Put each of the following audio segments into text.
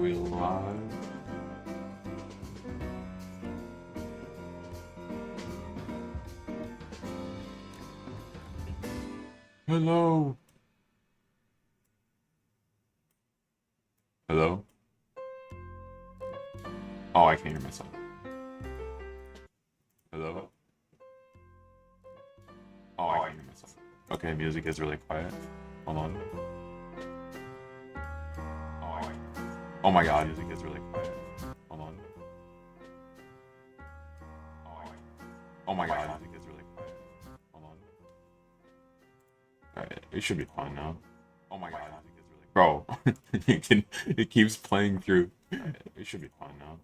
we live? Hello? Hello? Oh, I can't hear myself. Hello? Oh, I can't hear myself. Okay, music is really quiet. Hold on. Oh my god, music is really quiet. Hold on. Oh my god, music is really quiet. Hold on. Alright, it should be fine now. Oh my god, music is really bro, it keeps playing through. It should be fine now.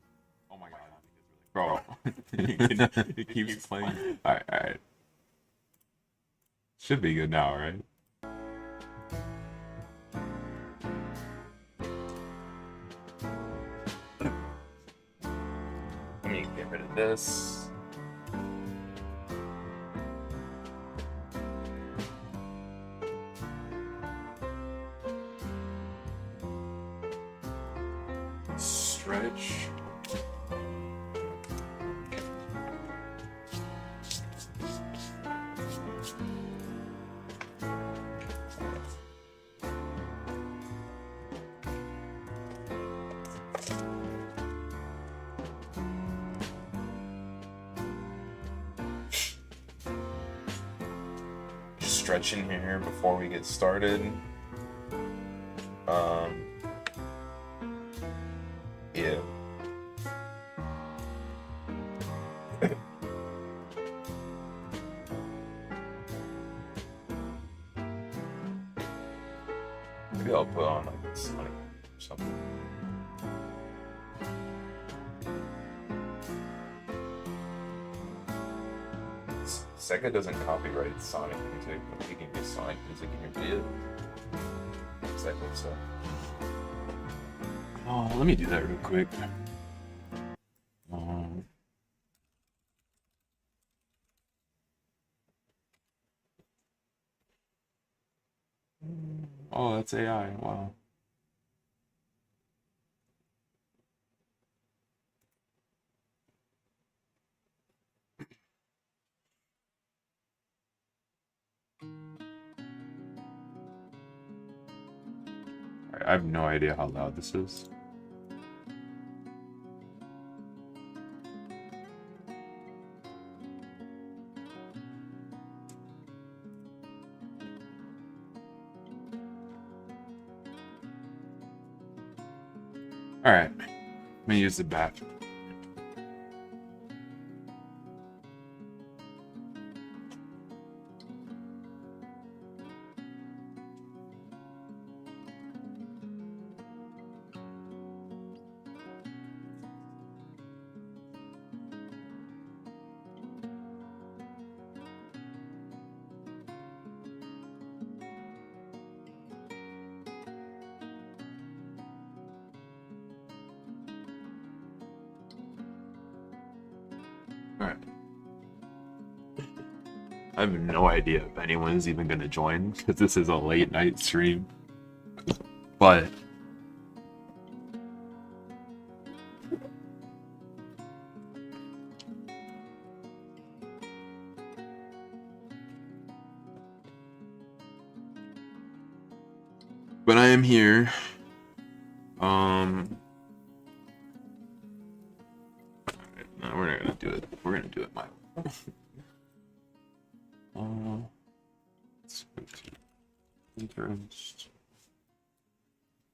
Oh my god, music is really bro, it keeps playing. Alright. Should be good now, right? Let me get rid of this. Stretch. Stretching here before we get started. Yeah. Maybe I'll put on like Sonic or something. Sega doesn't copyright Sonic music, but you can get Sonic music in your video. Exactly so. Oh, let me do that real quick. Oh, that's AI. Wow. I have no idea how loud this is. Alright, let me use the bat. I have no idea if anyone is even going to join, because this is a late night stream. But I am here. No, we're not gonna do it. We're gonna do it my way. Let's go to interest.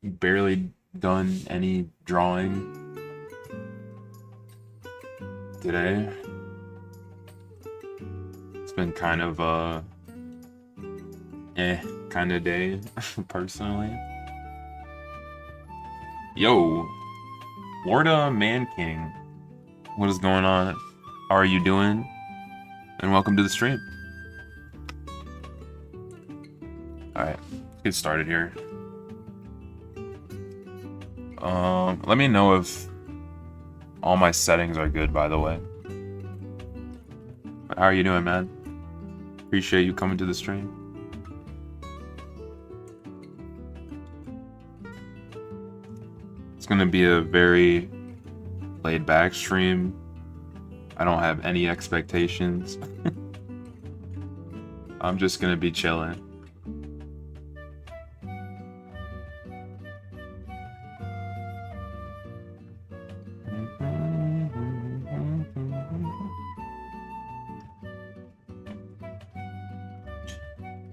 Barely done any drawing today. It's been kind of a kind of day personally. Yo, Florida Man King, what is going on? How are you doing? And welcome to the stream. Alright, let's get started here. Let me know if all my settings are good, by the way. How are you doing, man? Appreciate you coming to the stream. It's gonna be a very laid back stream. I don't have any expectations. I'm just gonna be chilling.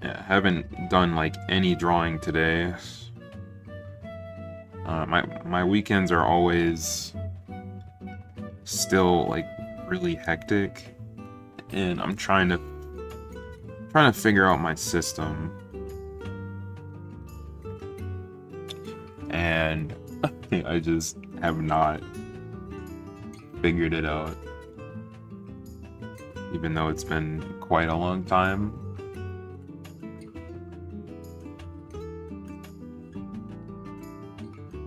Yeah, I haven't done like any drawing today. My weekends are always still like really hectic, and I'm trying to figure out my system, and I just have not figured it out, even though it's been quite a long time.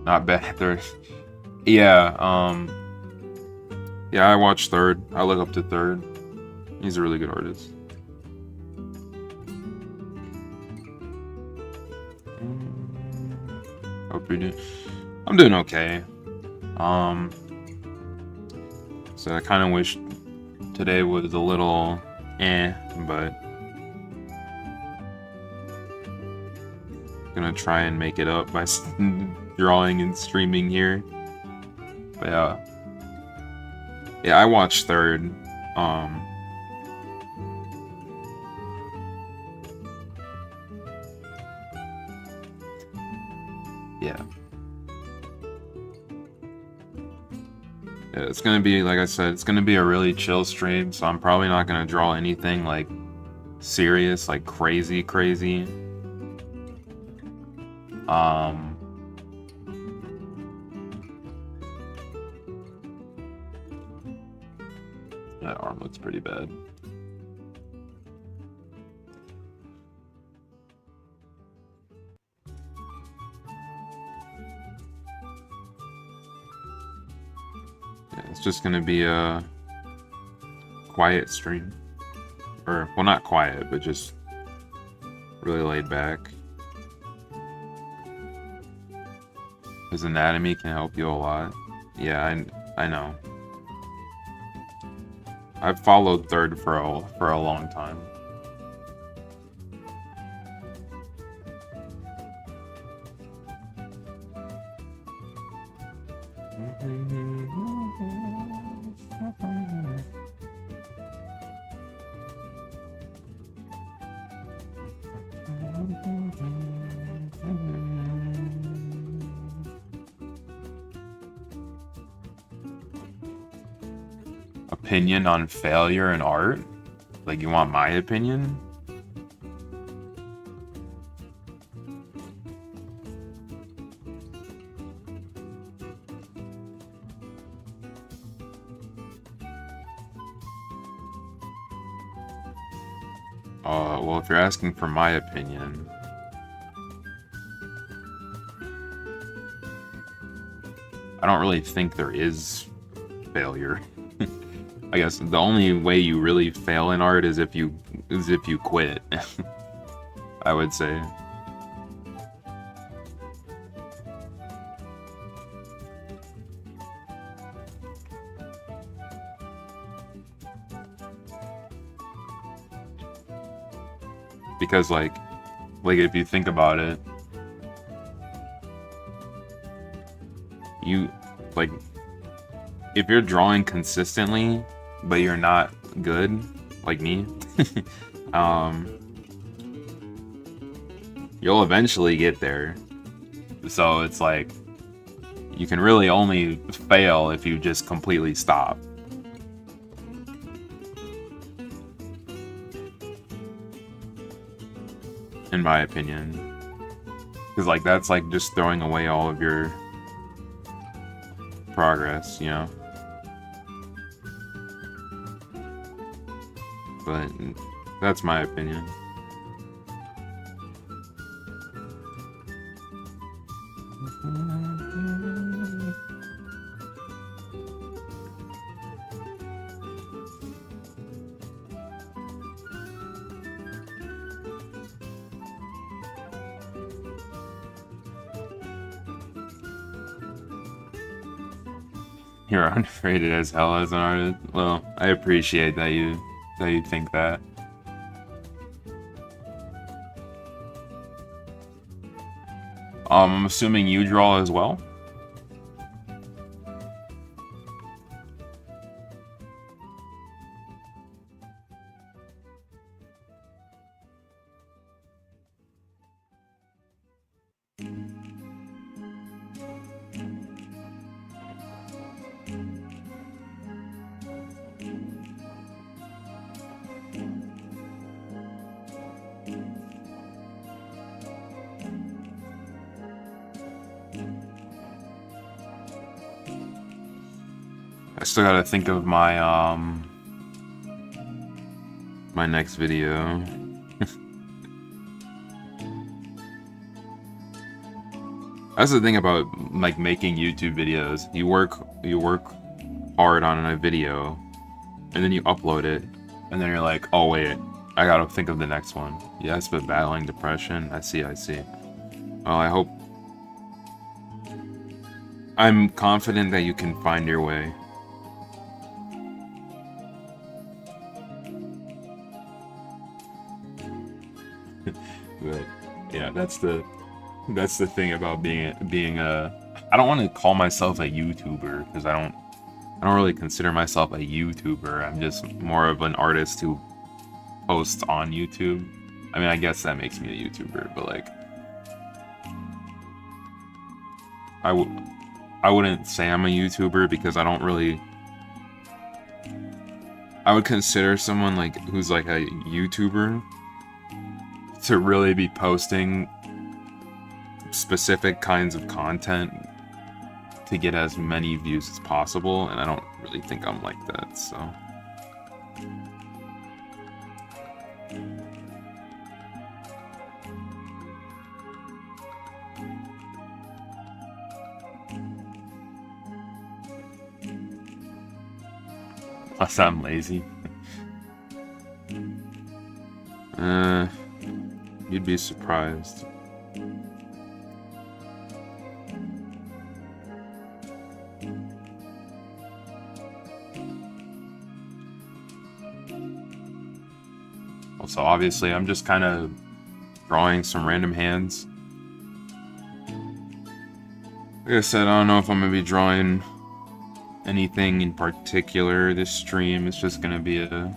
Not bad. Yeah, yeah, I watch Third. I look up to Third. He's a really good artist. Hope you're doing... I'm doing okay. So I kind of wish today was a little but gonna try and make it up by drawing and streaming here. But yeah, I watched Third. Yeah. It's gonna be, like I said, it's gonna be a really chill stream, so I'm probably not gonna draw anything like serious, like crazy. That arm looks pretty bad. Yeah, it's just gonna be a quiet stream. Or, well, not quiet, but just really laid back. His anatomy can help you a lot. Yeah, I know. I've followed Third for a long time. Opinion on failure in art? Like, you want my opinion? Well, if you're asking for my opinion, I don't really think there is failure. I guess the only way you really fail in art is if you quit. I would say. Because like if you think about it, you like, if you're drawing consistently but you're not good, like me, you'll eventually get there. So it's like, you can really only fail if you just completely stop. In my opinion. Because like, that's like just throwing away all of your progress, you know? But that's my opinion. You're underrated as hell as an artist. Well, I appreciate that you think that. I'm assuming you draw as well? I still gotta think of my my next video. That's the thing about like making YouTube videos. You work hard on a video, and then you upload it, and then you're like, oh wait, I gotta think of the next one. Yes, but battling depression. I see. Well, I hope. I'm confident that you can find your way. But yeah, that's the thing about being a. I don't want to call myself a YouTuber because I don't really consider myself a YouTuber. I'm just more of an artist who posts on YouTube. I mean, I guess that makes me a YouTuber, but like, I wouldn't say I'm a YouTuber because I don't really. I would consider someone like who's like a YouTuber to really be posting specific kinds of content to get as many views as possible, and I don't really think I'm like that, so. Unless I'm lazy. You'd be surprised. Also, obviously, I'm just kind of drawing some random hands. Like I said, I don't know if I'm going to be drawing anything in particular this stream. It's just going to be a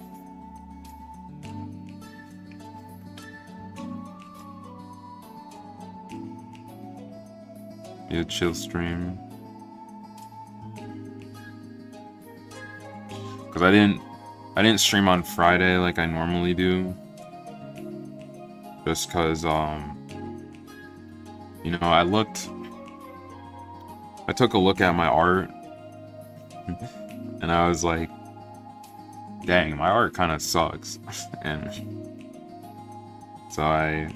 chill stream. Because I didn't stream on Friday like I normally do. Just because, you know, I took a look at my art and I was like, dang, my art kind of sucks. And so I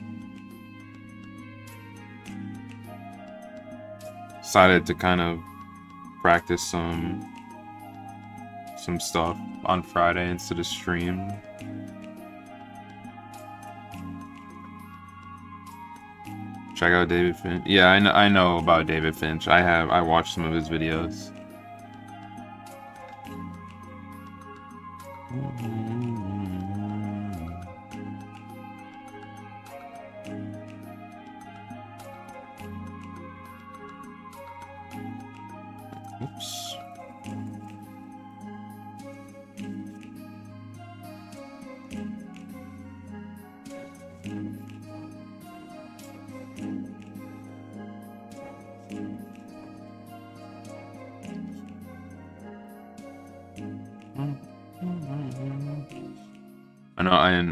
decided to kind of practice some stuff on Friday instead of stream. Check out David Finch. Yeah, I know about David Finch. I watched some of his videos. Oops.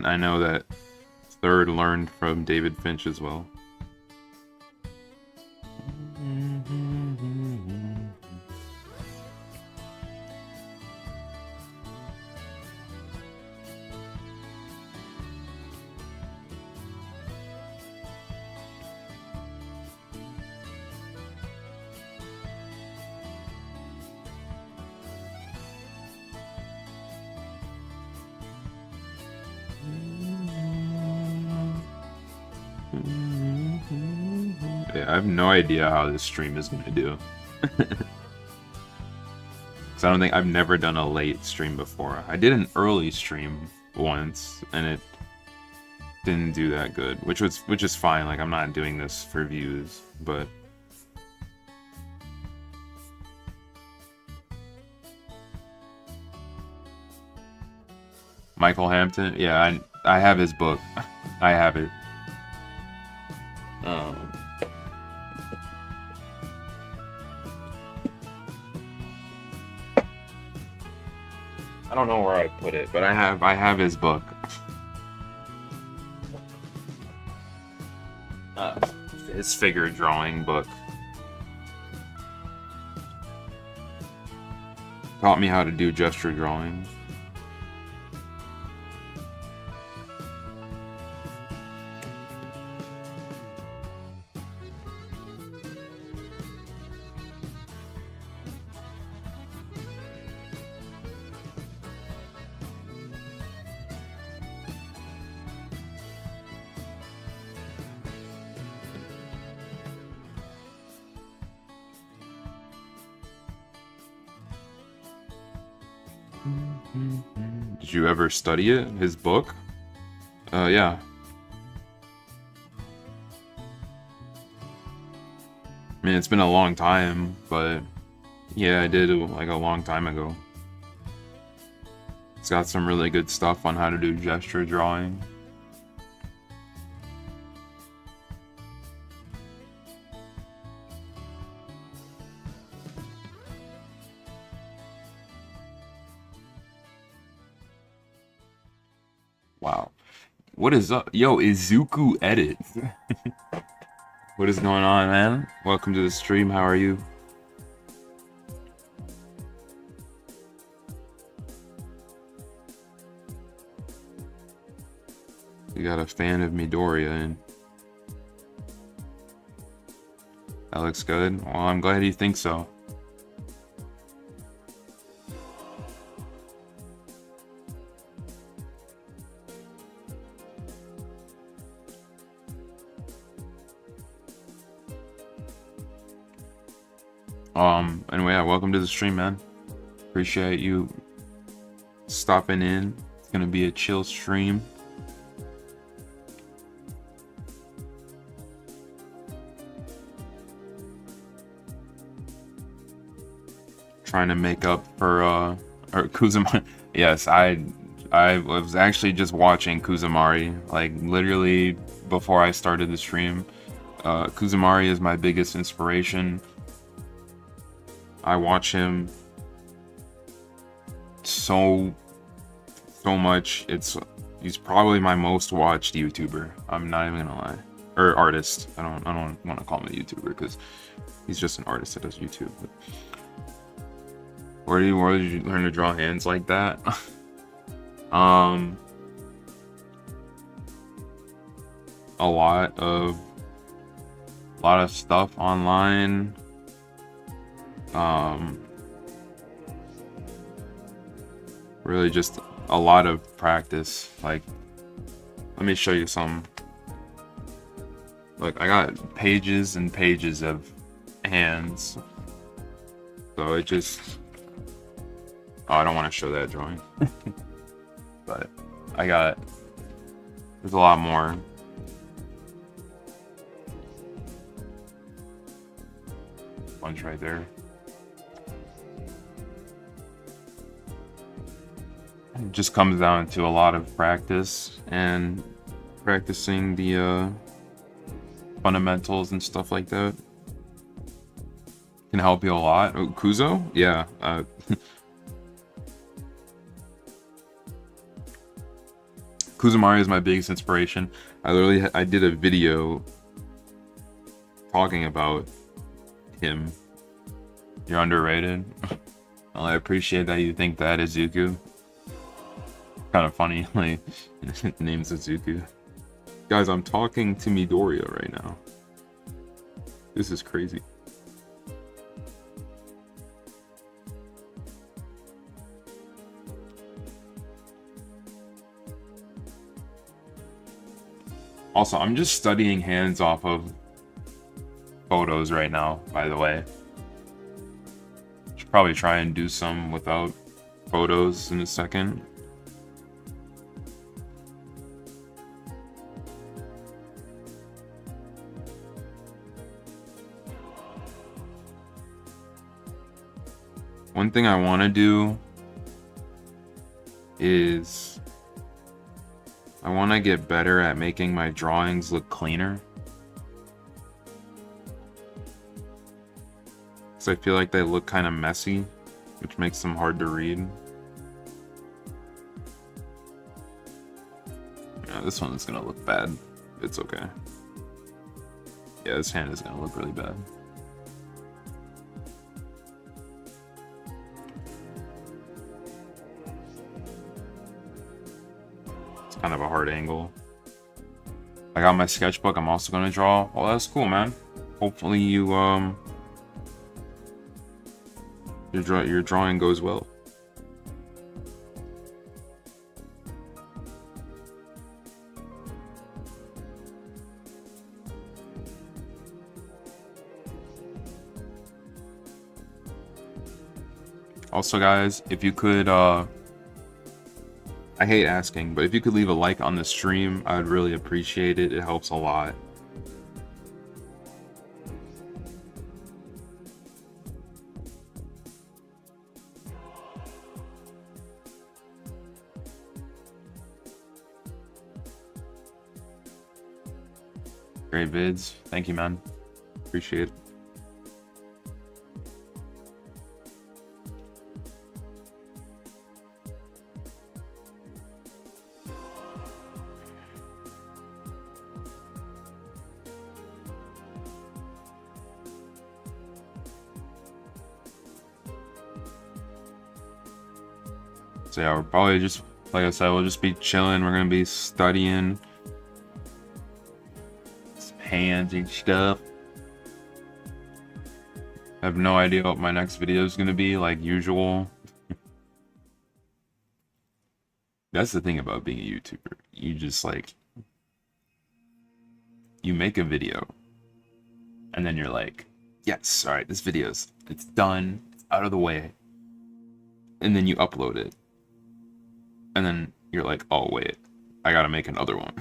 I know that Third learned from David Finch as well. Yeah, I have no idea how this stream is going to do. So I don't think I've never done a late stream before. I did an early stream once, and it didn't do that good, which is fine. Like, I'm not doing this for views, but Michael Hampton, yeah, I have his book. I have it. I don't know where I put it, but I have his book. His figure drawing book. Taught me how to do gesture drawing. Did you ever study it? His book? Yeah. I mean, it's been a long time, but yeah, I did like a long time ago. It's got some really good stuff on how to do gesture drawing. Wow. What is up? Yo, Izuku Edit. What is going on, man? Welcome to the stream. How are you? You got a fan of Midoriya in. That looks good. Well, I'm glad you think so. Anyway, yeah, welcome to the stream, man. Appreciate you stopping in. It's gonna be a chill stream. Trying to make up for or Kuzumari. Yes, I was actually just watching Kuzumari, like literally before I started the stream. Kuzumari is my biggest inspiration. I watch him so much. He's probably my most watched YouTuber. I'm not even gonna lie, or artist. I don't want to call him a YouTuber because he's just an artist that does YouTube. But where did you learn to draw hands like that? A lot of stuff online. Really just a lot of practice. Like, let me show you some. Look, I got pages and pages of hands. So it just... Oh, I don't want to show that drawing. But there's a lot more. Bunch right there. It just comes down to a lot of practice and practicing the fundamentals and stuff like that. Can help you a lot. Oh, Kuzo? Yeah. Kuzumari is my biggest inspiration. I did a video talking about him. You're underrated. Well, I appreciate that you think that, Izuku. Kind of funny, like, name's Izuku. Guys, I'm talking to Midoriya right now. This is crazy. Also, I'm just studying hands off of photos right now, by the way. Probably try and do some without photos in a second. One thing I want to do is I want to get better at making my drawings look cleaner. Because I feel like they look kind of messy, which makes them hard to read. Yeah, this one is going to look bad. It's okay. Yeah, this hand is going to look really bad. It's kind of a hard angle. I got my sketchbook. I'm also going to draw. Oh, that's cool, man. Hopefully you, your drawing goes well. Also, guys, if you could, I hate asking, but if you could leave a like on the stream, I would really appreciate it. It helps a lot. Great vids. Thank you, man. Appreciate it. So yeah, we're probably just, like I said, we'll just be chilling. We're gonna be studying some hands and stuff. I have no idea what my next video is gonna be, like usual. That's the thing about being a YouTuber. You just like, you make a video and then you're like, yes, all right, this video's, it's done, it's out of the way. And then you upload it. And then you're like, oh wait, I gotta make another one.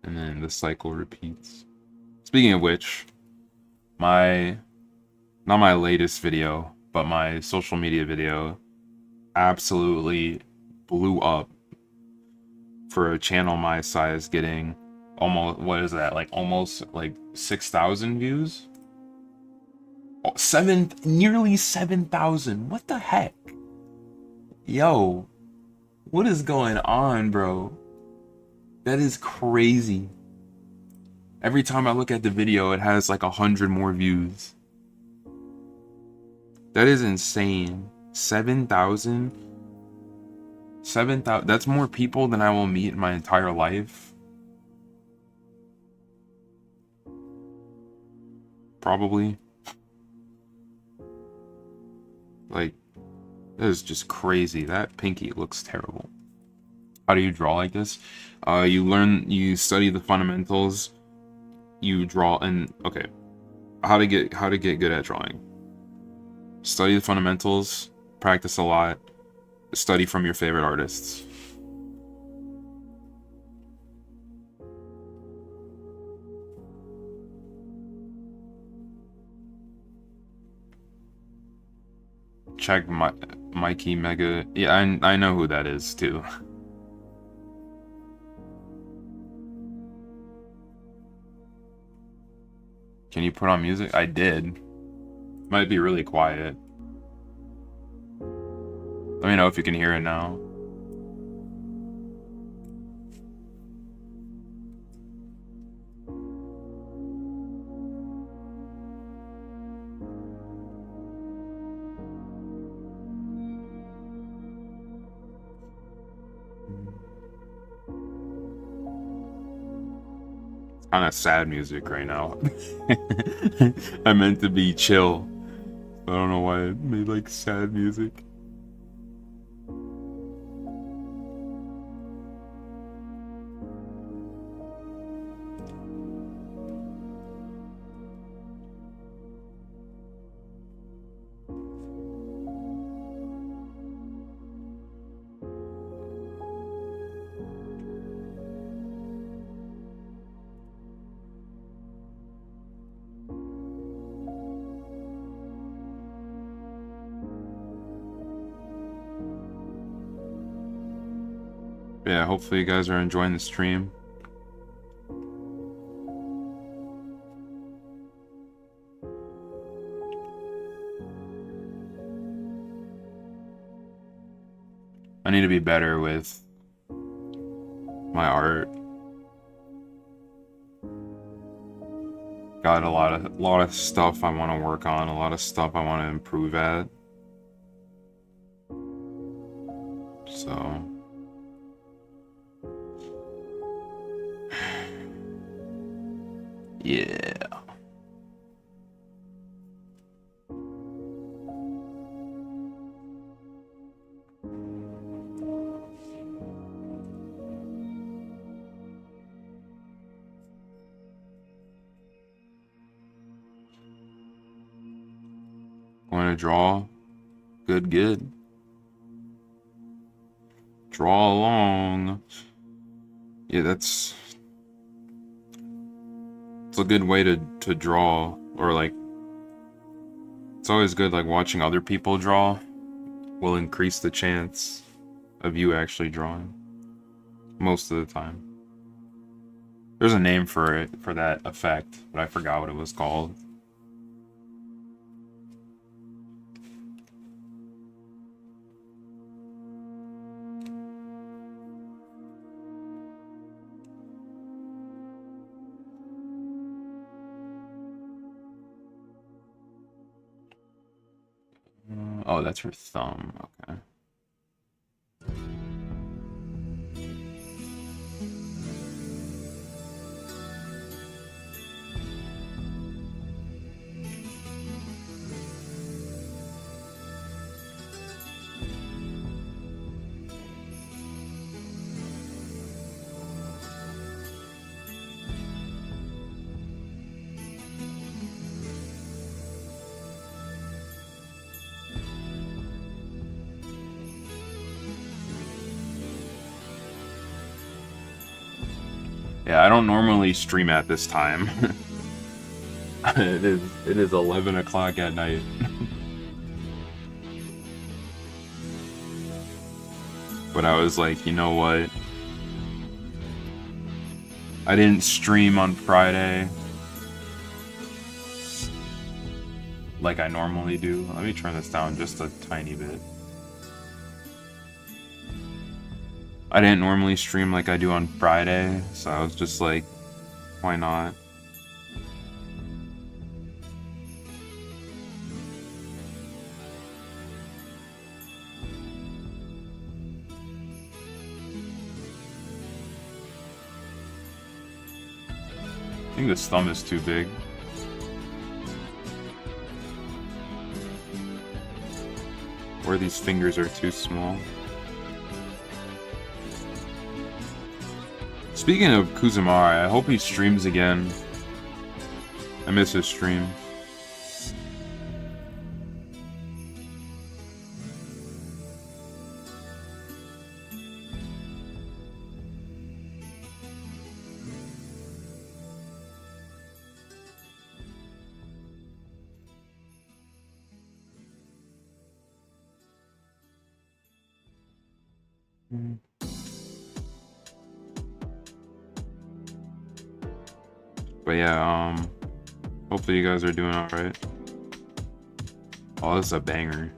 And then the cycle repeats. Speaking of which, not my latest video, but my social media video absolutely blew up for a channel my size, getting almost, what is that, like almost like 6,000 views? Oh, nearly 7,000. What the heck? Yo, what is going on, bro? That is crazy. Every time I look at the video, it has like 100 more views. That is insane. 7,000? 7,000. That's more people than I will meet in my entire life. Probably. Like, that is just crazy. That pinky looks terrible. How do you draw like this? You study the fundamentals, you draw, and okay. How to get good at drawing. Study the fundamentals, practice a lot, study from your favorite artists. Check Mikey Mega. Yeah, I know who that is too. Can you put on music? I did. Might be really quiet. Let me know if you can hear it now. Kind of sad music right now. I meant to be chill. I don't know why I made like sad music. But yeah, hopefully you guys are enjoying the stream. I need to be better with my art. Got a lot of stuff I want to work on, a lot of stuff I want to improve at. So yeah. Want to draw? Good. Draw along. Yeah, it's a good way to draw, or like, it's always good, like, watching other people draw will increase the chance of you actually drawing, most of the time. There's a name for it, for that effect, but I forgot what it was called. Oh, that's her thumb. Okay. Yeah, I don't normally stream at this time. It is 11 o'clock at night. But I was like, you know what? I didn't stream on Friday like I normally do. Let me turn this down just a tiny bit. I didn't normally stream like I do on Friday, so I was just like, why not? I think this thumb is too big. Or these fingers are too small. Speaking of Kuzumari, I hope he streams again. I miss his stream. But yeah, hopefully you guys are doing alright. Oh, this is a banger.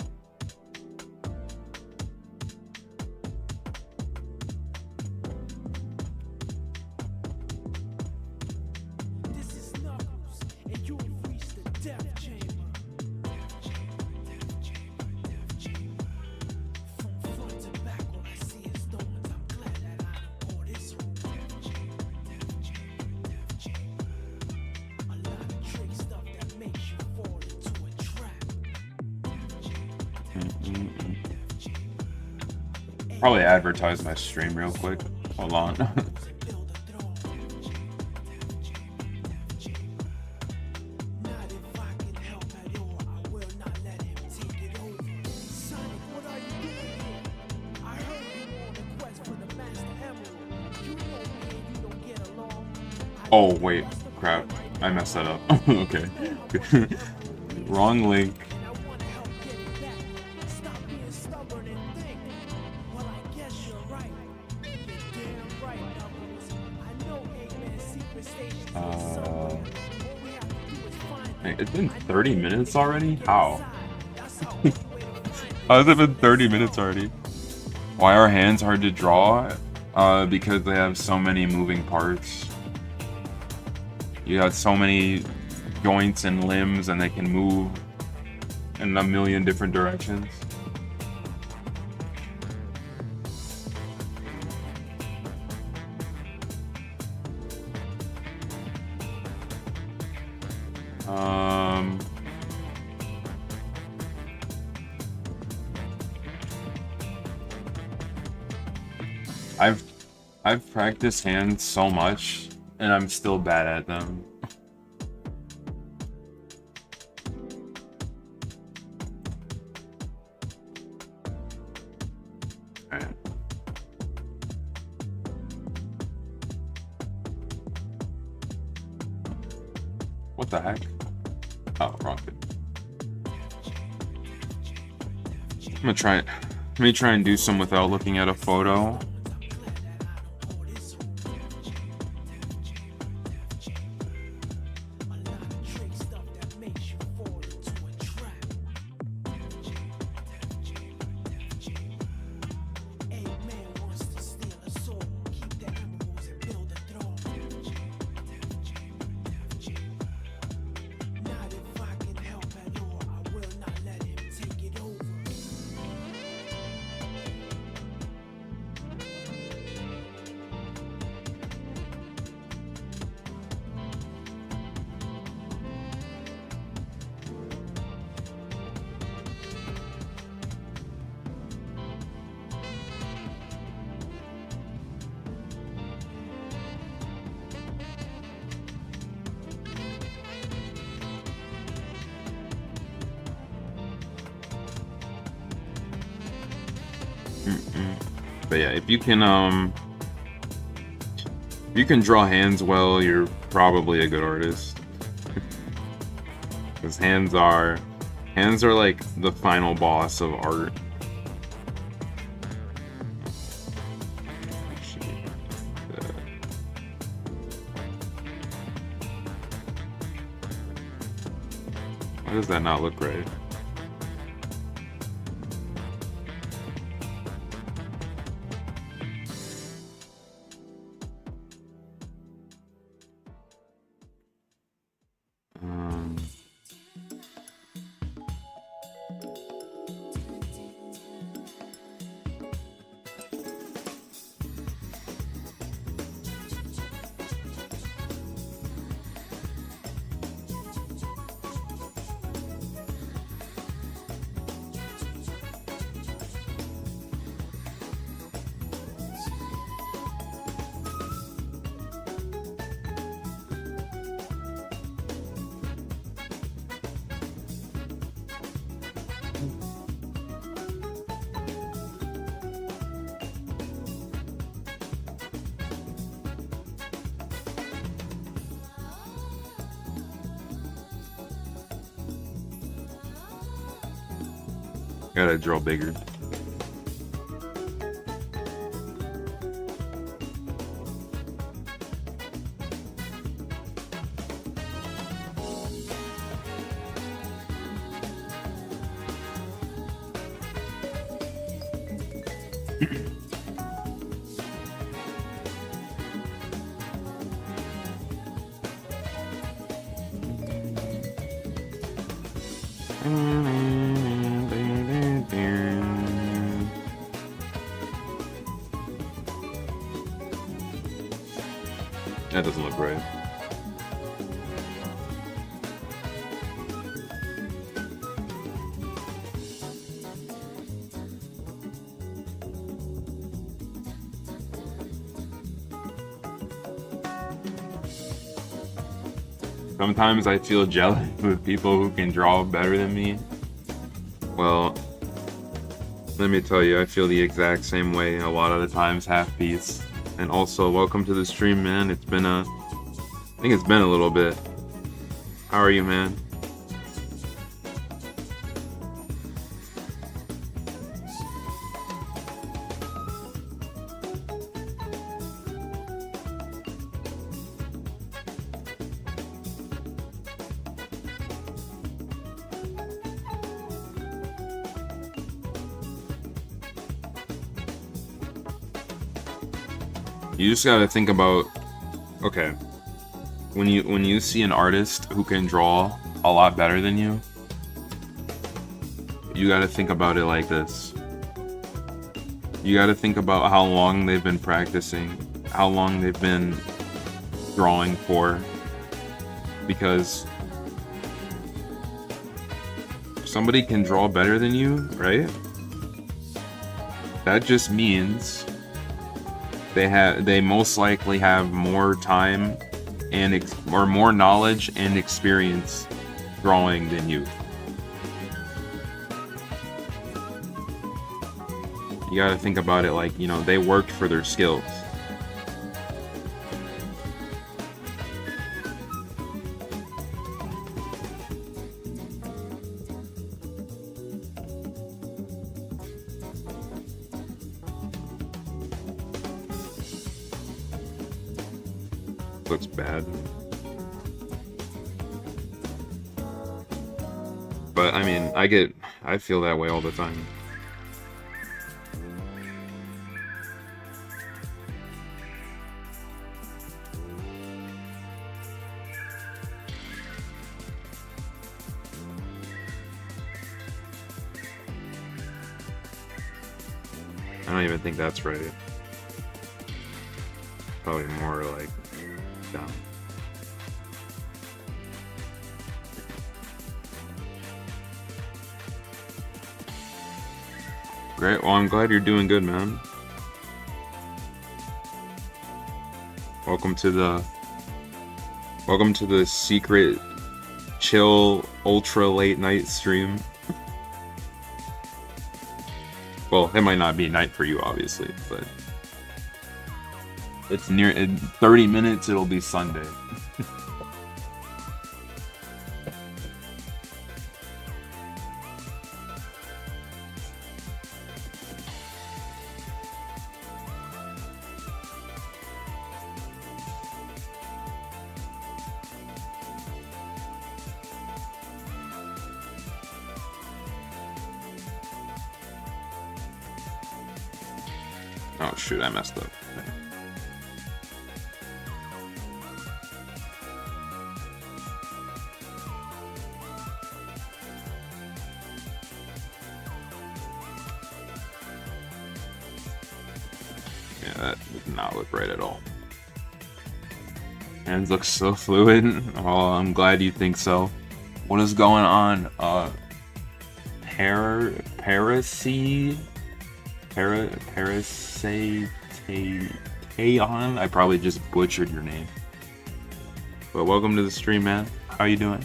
Probably advertise my stream real quick. Hold on. Oh wait, crap. I messed that up. Okay. Wrong link. Hey, it's been 30 minutes already? How? How has it been 30 minutes already? Why are hands hard to draw? Because they have so many moving parts. You have so many joints and limbs, and they can move in a million different directions. I've practiced hands so much, and I'm still bad at them. Alright. What the heck? Oh, wrong thing. Let me try and do some without looking at a photo. But yeah, if you can draw hands well, you're probably a good artist. Because hands are like the final boss of art. Why does that not look right? Gotta draw bigger. That doesn't look right. Sometimes I feel jealous with people who can draw better than me. Well, let me tell you, I feel the exact same way a lot of the times, half-beats. And also, welcome to the stream, man. It's been I think it's been a little bit. How are you, man? You just gotta think about, okay, when you see an artist who can draw a lot better than you gotta think about it like this. You gotta think about how long they've been practicing, how long they've been drawing for, because somebody can draw better than you, right? That just means they most likely have more time or more knowledge and experience drawing than you. You gotta think about it like, you know, they worked for their skills. Looks bad. But I mean, I feel that way all the time. I don't even think that's right. Probably more like down. Great. Well, I'm glad you're doing good, man. Welcome to the secret chill ultra late night stream. Well, it might not be night for you, obviously, but it's near in 30 minutes. It'll be Sunday. Oh shoot, I messed up. Yeah, that did not look right at all. Hands look so fluid. Oh, I'm glad you think so. What is going on? Parasateon? I probably just butchered your name. But welcome to the stream, man. How you doing?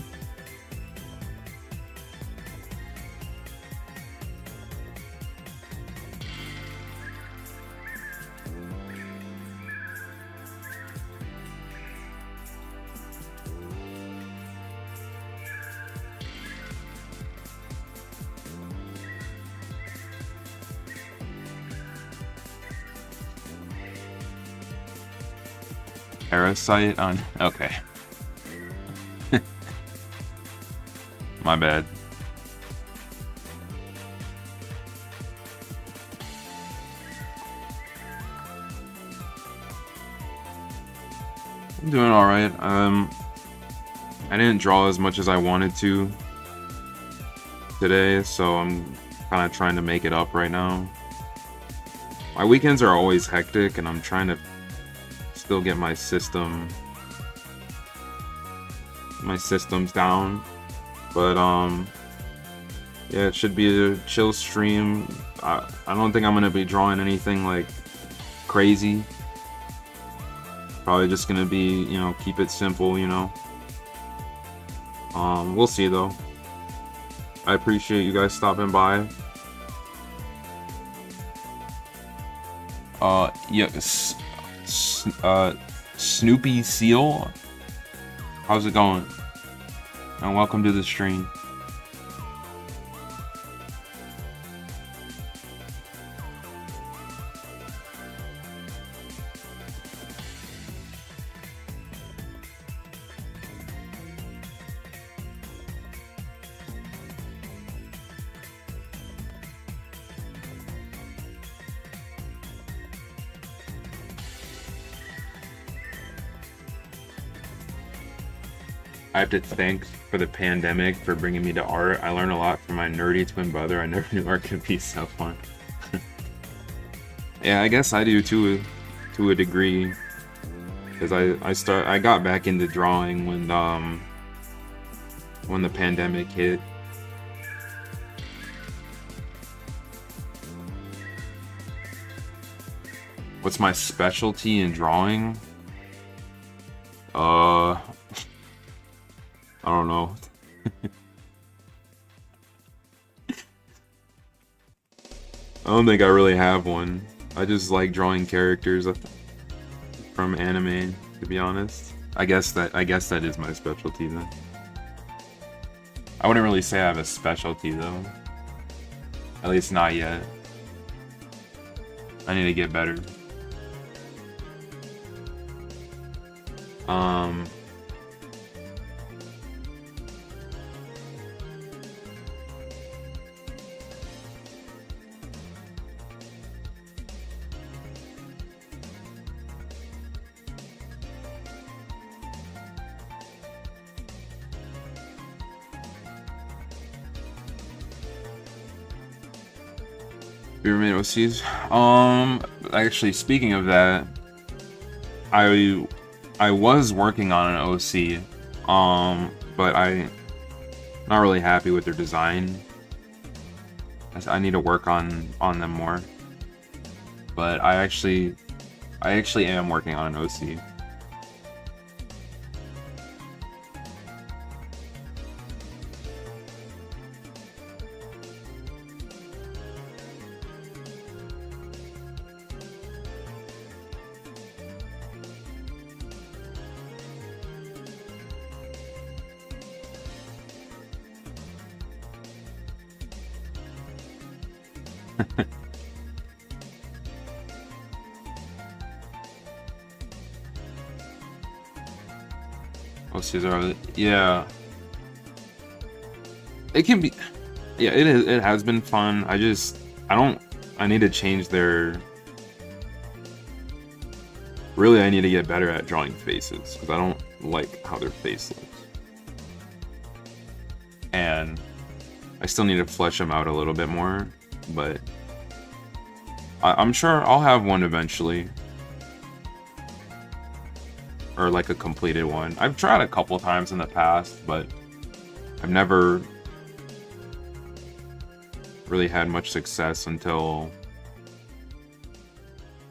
Parasite on... Okay. My bad. I'm doing alright. I didn't draw as much as I wanted to today, so I'm kind of trying to make it up right now. My weekends are always hectic, and I'm trying to still get my systems down, but yeah, it should be a chill stream. I don't think I'm gonna be drawing anything like crazy. Probably just gonna be, you know, keep it simple, you know. We'll see though. I appreciate you guys stopping by. Yes. Snoopy Seal, how's it going? And welcome to the stream. I have to thank for the pandemic for bringing me to art. I learned a lot from my nerdy twin brother. I never knew art could be so fun. Yeah, I guess I do too, to a degree, because I got back into drawing when the pandemic hit. What's my specialty in drawing? I don't know. I don't think I really have one. I just like drawing characters from anime, to be honest. I guess that is my specialty then. I wouldn't really say I have a specialty though. At least not yet. I need to get better. You ever made OCs? Actually, speaking of that, I was working on an OC, but I'm not really happy with their design. I need to work on them more. But I actually am working on an OC. OCs are, yeah. It can be, yeah. It has been fun. I need to change their. Really, I need to get better at drawing faces because I don't like how their face looks. And I still need to flesh them out a little bit more, but I'm sure I'll have one eventually. Or like a completed one. I've tried a couple times in the past, but I've never really had much success until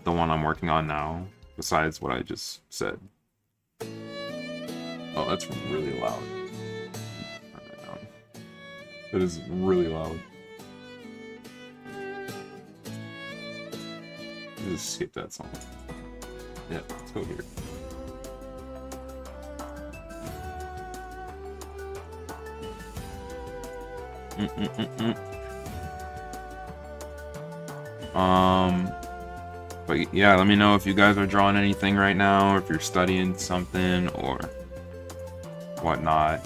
the one I'm working on now, besides what I just said. Oh, that's really loud. Turn that down. That is really loud. Just skip that song. Yeah, let's go here. But yeah, let me know if you guys are drawing anything right now, or if you're studying something or whatnot.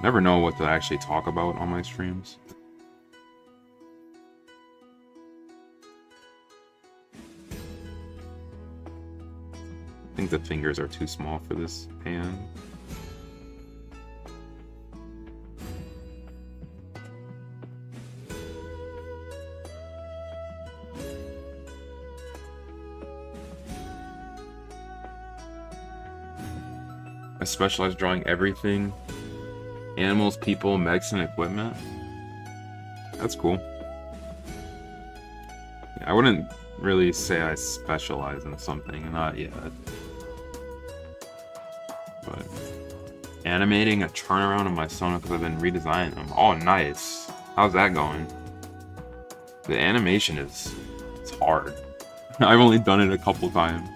Never know what to actually talk about on my streams. I think the fingers are too small for this pan. I specialize drawing everything. Animals, people, mechs, and equipment. That's cool. Yeah, I wouldn't really say I specialize in something, not yet. But animating a turnaround of my Sona because I've been redesigning them. Oh, nice. How's that going? The animation it's hard. I've only done it a couple times.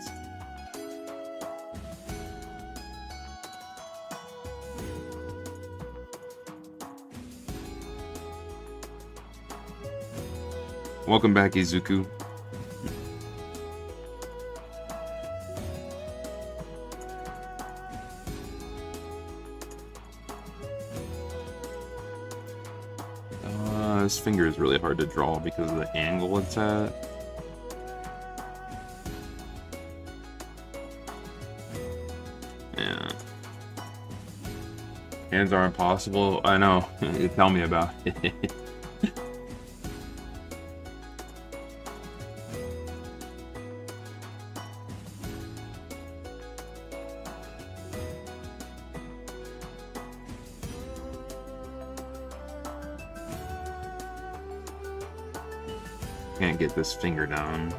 Welcome back, Izuku. This finger is really hard to draw because of the angle it's at. Hands are impossible. I know. Tell me about it. Can't get this finger down.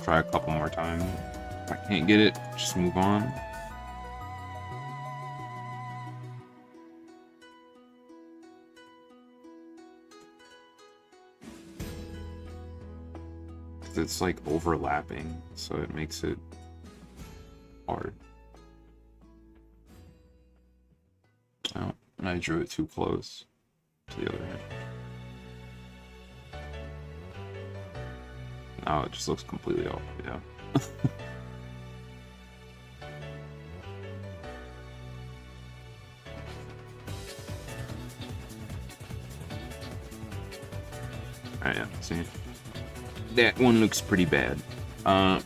Try a couple more times. If I can't get it, just move on. It's like overlapping, so it makes it hard. Oh, and I drew it too close to the other hand. Now it just looks completely off, yeah. Alright, yeah, see. That one looks pretty bad. We're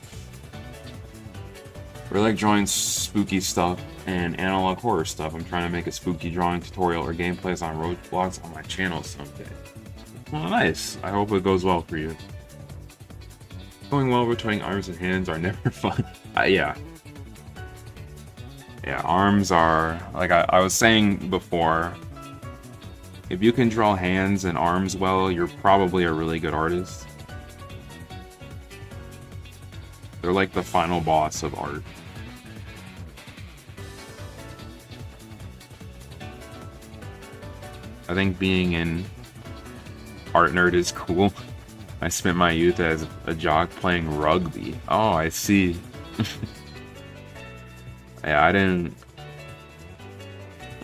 like drawing spooky stuff and analog horror stuff. I'm trying to make a spooky drawing tutorial or gameplays on roadblocks on my channel someday. Well, nice. I hope it goes well for you. Going well rotating arms and hands are never fun. Yeah. Yeah, arms are, like I was saying before, if you can draw hands and arms well, you're probably a really good artist. They're like the final boss of art. I think being an art nerd is cool. I spent my youth as a jock playing rugby. Oh, I see. Yeah, I don't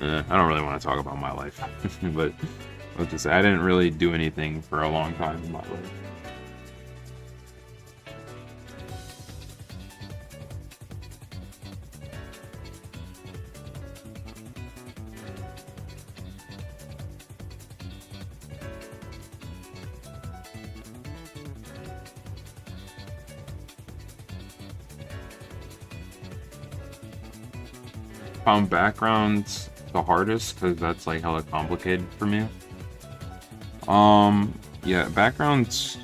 really want to talk about my life, but let's just say I didn't really do anything for a long time in my life. Found backgrounds the hardest because that's like hella complicated for me. Yeah, backgrounds,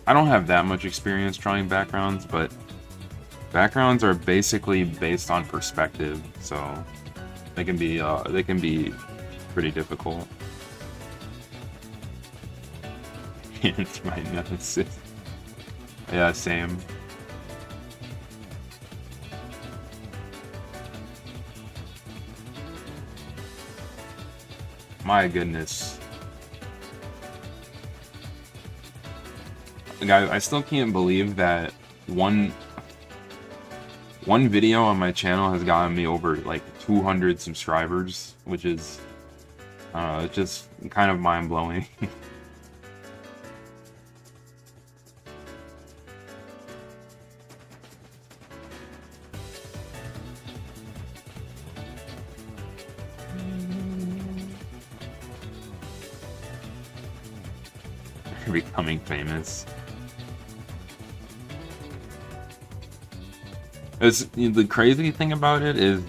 I don't have that much experience drawing backgrounds, but backgrounds are basically based on perspective, so they can be pretty difficult. It's my nemesis. Yeah, same. My goodness. Guys, I still can't believe that one video on my channel has gotten me over like 200 subscribers, which is, it's just kind of mind-blowing. Becoming famous. The crazy thing about it is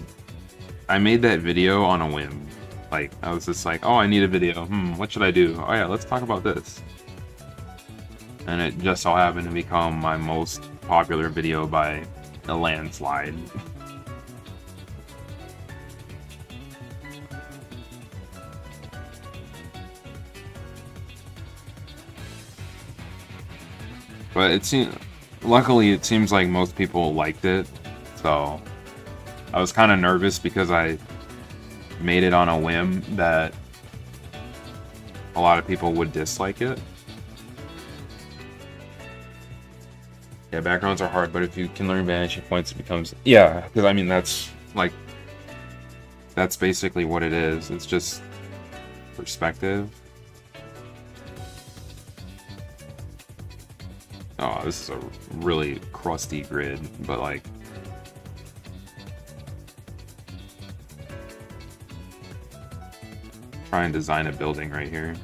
I made that video on a whim. Like, I was just like, oh, I need a video. What should I do? Oh yeah, let's talk about this. And it just so happened to become my most popular video by a landslide. But luckily it seems like most people liked it, so I was kind of nervous because I made it on a whim that a lot of people would dislike it. Yeah, backgrounds are hard, but if you can learn vanishing points, it becomes... Yeah, because I mean, that's basically what it is. It's just perspective. Oh, this is a really crusty grid, but like... Try and design a building right here.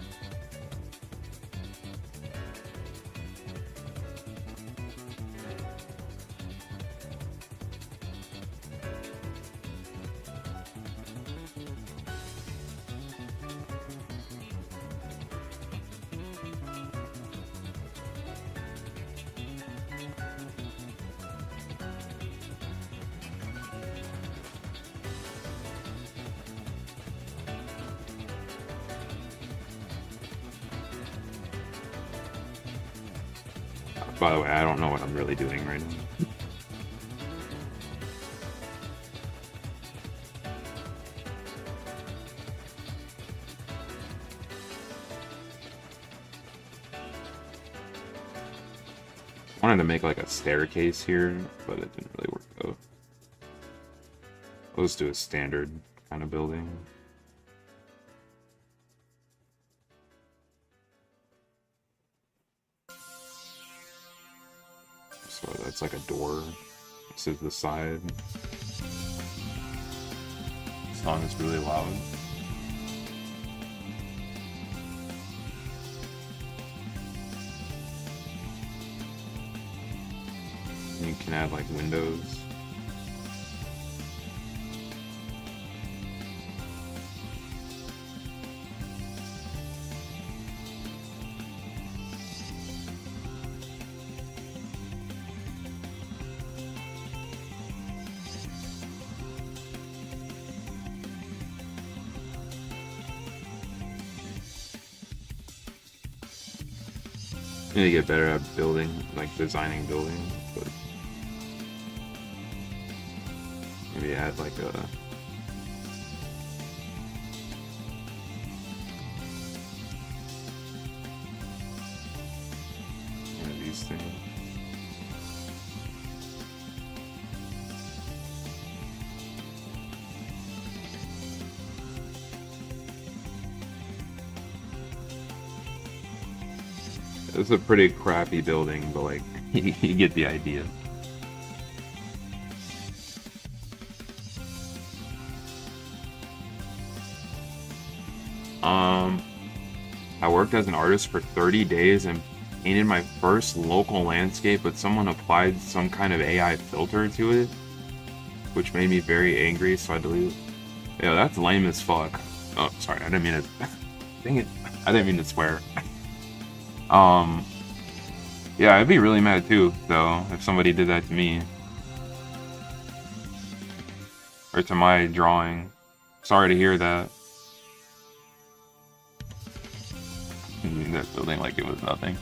By the way, I don't know what I'm really doing right now. I wanted to make like a staircase here, but it didn't really work out. I'll just do a standard kind of building. So that's like a door. This is the side. The song is really loud. You can add like windows. I need to get better at building, like designing buildings, but maybe add like a one of these things. It's a pretty crappy building, but like you get the idea. I worked as an artist for 30 days and painted my first local landscape, but someone applied some kind of AI filter to it, which made me very angry, so I deleted it. Yeah, that's lame as fuck. Oh, sorry, I didn't mean to. Dang it. I didn't mean to swear. Yeah, I'd be really mad too, though, if somebody did that to me. Or to my drawing. Sorry to hear that. That building like it was nothing.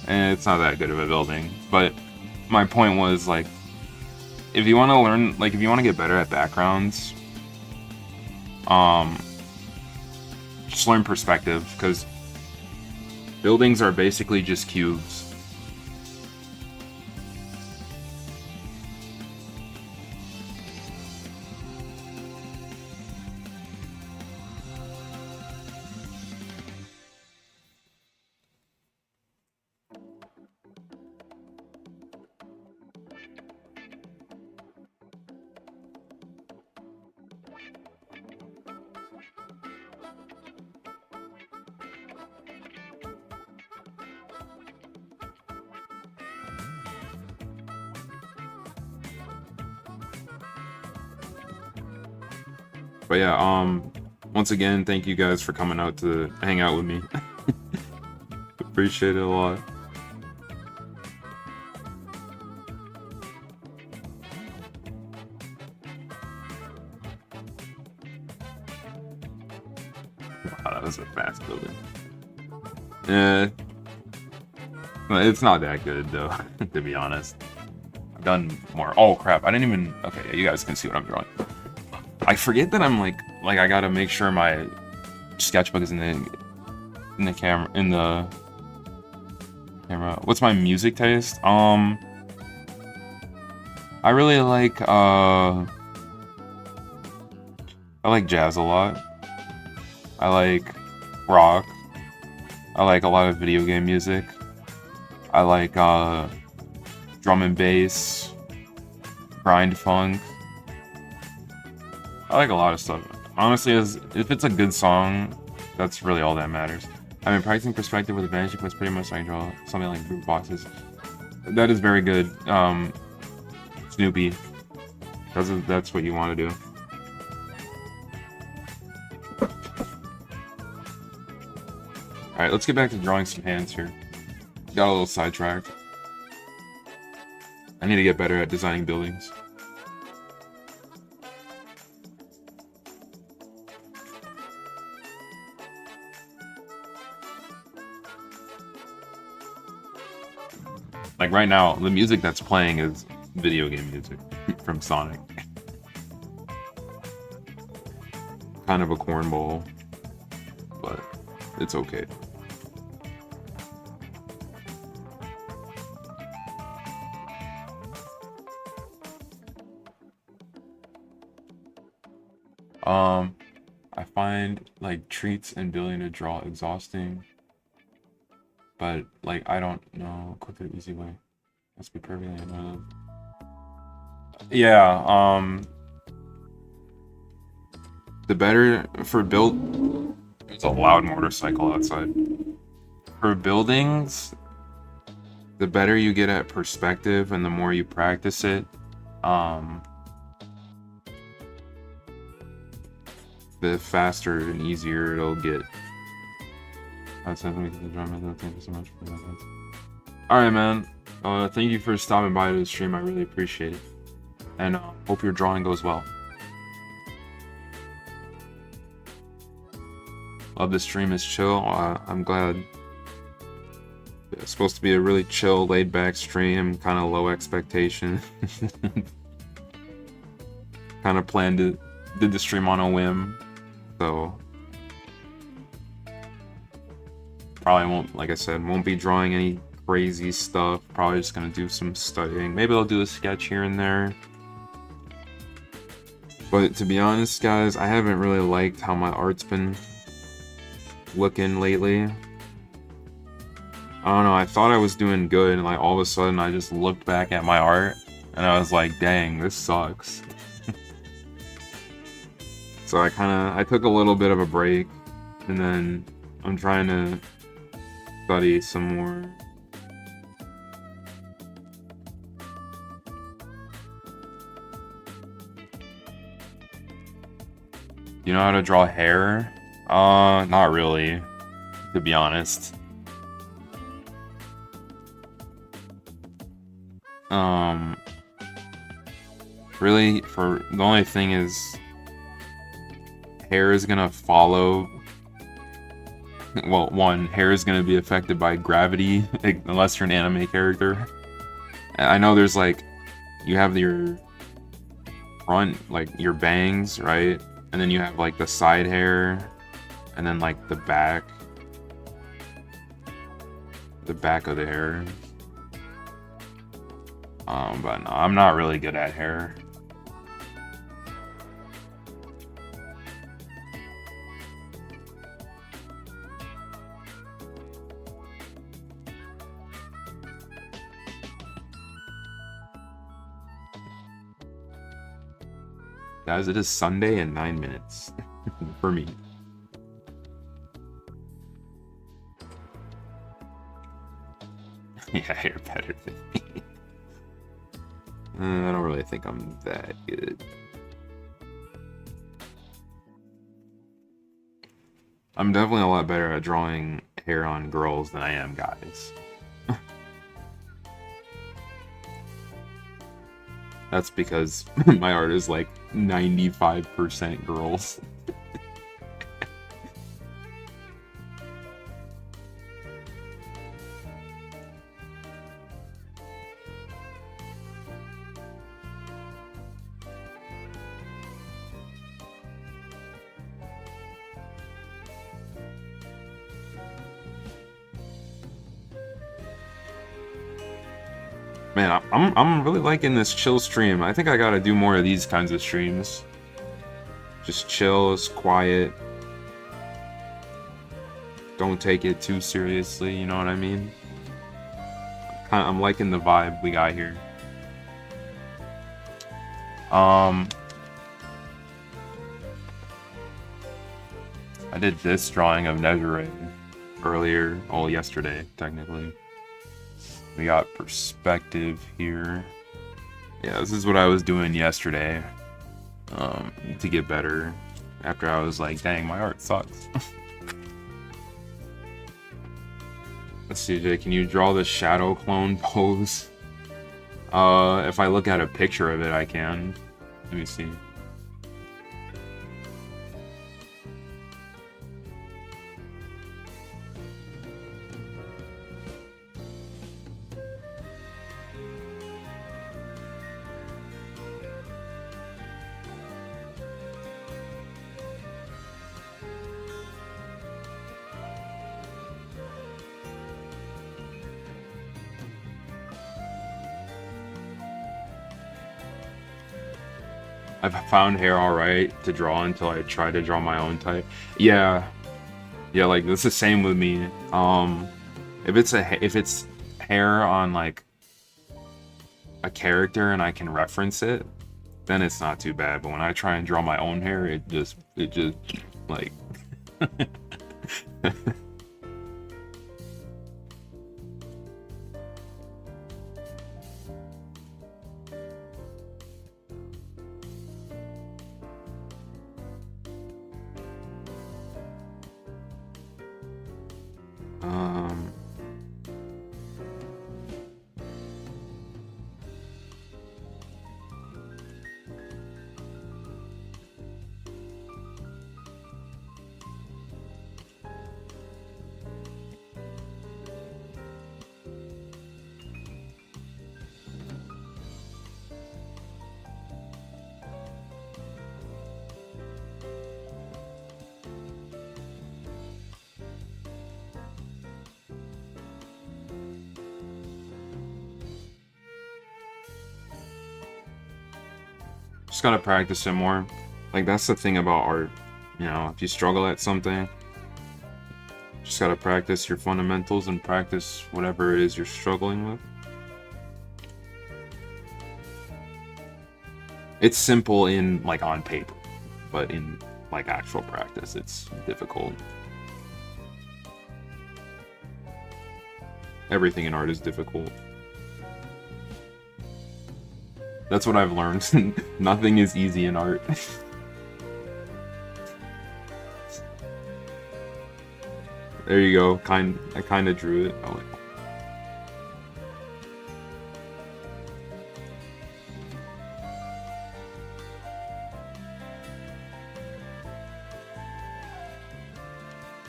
And it's not that good of a building. But my point was, like, if you want to learn, like, if you want to get better at backgrounds, just learn perspective, because buildings are basically just cubes. But yeah, once again, thank you guys for coming out to hang out with me. Appreciate it a lot. Wow, that was a fast building. Yeah, it's not that good though, to be honest. I've done more. Oh crap! I didn't even. Okay, yeah, you guys can see what I'm drawing. I forget that I'm like I gotta make sure my sketchbook is in the camera. What's my music taste? I really like I like jazz a lot. I like rock. I like a lot of video game music. I like drum and bass, grind funk. I like a lot of stuff. Honestly, if it's a good song, that's really all that matters. I mean, pricing perspective with a vanishing was pretty much like draw something like brute boxes. That is very good. Snoopy. That's what you want to do. Alright, let's get back to drawing some hands here. Got a little sidetracked. I need to get better at designing buildings. Like right now, the music that's playing is video game music from Sonic. Kind of a cornball, but it's okay. I find like treats and building to draw exhausting, but like I don't know quick or easy way. Let's be perfectly honest. Yeah, the better for build. There's a loud motorcycle outside. For buildings, the better you get at perspective and the more you practice it, the faster and easier it'll get. Thank you so much for that. Alright, man. Thank you for stopping by to the stream. I really appreciate it. And hope your drawing goes well. Love the stream is chill. I'm glad. It's supposed to be a really chill, laid-back stream. Kind of low expectation. Kind of did the stream on a whim. So probably won't, like I said, won't be drawing any crazy stuff. Probably just gonna do some studying. Maybe I'll do a sketch here and there. But to be honest, guys, I haven't really liked how my art's been looking lately. I don't know, I thought I was doing good, and like all of a sudden I just looked back at my art and I was like, dang, this sucks. So I took a little bit of a break, and then I'm trying to study some more. You know how to draw hair? Not really, to be honest. Really, the only thing is, hair is gonna follow. Well, one, hair is gonna be affected by gravity, unless you're an anime character. I know there's like, you have your front, like your bangs, right? And then you have like the side hair, and then like the back of the hair. But no, I'm not really good at hair. Guys, it is Sunday and 9 minutes for me. Yeah, you're better than me. I don't really think I'm that good. I'm definitely a lot better at drawing hair on girls than I am guys. That's because my art is like 95% girls. Man, I'm really liking this chill stream. I think I gotta do more of these kinds of streams. Just chill, it's quiet. Don't take it too seriously, you know what I mean? I'm liking the vibe we got here. I did this drawing of Nezure earlier, yesterday, technically. We got perspective here. Yeah, this is what I was doing yesterday to get better after I was like, dang, my art sucks. Let's see, Jay, can you draw the shadow clone pose? If I look at a picture of it, I can. Let me see. I've found hair alright to draw until I try to draw my own type. Yeah. Yeah, like, it's the same with me. If it's hair on, like, a character and I can reference it, then it's not too bad. But when I try and draw my own hair, it just, like... Just gotta practice it more. Like, that's the thing about art. You know, if you struggle at something, just gotta practice your fundamentals and practice whatever it is you're struggling with. It's simple in, like, on paper, but in, like, actual practice, it's difficult. Everything in art is difficult. That's what I've learned. Nothing is easy in art. There you go. I kind of drew it. Oh,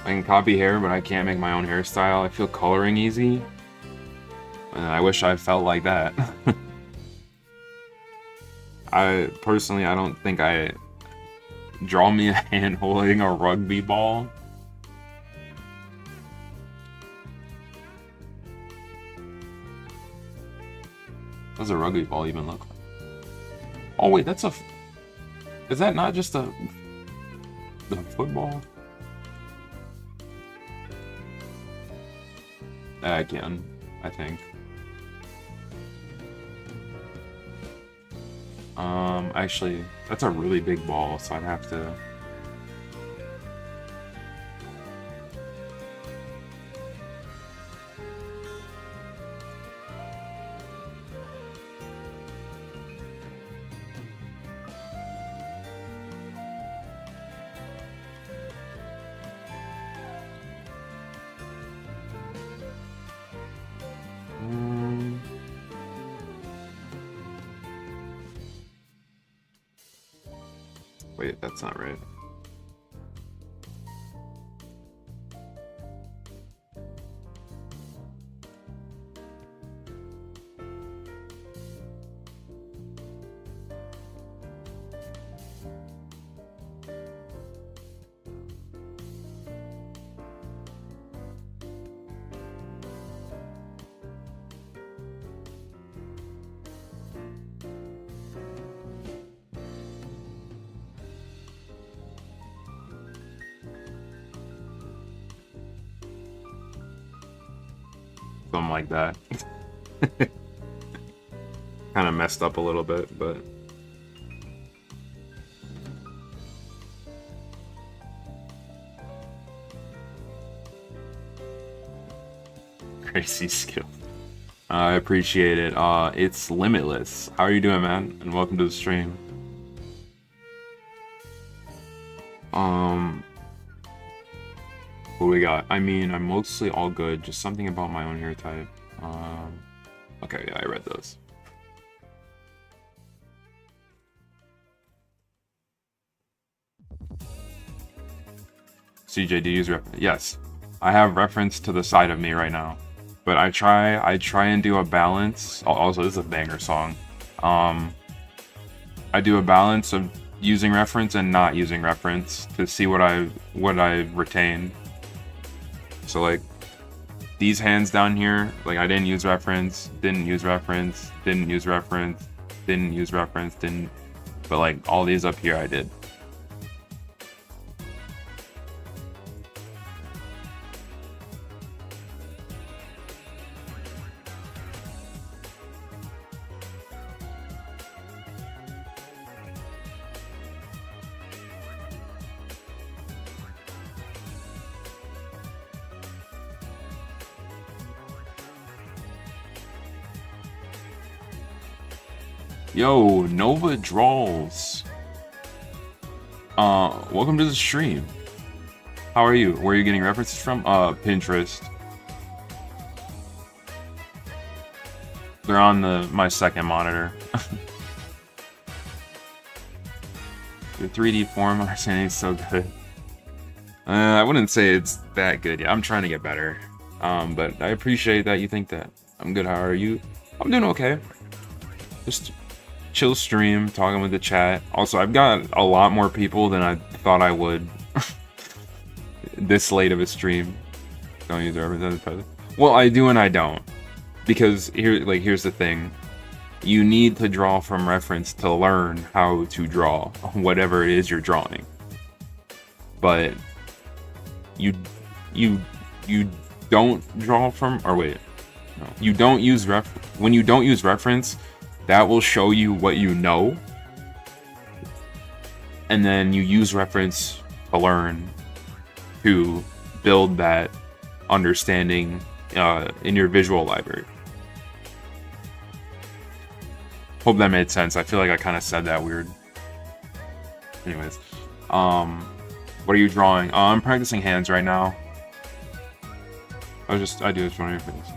I can copy hair, but I can't make my own hairstyle. I feel coloring easy. And I wish I felt like that. I don't think I... Draw me a hand holding a rugby ball. What does a rugby ball even look like? Oh wait, that's a... Is that not just the football? Again, I think. Actually, that's a really big ball, so I'd have to... Wait, that's not right. Something like that. Kind of messed up a little bit, but... Crazy skill. I appreciate it. It's Limitless. How are you doing, man? And welcome to the stream. What do we got? I mean, I'm mostly all good. Just something about my own hair type. Okay, yeah, I read those. CJ, do you use reference? Yes, I have reference to the side of me right now, but I try and do a balance. Also, this is a banger song. I do a balance of using reference and not using reference to see what I retain. So like these hands down here, like I didn't use reference, didn't use reference, didn't use reference, didn't use reference, didn't but like all these up here I did. Yo, Nova Draws. Welcome to the stream. How are you? Where are you getting references from? Pinterest. They're on my second monitor. Your 3D form understanding is so good. I wouldn't say it's that good. Yeah, I'm trying to get better. But I appreciate that you think that. I'm good. How are you? I'm doing okay. Just chill stream, talking with the chat. Also, I've got a lot more people than I thought I would this late of a stream. Don't use the representative. Well, I do and I don't. Because here's the thing. You need to draw from reference to learn how to draw whatever it is you're drawing. But you don't draw from, or wait, no, you don't use when you don't use reference, that will show you what you know, and then you use reference to learn, to build that understanding in your visual library. Hope that made sense. I feel like I kind of said that weird. Anyways, what are you drawing? I'm practicing hands right now. I do just wondering if it's...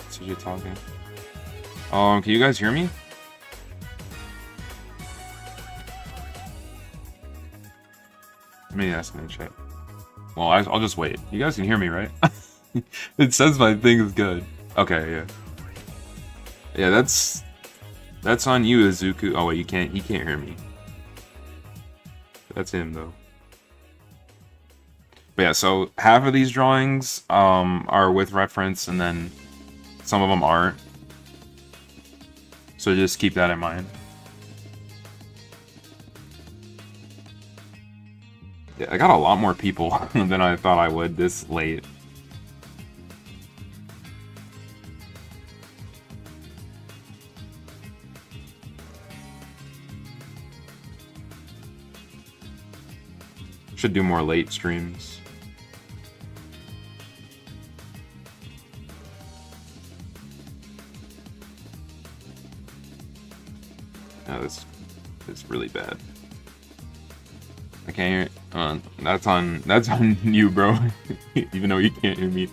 So you're talking. Can you guys hear me? Let me ask in the chat. Well, I'll just wait. You guys can hear me, right? It says my thing is good. Okay, yeah. Yeah, that's on you, Izuku. Oh wait, he can't hear me. That's him though. But yeah, so half of these drawings are with reference, and then some of them aren't. So just keep that in mind. Yeah, I got a lot more people than I thought I would this late. Should do more late streams. No, this is really bad. I can't hear. That's on you, bro. Even though you can't hear me.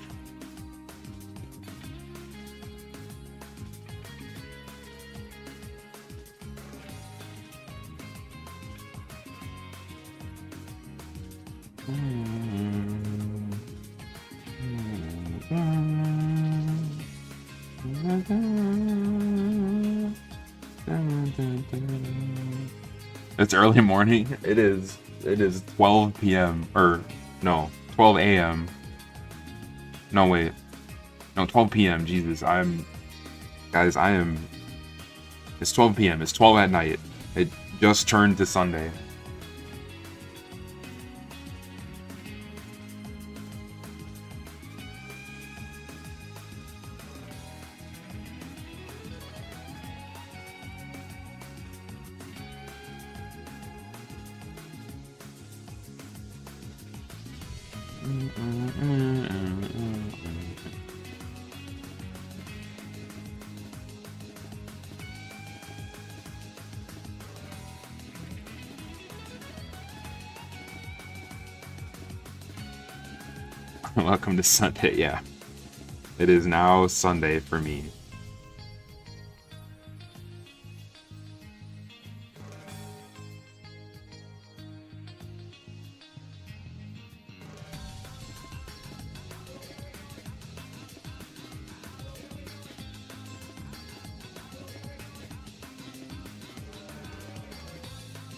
It's early morning. It is 12 p.m. or no, 12 a.m. No wait. No, 12 p.m. Jesus, it's 12 p.m. It's 12 at night. It just turned to Sunday. Welcome to Sunday, yeah. It is now Sunday for me.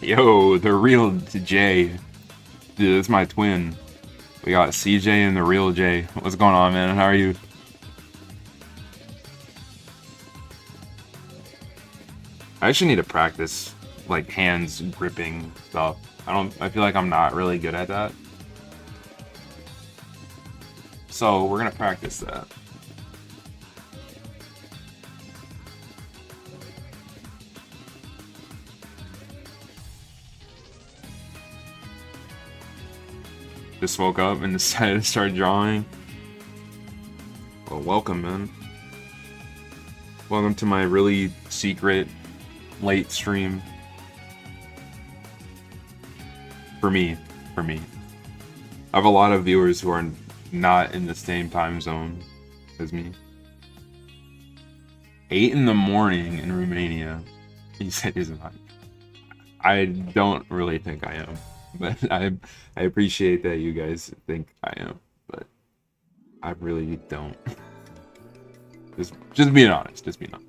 Yo, the real Jay. Dude, that's my twin. We got CJ and the real Jay. What's going on, man? How are you? I actually need to practice like hands gripping stuff. I feel like I'm not really good at that. So we're gonna practice that. Just woke up and decided to start drawing. Well, welcome, man. Welcome to my really secret late stream. For me. I have a lot of viewers who are not in the same time zone as me. 8 in the morning in Romania. He said he's not. I don't really think I am. But I appreciate that you guys think I am, but I really don't. Just being honest, just being honest.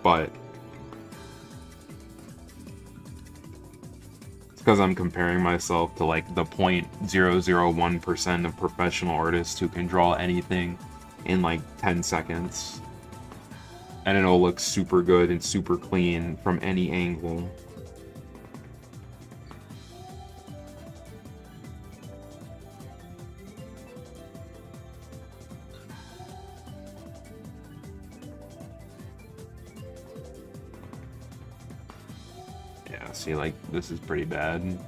But it's because I'm comparing myself to like the 0.001% of professional artists who can draw anything in like 10 seconds, and it'll look super good and super clean from any angle. Yeah, see, like, this is pretty bad.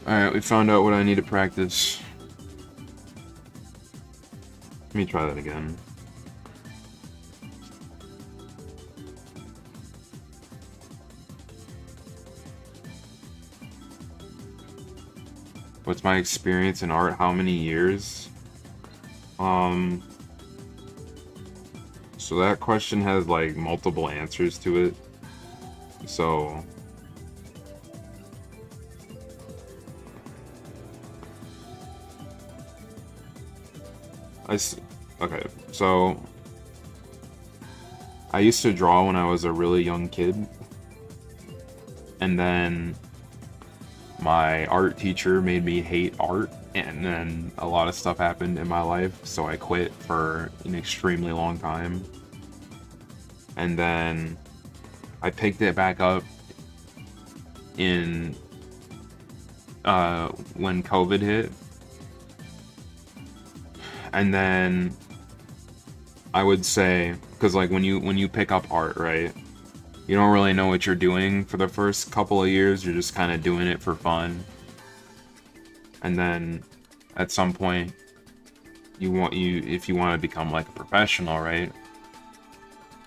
Alright, we found out what I need to practice. Let me try that again. What's my experience in art? How many years? So that question has like multiple answers to it. So okay, so I used to draw when I was a really young kid, and then my art teacher made me hate art, and then a lot of stuff happened in my life, so I quit for an extremely long time. And then I picked it back up in when COVID hit. And then I would say, because like when you pick up art, right, you don't really know what you're doing for the first couple of years. You're just kind of doing it for fun. And then at some point if you want to become like a professional, right,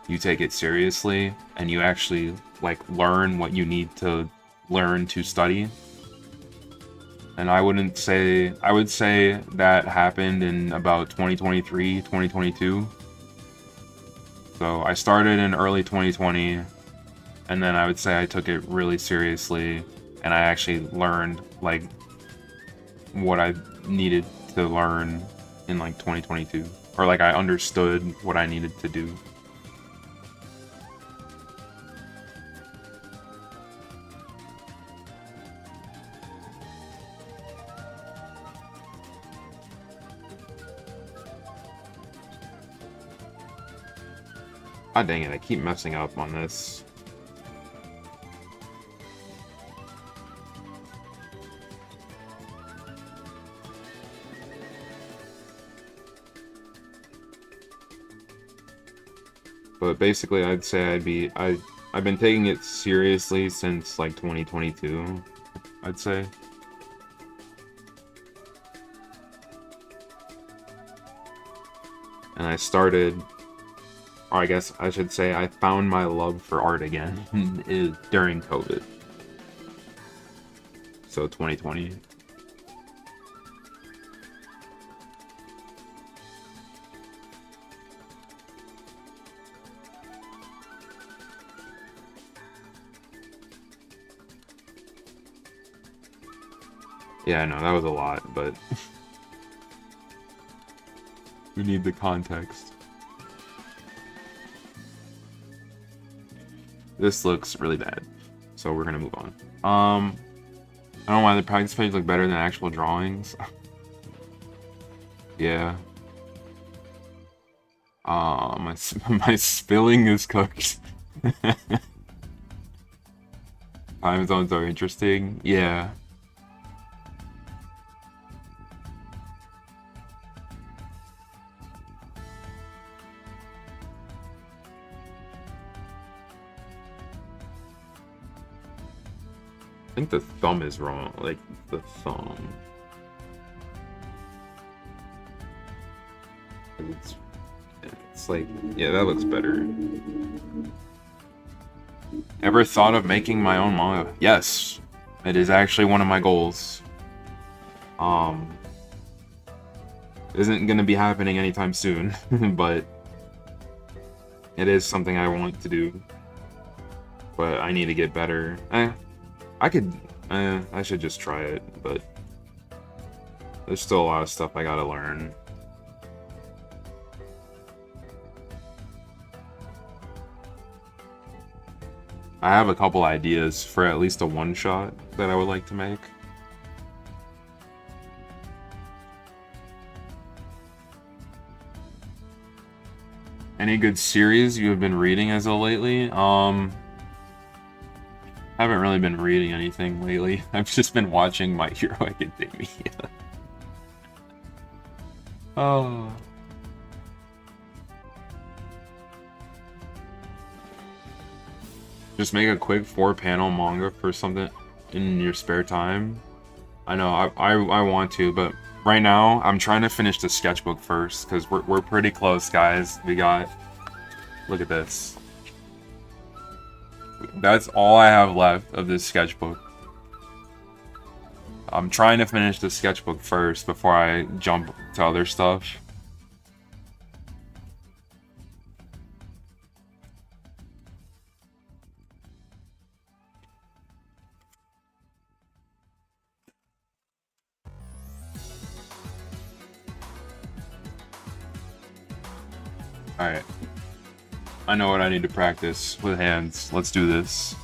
you take it seriously and you actually like learn what you need to learn to study. And I would say that happened in about 2023, 2022. So I started in early 2020, and then I would say I took it really seriously, and I actually learned like what I needed to learn in like 2022, or like I understood what I needed to do. God dang it, I keep messing up on this. But basically I'd say I've been taking it seriously since like 2022, I'd say. And I started, or I guess I should say I found my love for art again during COVID. So 2020. Yeah, I know, that was a lot, but we need the context. This looks really bad, so we're gonna move on. I don't know why the practice page look better than actual drawings. Yeah. My my spilling is cooked. Time zones are interesting. Yeah. I think the thumb is wrong. Like the thumb. It's like, yeah, that looks better. Ever thought of making my own manga? Yes, it is actually one of my goals. Isn't gonna be happening anytime soon, but it is something I want to do. But I need to get better. I should just try it, but there's still a lot of stuff I gotta learn. I have a couple ideas for at least a one-shot that I would like to make. Any good series you have been reading as of lately? Haven't really been reading anything lately. I've just been watching My Hero Academia. Oh. Just make a quick 4-panel manga for something in your spare time. I know, I want to, but right now I'm trying to finish the sketchbook first because we're pretty close, guys. We got, look at this. That's all I have left of this sketchbook. I'm trying to finish the sketchbook first before I jump to other stuff. Alright. I know what I need to practice with hands. Let's do this.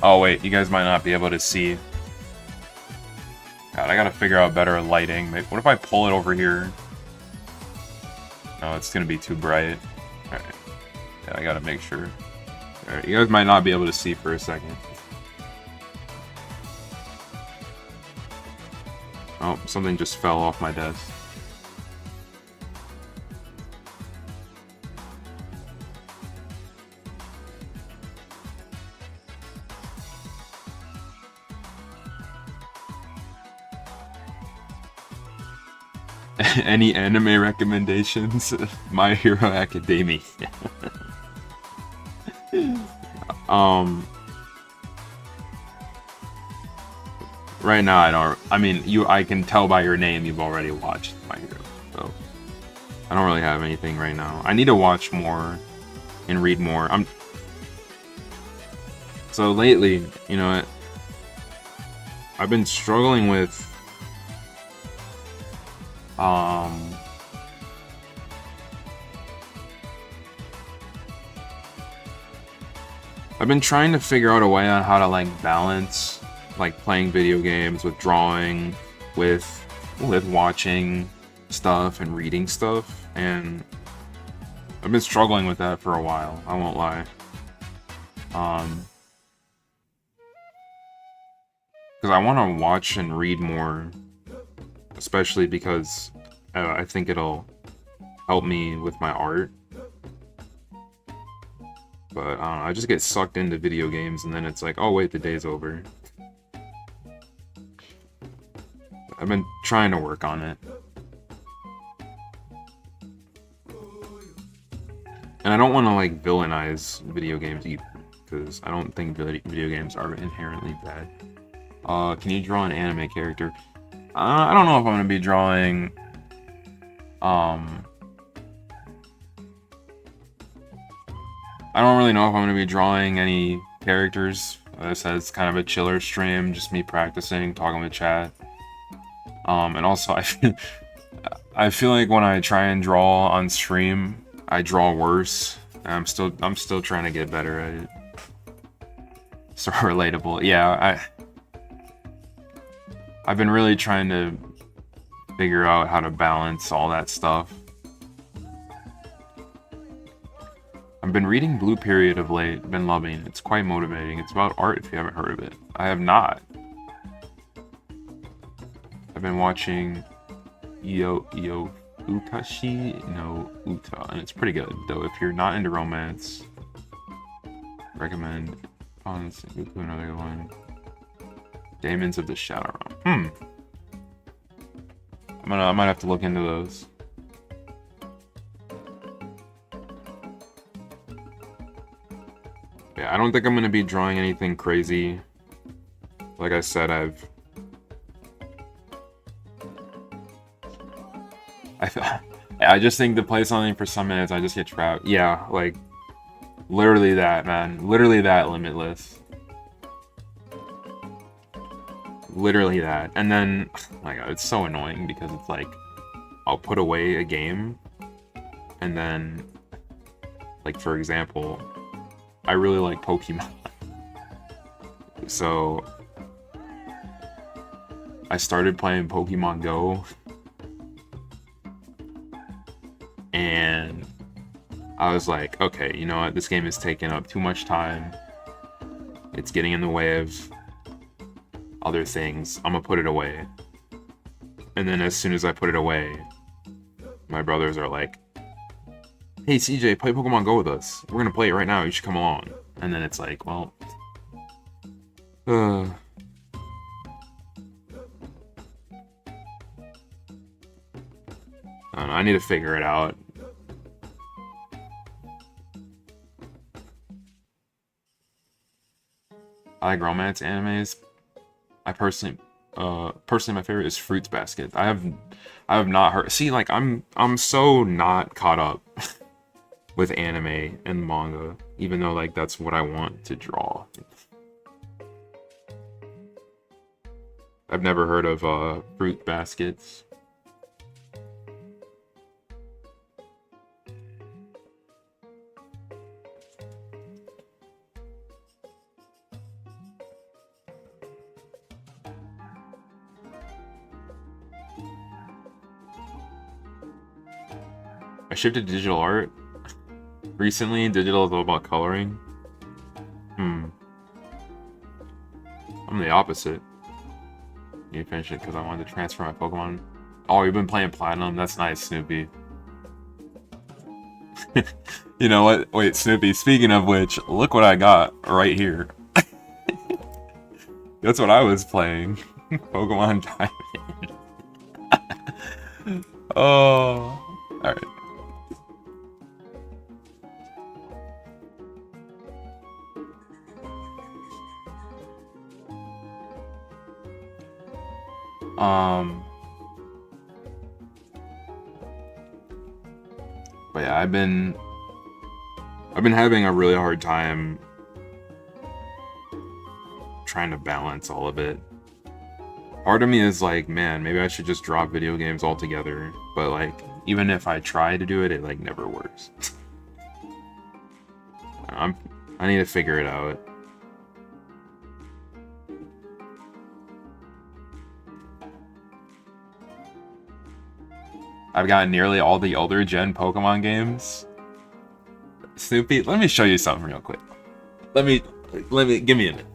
Oh wait, you guys might not be able to see. God, I gotta figure out better lighting. What if I pull it over here? No, it's gonna be too bright. Alright. Yeah, I gotta make sure. Alright, you guys might not be able to see for a second. Oh, something just fell off my desk. Any anime recommendations? My Hero Academia. Right now I don't. I mean, I can tell by your name you've already watched My Hero, so I don't really have anything right now. I need to watch more and read more. So lately, you know, I've been struggling with. I've been trying to figure out a way on how to like balance like playing video games with drawing, with watching stuff and reading stuff, and I've been struggling with that for a while, I won't lie. Because I want to watch and read more, especially because I think it'll help me with my art. But I don't know, I just get sucked into video games and then it's like, oh wait, the day's over. I've been trying to work on it. And I don't want to like villainize video games either, because I don't think video games are inherently bad. Can you draw an anime character? I don't know if I'm gonna be drawing. I don't really know if I'm gonna be drawing any characters. Like I said, it's kind of a chiller stream, just me practicing, talking with chat. And also I feel like when I try and draw on stream, I draw worse. I'm still trying to get better at it. So relatable. Yeah, I've been really trying to figure out how to balance all that stuff. I've been reading Blue Period of late, been loving it. It's quite motivating. It's about art if you haven't heard of it. I have not. I've been watching Utashi no Uta, and it's pretty good, though if you're not into romance, recommend another one. Demons of the Shadow Realm. I might have to look into those. Yeah, I don't think I'm gonna be drawing anything crazy. Like I said, I just think to play something for some minutes, I just get trapped. Yeah, like literally that, man. Literally that, Limitless. Literally that. And then, oh my god, it's so annoying because it's like, I'll put away a game, and then, like for example, I really like Pokemon. So, I started playing Pokemon Go, and I was like, okay, you know what, this game is taking up too much time. It's getting in the way of other things. I'm gonna put it away. And then as soon as I put it away, my brothers are like, hey CJ, play Pokemon Go with us. We're gonna play it right now, you should come along. And then it's like, well, I don't know, I need to figure it out. I like romance animes. I personally my favorite is Fruits Basket. I have not heard. See, like I'm so not caught up with anime and manga, even though like that's what I want to draw. I've never heard of Fruit Baskets. I shifted to digital art recently. Digital is all about coloring. I'm the opposite. Need to finish it because I wanted to transfer my Pokemon. Oh, you've been playing Platinum? That's nice, Snoopy. You know what? Wait, Snoopy, speaking of which, look what I got right here. That's what I was playing. Pokemon Diamond. Oh, alright. But yeah, I've been having a really hard time trying to balance all of it. Part of me is like, man, maybe I should just drop video games altogether. But like, even if I try to do it, it like never works. I need to figure it out. I've gotten nearly all the older gen Pokemon games. Snoopy, let me show you something real quick. Let me, give me a minute.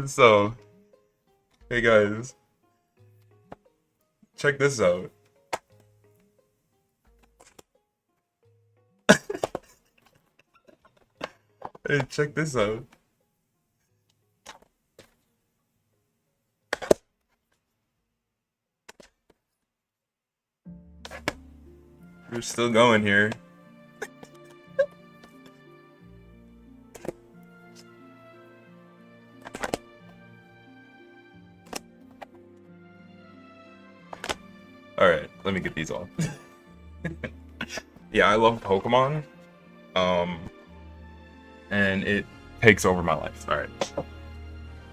So, Hey guys, check this out. Hey, check this out. We're still going here. Alright, let me get these off. Yeah, I love Pokemon. And it takes over my life. Alright.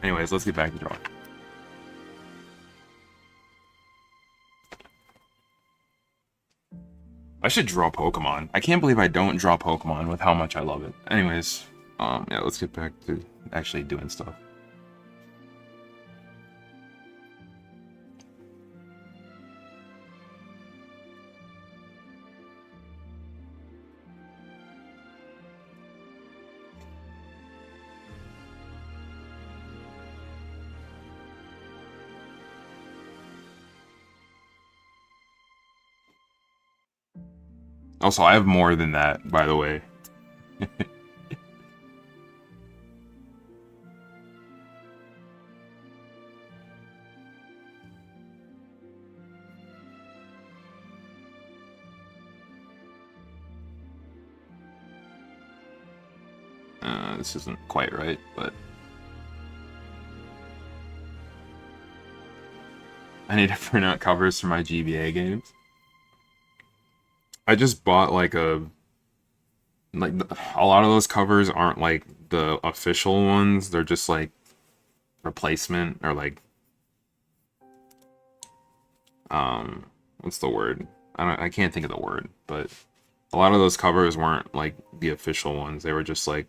Anyways, let's get back to drawing. I should draw Pokemon. I can't believe I don't draw Pokemon with how much I love it. Anyways, yeah, let's get back to actually doing stuff. Also, I have more than that, by the way. This isn't quite right, but I need to print out covers for my GBA games. I just bought like a lot of those covers aren't like the official ones. They're just like replacement or like what's the word? I can't think of the word, but a lot of those covers weren't like the official ones. They were just like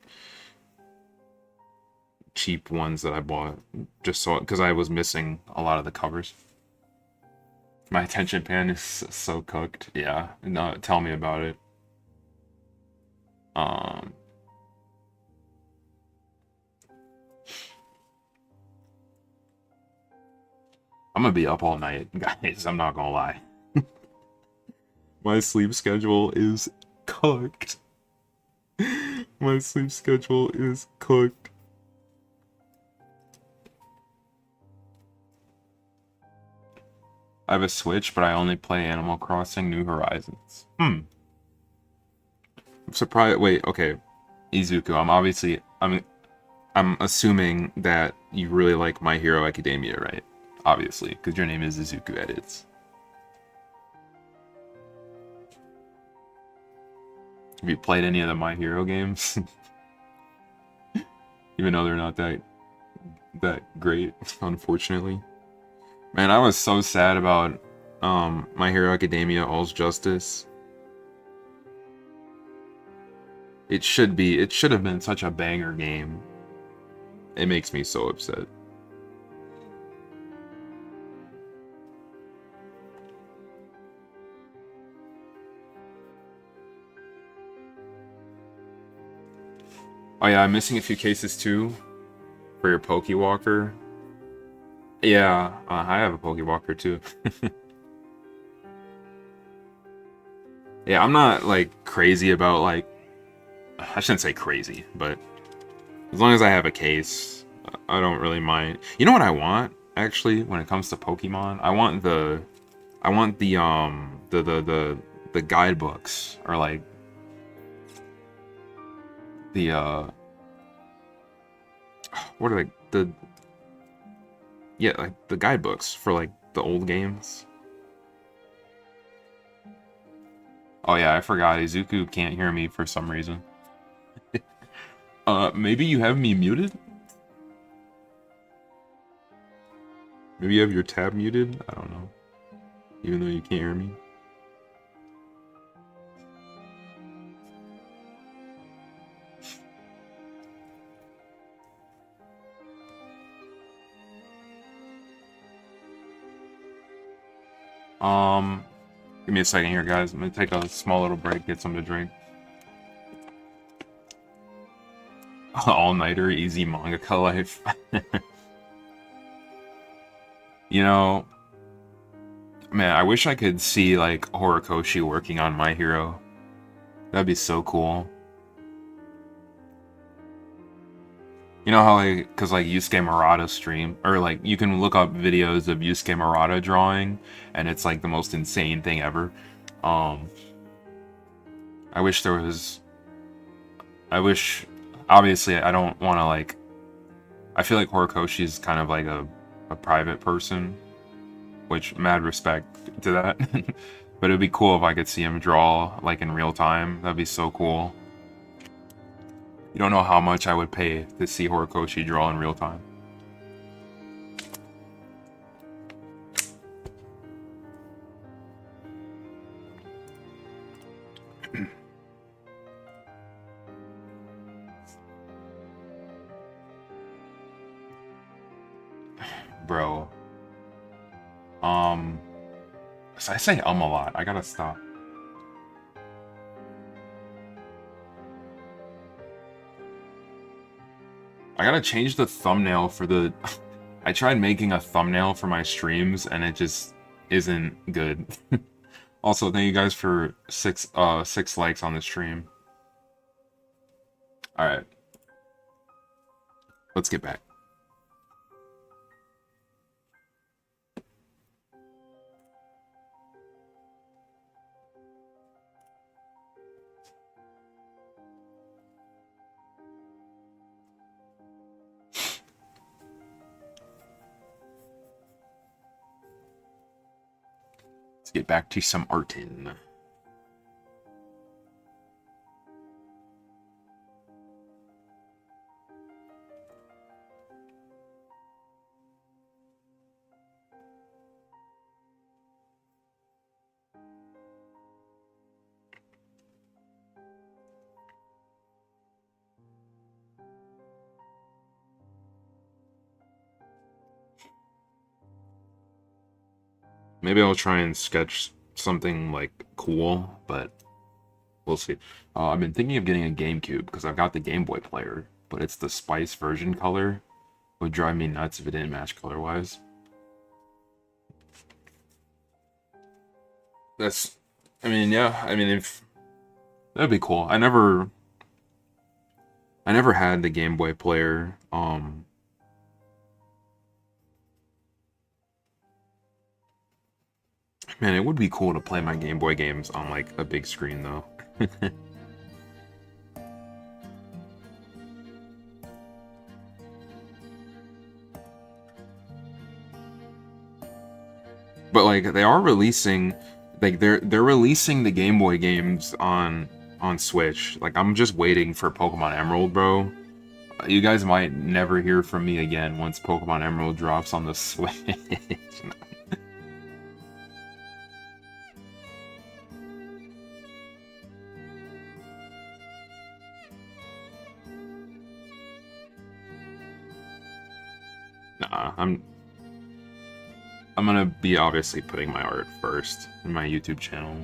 cheap ones that I bought just so because I was missing a lot of the covers. My attention span is so cooked. Yeah, no, tell me about it. I'm gonna be up all night, guys. I'm not gonna lie. My sleep schedule is cooked. My sleep schedule is cooked. I have a Switch, but I only play Animal Crossing New Horizons. I'm surprised. Wait, okay. Izuku, I'm assuming that you really like My Hero Academia, right? Obviously, because your name is Izuku Edits. Have you played any of the My Hero games? Even though they're not that great, unfortunately. Man, I was so sad about My Hero Academia All's Justice. It should have been such a banger game. It makes me so upset. Oh yeah, I'm missing a few cases too for your Pokewalker. Yeah, I have a Pokewalker too. Yeah, I'm not like crazy about like I shouldn't say crazy, but as long as I have a case, I don't really mind. You know what I want actually when it comes to Pokemon? I want the guidebooks or like the what are yeah, like the guidebooks for like the old games. Oh yeah, I forgot. Izuku can't hear me for some reason. Maybe you have me muted? Maybe you have your tab muted? I don't know. Even though you can't hear me. Give me a second here, guys. I'm gonna take a small little break, get something to drink. All-nighter, easy mangaka life. You know, man, I wish I could see like Horikoshi working on My Hero. That'd be so cool. You know how like, cause like Yusuke Murata stream, or like you can look up videos of Yusuke Murata drawing, and it's like the most insane thing ever. Um, I wish there was. I wish, obviously, I don't want to like. I feel like Horikoshi is kind of like a private person, which mad respect to that. But it'd be cool if I could see him draw like in real time. That'd be so cool. You don't know how much I would pay to see Horikoshi draw in real time. Bro. So I say a lot. I gotta stop. I gotta change the thumbnail for the... I tried making a thumbnail for my streams and it just isn't good. Also, thank you guys for six likes on the stream. Alright. Let's get back. Let's get back to some artin. Maybe I'll try and sketch something like cool, but we'll see. I've been thinking of getting a GameCube because I've got the Game Boy player, but it's the Spice version color. It would drive me nuts if it didn't match color-wise. That's, I mean, yeah, I mean, if that'd be cool. I never had the Game Boy player. Man, it would be cool to play my Game Boy games on like a big screen though. But like they are releasing, like they're releasing the Game Boy games on Switch. Like I'm just waiting for Pokemon Emerald, bro. You guys might never hear from me again once Pokemon Emerald drops on the Switch. Nah, I'm gonna be obviously putting my art first in my YouTube channel.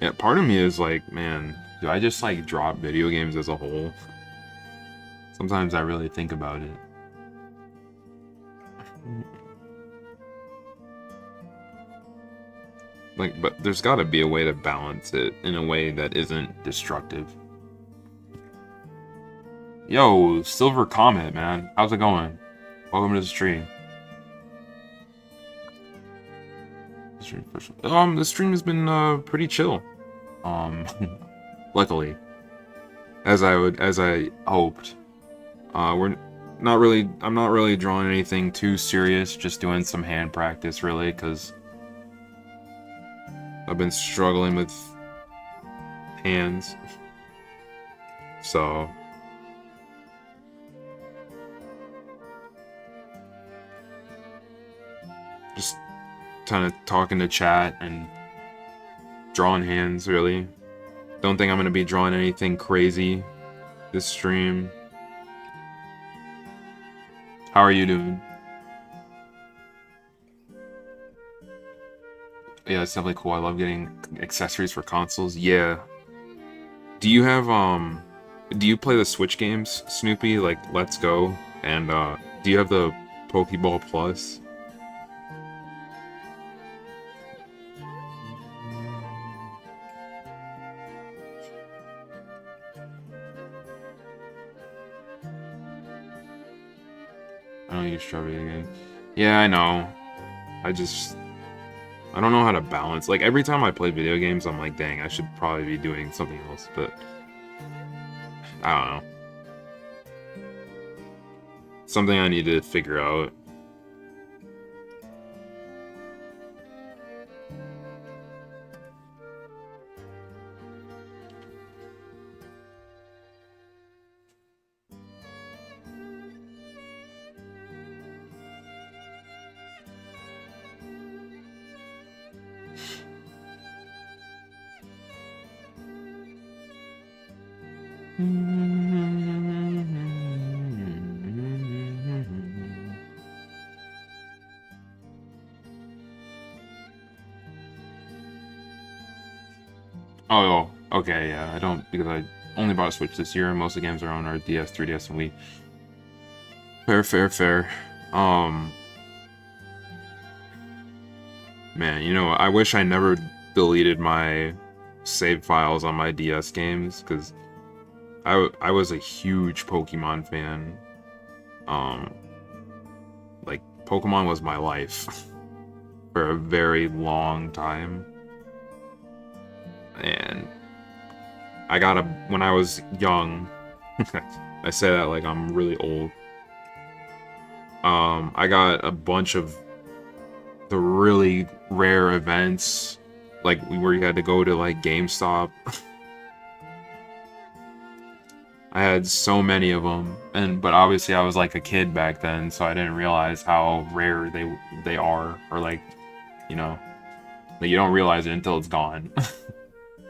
Yeah, part of me is like, man, do I just like drop video games as a whole? Sometimes I really think about it. Like, but there's gotta be a way to balance it in a way that isn't destructive. Yo, Silver Comet, man. How's it going? Welcome to the stream. The stream has been pretty chill. Luckily. As I hoped. I'm not really drawing anything too serious, just doing some hand practice really, because I've been struggling with hands. So just kind of talking to chat and drawing hands, really. Don't think I'm going to be drawing anything crazy this stream. How are you doing? Yeah, it's definitely cool. I love getting accessories for consoles. Yeah. Do you have, Do you play the Switch games, Snoopy? Like Let's Go, and do you have the Pokeball Plus? I don't use Strawberry again. Yeah, I know. I don't know how to balance. Like, every time I play video games, I'm like, dang, I should probably be doing something else, but I don't know. Something I need to figure out. Oh, okay, yeah, I don't, because I only bought a Switch this year, and most of the games are on our DS, 3DS, and Wii. Fair. Man, you know, I wish I never deleted my save files on my DS games, because I was a huge Pokemon fan. Like, Pokemon was my life for a very long time. And I got when I was young, I say that like I'm really old. I got a bunch of the really rare events, like where you had to go to like GameStop. I had so many of them, but obviously I was like a kid back then, so I didn't realize how rare they are, or like, you know, like you don't realize it until it's gone.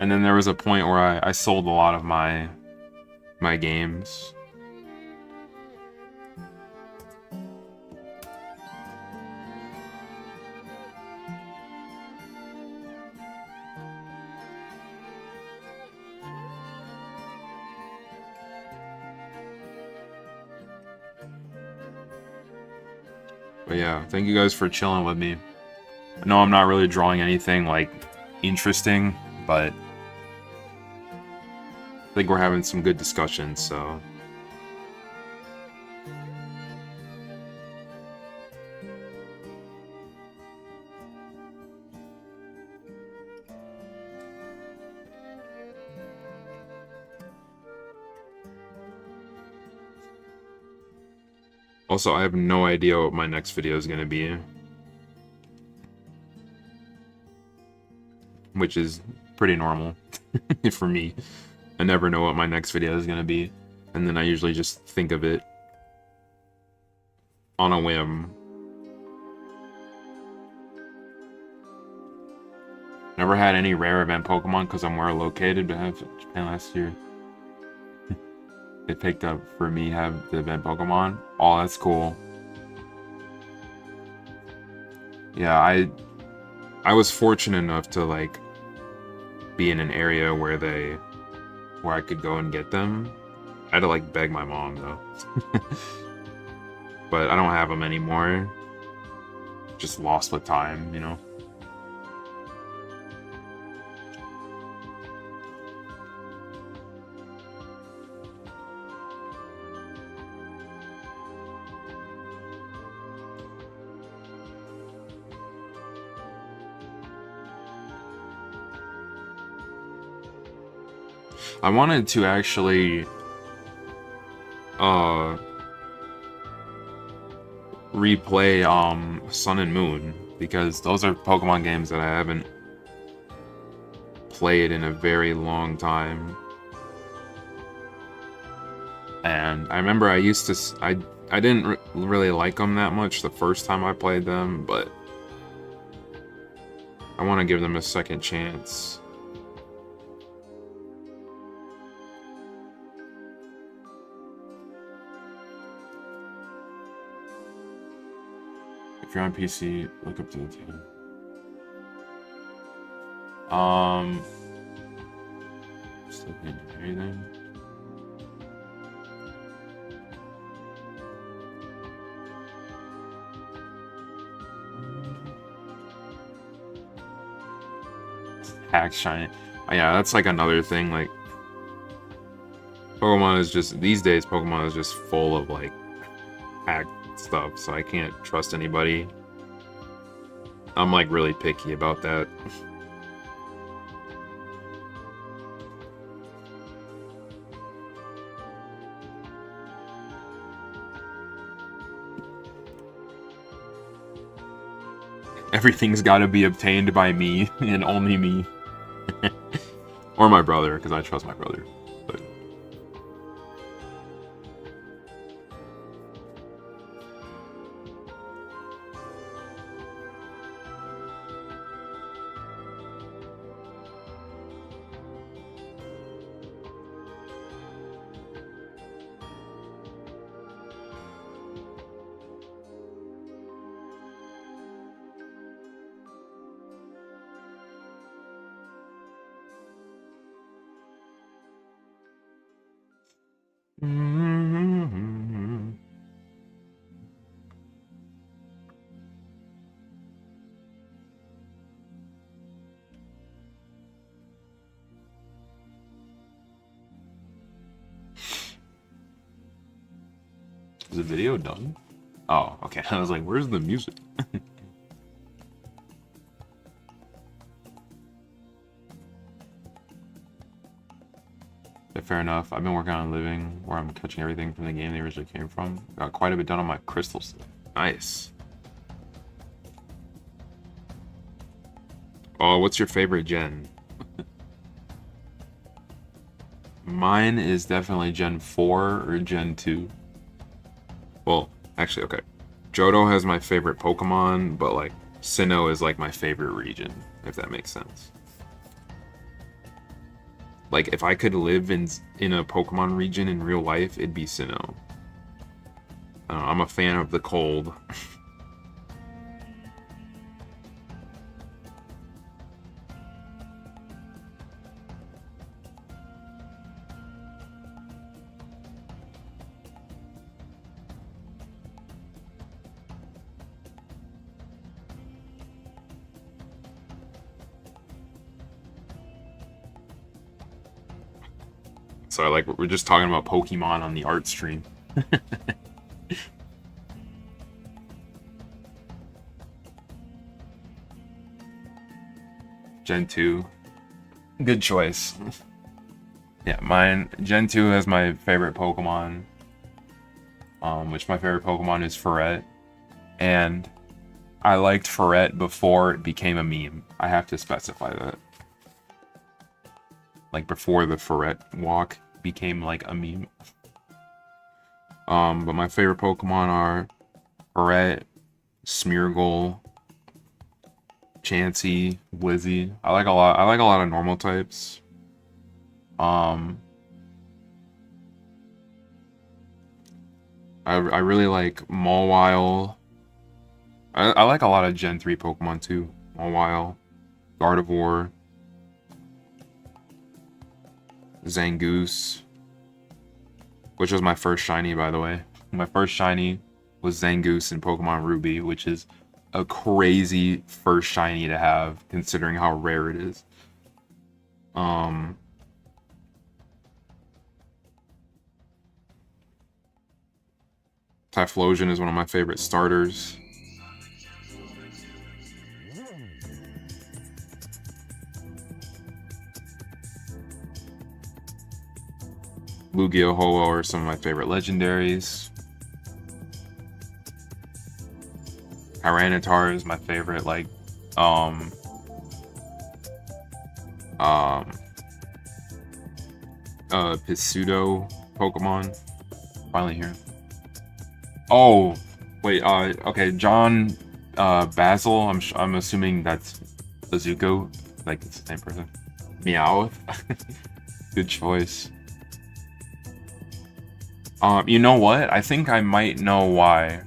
And then there was a point where I sold a lot of my games. But yeah, thank you guys for chilling with me. I know I'm not really drawing anything like interesting, but I think we're having some good discussions, so. Also, I have no idea what my next video is going to be. Which is pretty normal for me. I never know what my next video is going to be. And then I usually just think of it on a whim. Never had any rare event Pokemon because I'm where I'm located, but I have Japan last year. It picked up for me have the event Pokemon. Oh, that's cool. Yeah, I was fortunate enough to like be in an area where I could go and get them. I had to like beg my mom though. But I don't have them anymore. Just lost with time, you know. I wanted to actually replay Sun and Moon, because those are Pokemon games that I haven't played in a very long time. And I remember I used to I didn't really like them that much the first time I played them, but I want to give them a second chance. If you're on PC, look up to the team. Still can't do anything. hack shiny. Yeah, that's like another thing. Like Pokemon is just these days. Pokemon is just full of like hack stuff, so I can't trust anybody. I'm like really picky about that. Everything's got to be obtained by me and only me. Or my brother, because I trust my brother. But... Is the video done? Oh, okay. I was like, where's the music? But fair enough. I've been working on living where I'm catching everything from the game they originally came from. Got quite a bit done on my crystals. Nice. Oh, what's your favorite gen? Mine is definitely Gen 4 or Gen 2. Well, actually, okay. Johto has my favorite Pokemon, but like Sinnoh is like my favorite region, if that makes sense. Like if I could live in a Pokemon region in real life, it'd be Sinnoh. I'm a fan of the cold. So like we're just talking about Pokemon on the art stream. Gen 2. Good choice. Yeah, mine Gen 2 has my favorite Pokemon. Which my favorite Pokemon is Ferret. And I liked Ferret before it became a meme. I have to specify that. Like before the Ferret walk became like a meme. But my favorite Pokemon are Ferret, Smeargle, Chansey, Blizzy. I like a lot of normal types. I really like Mawile. I like a lot of Gen 3 Pokemon too. Mawile, Gardevoir, Zangoose, which was my first shiny, by the way. My first shiny was Zangoose in Pokemon Ruby, which is a crazy first shiny to have, considering how rare it is. Typhlosion is one of my favorite starters. Lugia, Ho-Oh are some of my favorite legendaries. Tyranitar is my favorite, like, Pseudo Pokemon. Finally here. Oh, wait, okay, John, Basil, I'm assuming that's Azuko, like, it's the same person. Meowth. Good choice. You know what? I think I might know why.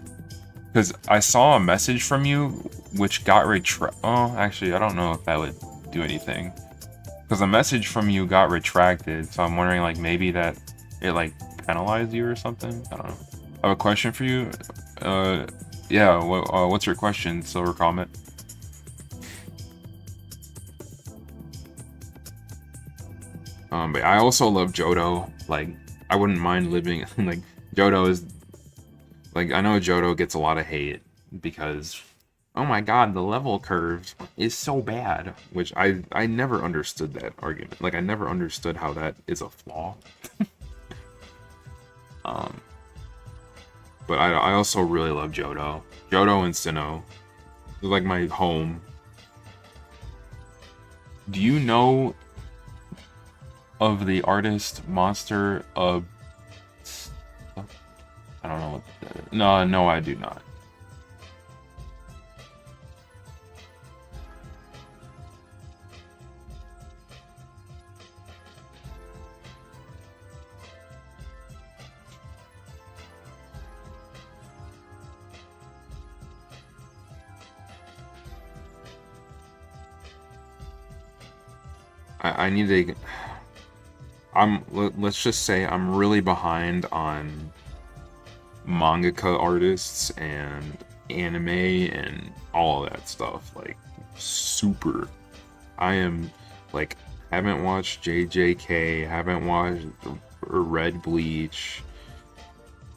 Because I saw a message from you, which got oh, actually, I don't know if that would do anything. Because a message from you got retracted, so I'm wondering, like, maybe that it, like, penalized you or something? I don't know. I have a question for you. Yeah, what's your question, Silver Comet? But I also love Johto. Like, I wouldn't mind living like Johto is like, I know Johto gets a lot of hate because, oh my god, the level curve is so bad, which I never understood that argument. Like, I never understood how that is a flaw. But I also really love Johto. Johto and Sinnoh. They're like my home. Do you know of the artist Monster of... I don't know what that is. No, I do not. I need to... let's just say I'm really behind on mangaka artists and anime and all of that stuff. Like, super. I am, like, haven't watched JJK, haven't watched or read Bleach,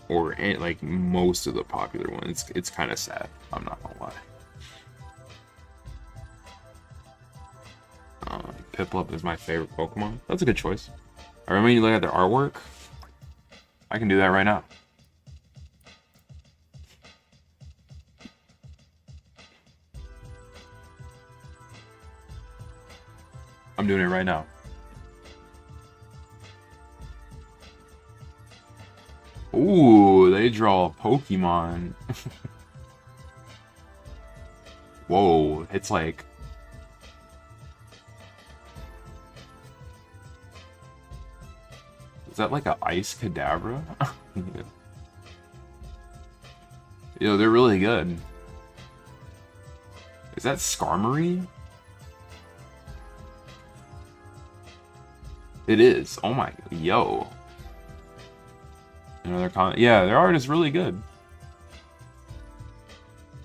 or like most of the popular ones. It's kind of sad, I'm not gonna lie. Piplup is my favorite Pokemon. That's a good choice. I remember you look at their artwork. I can do that right now. I'm doing it right now. Ooh, they draw a Pokemon. Whoa, it's like... Is that like a Ice Kadabra? Yo, they're really good. Is that Skarmory? It is. Oh my... Yo. Another comment. Yeah, their art is really good.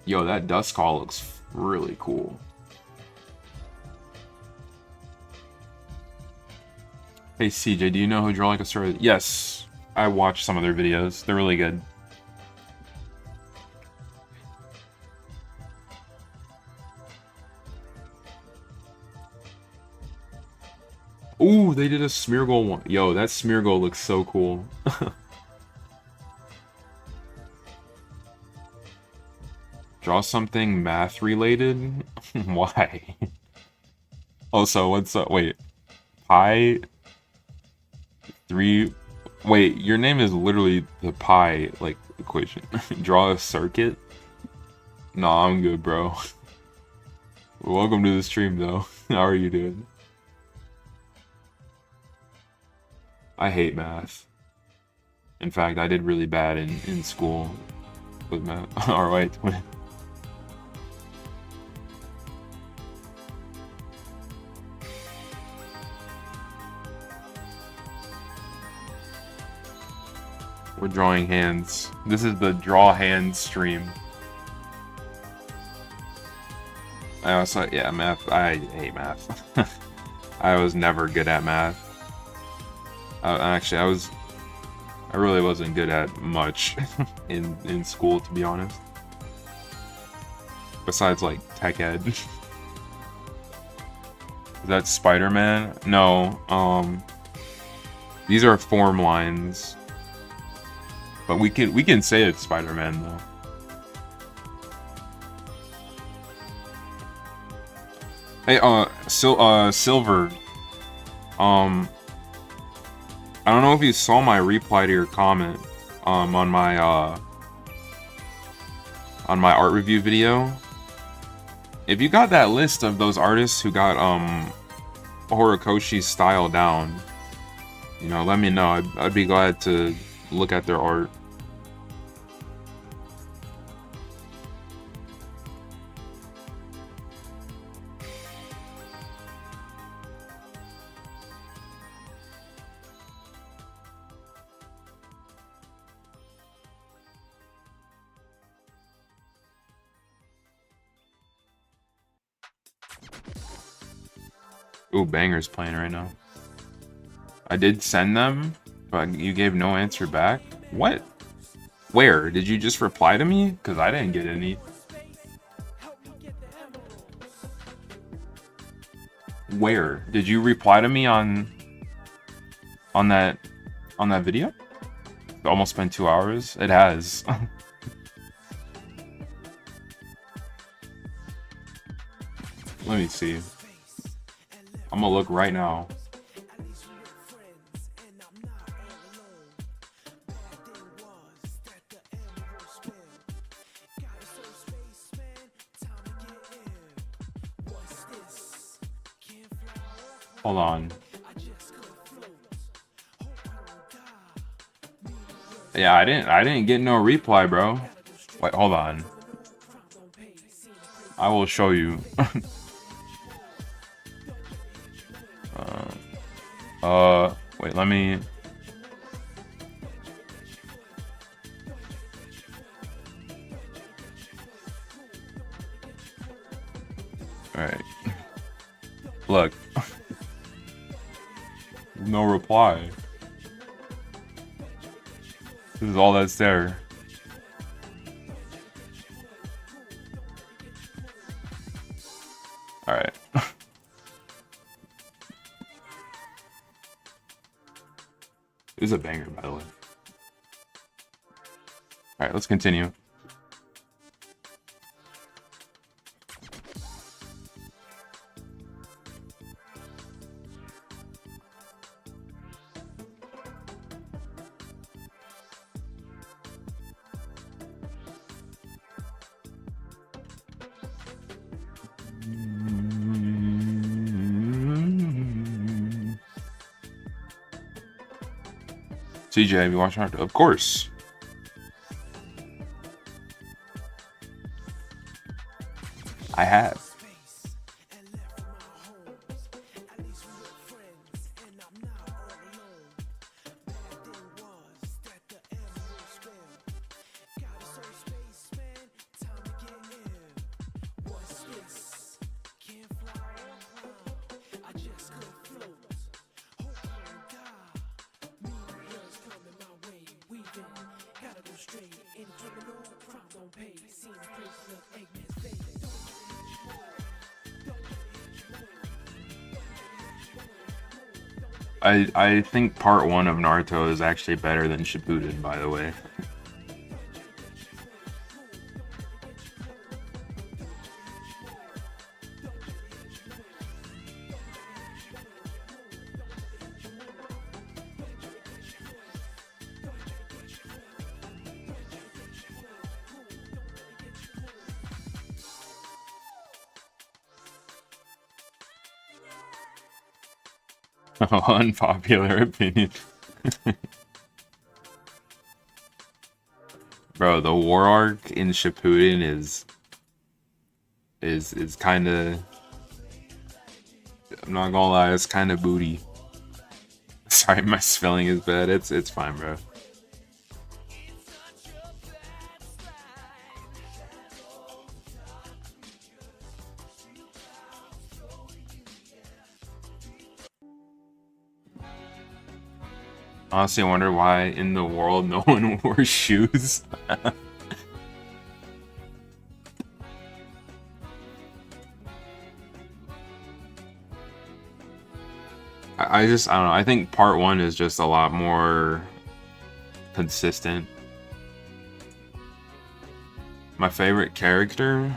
Yo, that Duskull looks really cool. Hey CJ, do you know who Draw Like a Star is? Yes, I watched some of their videos. They're really good. Ooh, they did a Smeargle one. Yo, that Smeargle looks so cool. Draw something math related? Why? Also, what's up? Wait. Pi 3. Wait, your name is literally the pi, like, equation. Draw a circuit? Nah, I'm good, bro. Welcome to the stream, though. How are you doing? I hate math. In fact, I did really bad in school with math. Alright. We're drawing hands. This is the draw hands stream. I also, yeah, math. I hate math. I was never good at math. Actually, I really wasn't good at much in school, to be honest. Besides, like, tech ed. Is that Spider-Man? No. These are form lines. But we can say it's Spider-Man though. Hey, Silver. I don't know if you saw my reply to your comment on my art review video. If you got that list of those artists who got Horikoshi's style down, you know, let me know. I'd be glad to look at their art. Ooh, Banger's playing right now. I did send them, but you gave no answer back. What? Where? Did you just reply to me? Because I didn't get any. Where? Did you reply to me on that video? It almost been 2 hours. It has. Let me see. I'm gonna look right now. Hold on. Yeah, I didn't get no reply, bro. Wait, hold on. I will show you. Wait, let me. All right. Look. No reply. This is all that's there. All right. This is a banger, by the way. All right, let's continue. CJ, have you watched Naruto? Of course. I have. I think part 1 of Naruto is actually better than Shippuden, by the way. Unpopular opinion. Bro, the war arc in Shippuden is kind of, I'm not gonna lie, it's kind of booty. Sorry, my spelling is bad. It's fine, bro. Honestly, I wonder why in the world no one wore shoes. I don't know. I think part 1 is just a lot more consistent. My favorite character?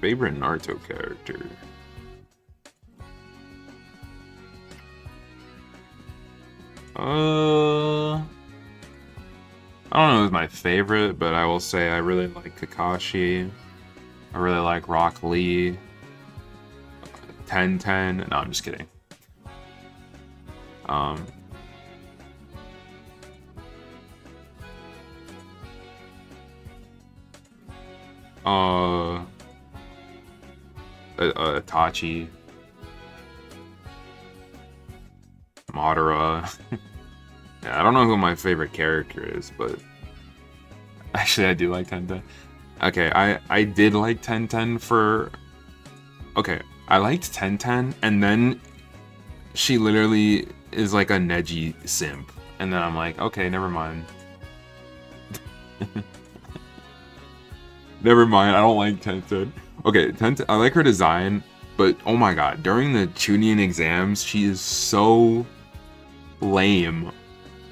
Favorite Naruto character? I don't know who's my favorite, but I will say I really like Kakashi. I really like Rock Lee. 10-10. No, I'm just kidding. Itachi. Madara. Yeah, I don't know who my favorite character is, but actually I do like 10-10. Okay, I did like 10-10 for Okay, I liked Tenten, and then she literally is like a Neji simp. And then I'm like, okay, never mind. Never mind, I don't like Tenten. Okay, Tenten, I like her design, but oh my god, during the Chunin exams, she is so lame.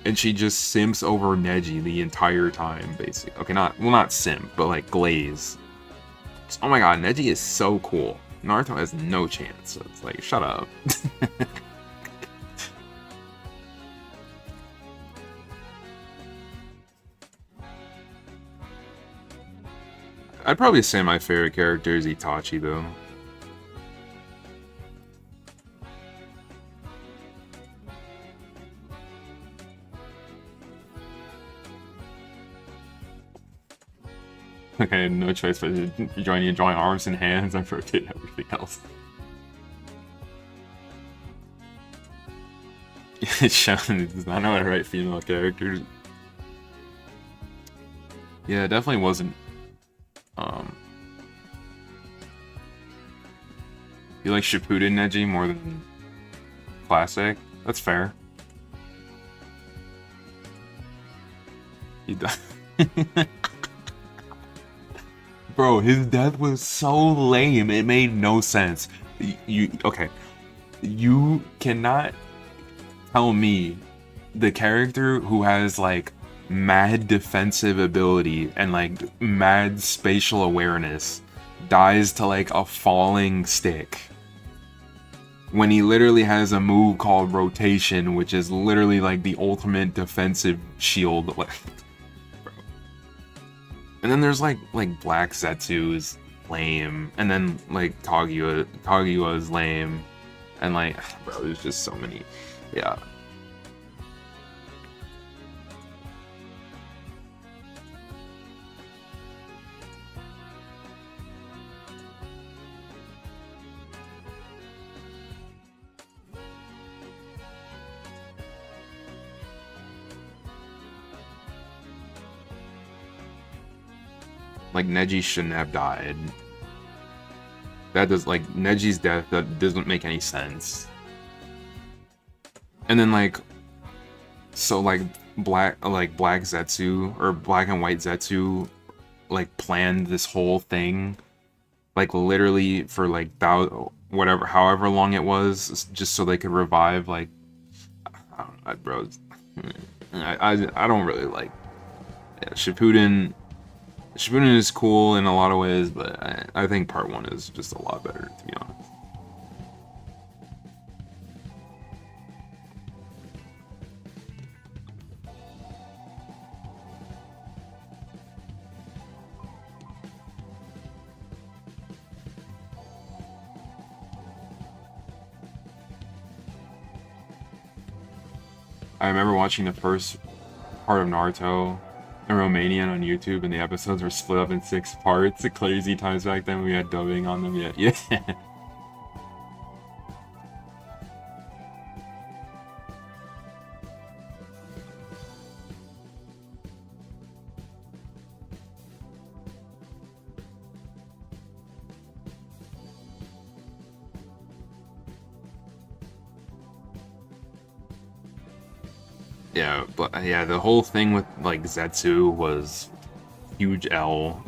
And she just simps over Neji the entire time, basically. Okay, not simp, but like glaze. Oh my god, Neji is so cool. Naruto has no chance, so it's like, shut up. I'd probably say my favorite character is Itachi, though. Okay, no choice but to join arms and hands and rotate everything else. Shonen does not know how to write female characters. Yeah, it definitely wasn't. You like Shippuden Neji more than Classic? That's fair. He died. Bro, his death was so lame. It made no sense. Okay. You cannot tell me the character who has like mad defensive ability and like mad spatial awareness dies to like a falling stick when he literally has a move called rotation, which is literally like the ultimate defensive shield. And then there's like Black Zetsu is lame, and then like Kaguya is lame, and like bro, there's just so many. Yeah. Like, Neji shouldn't have died. That does, like, Neji's death, that doesn't make any sense. And then, like, so, like, Black Zetsu, or Black and White Zetsu, like, planned this whole thing, like, literally for, like, however long it was, just so they could revive, like, I don't know, bro, I don't really like, yeah, Shippuden is cool in a lot of ways, but I think part 1 is just a lot better, to be honest. I remember watching the first part of Naruto in Romanian on YouTube, and the episodes were split up in 6 parts. The crazy times back then we had dubbing on them. Yeah. Yeah, but yeah, the whole thing with like Zetsu was huge L.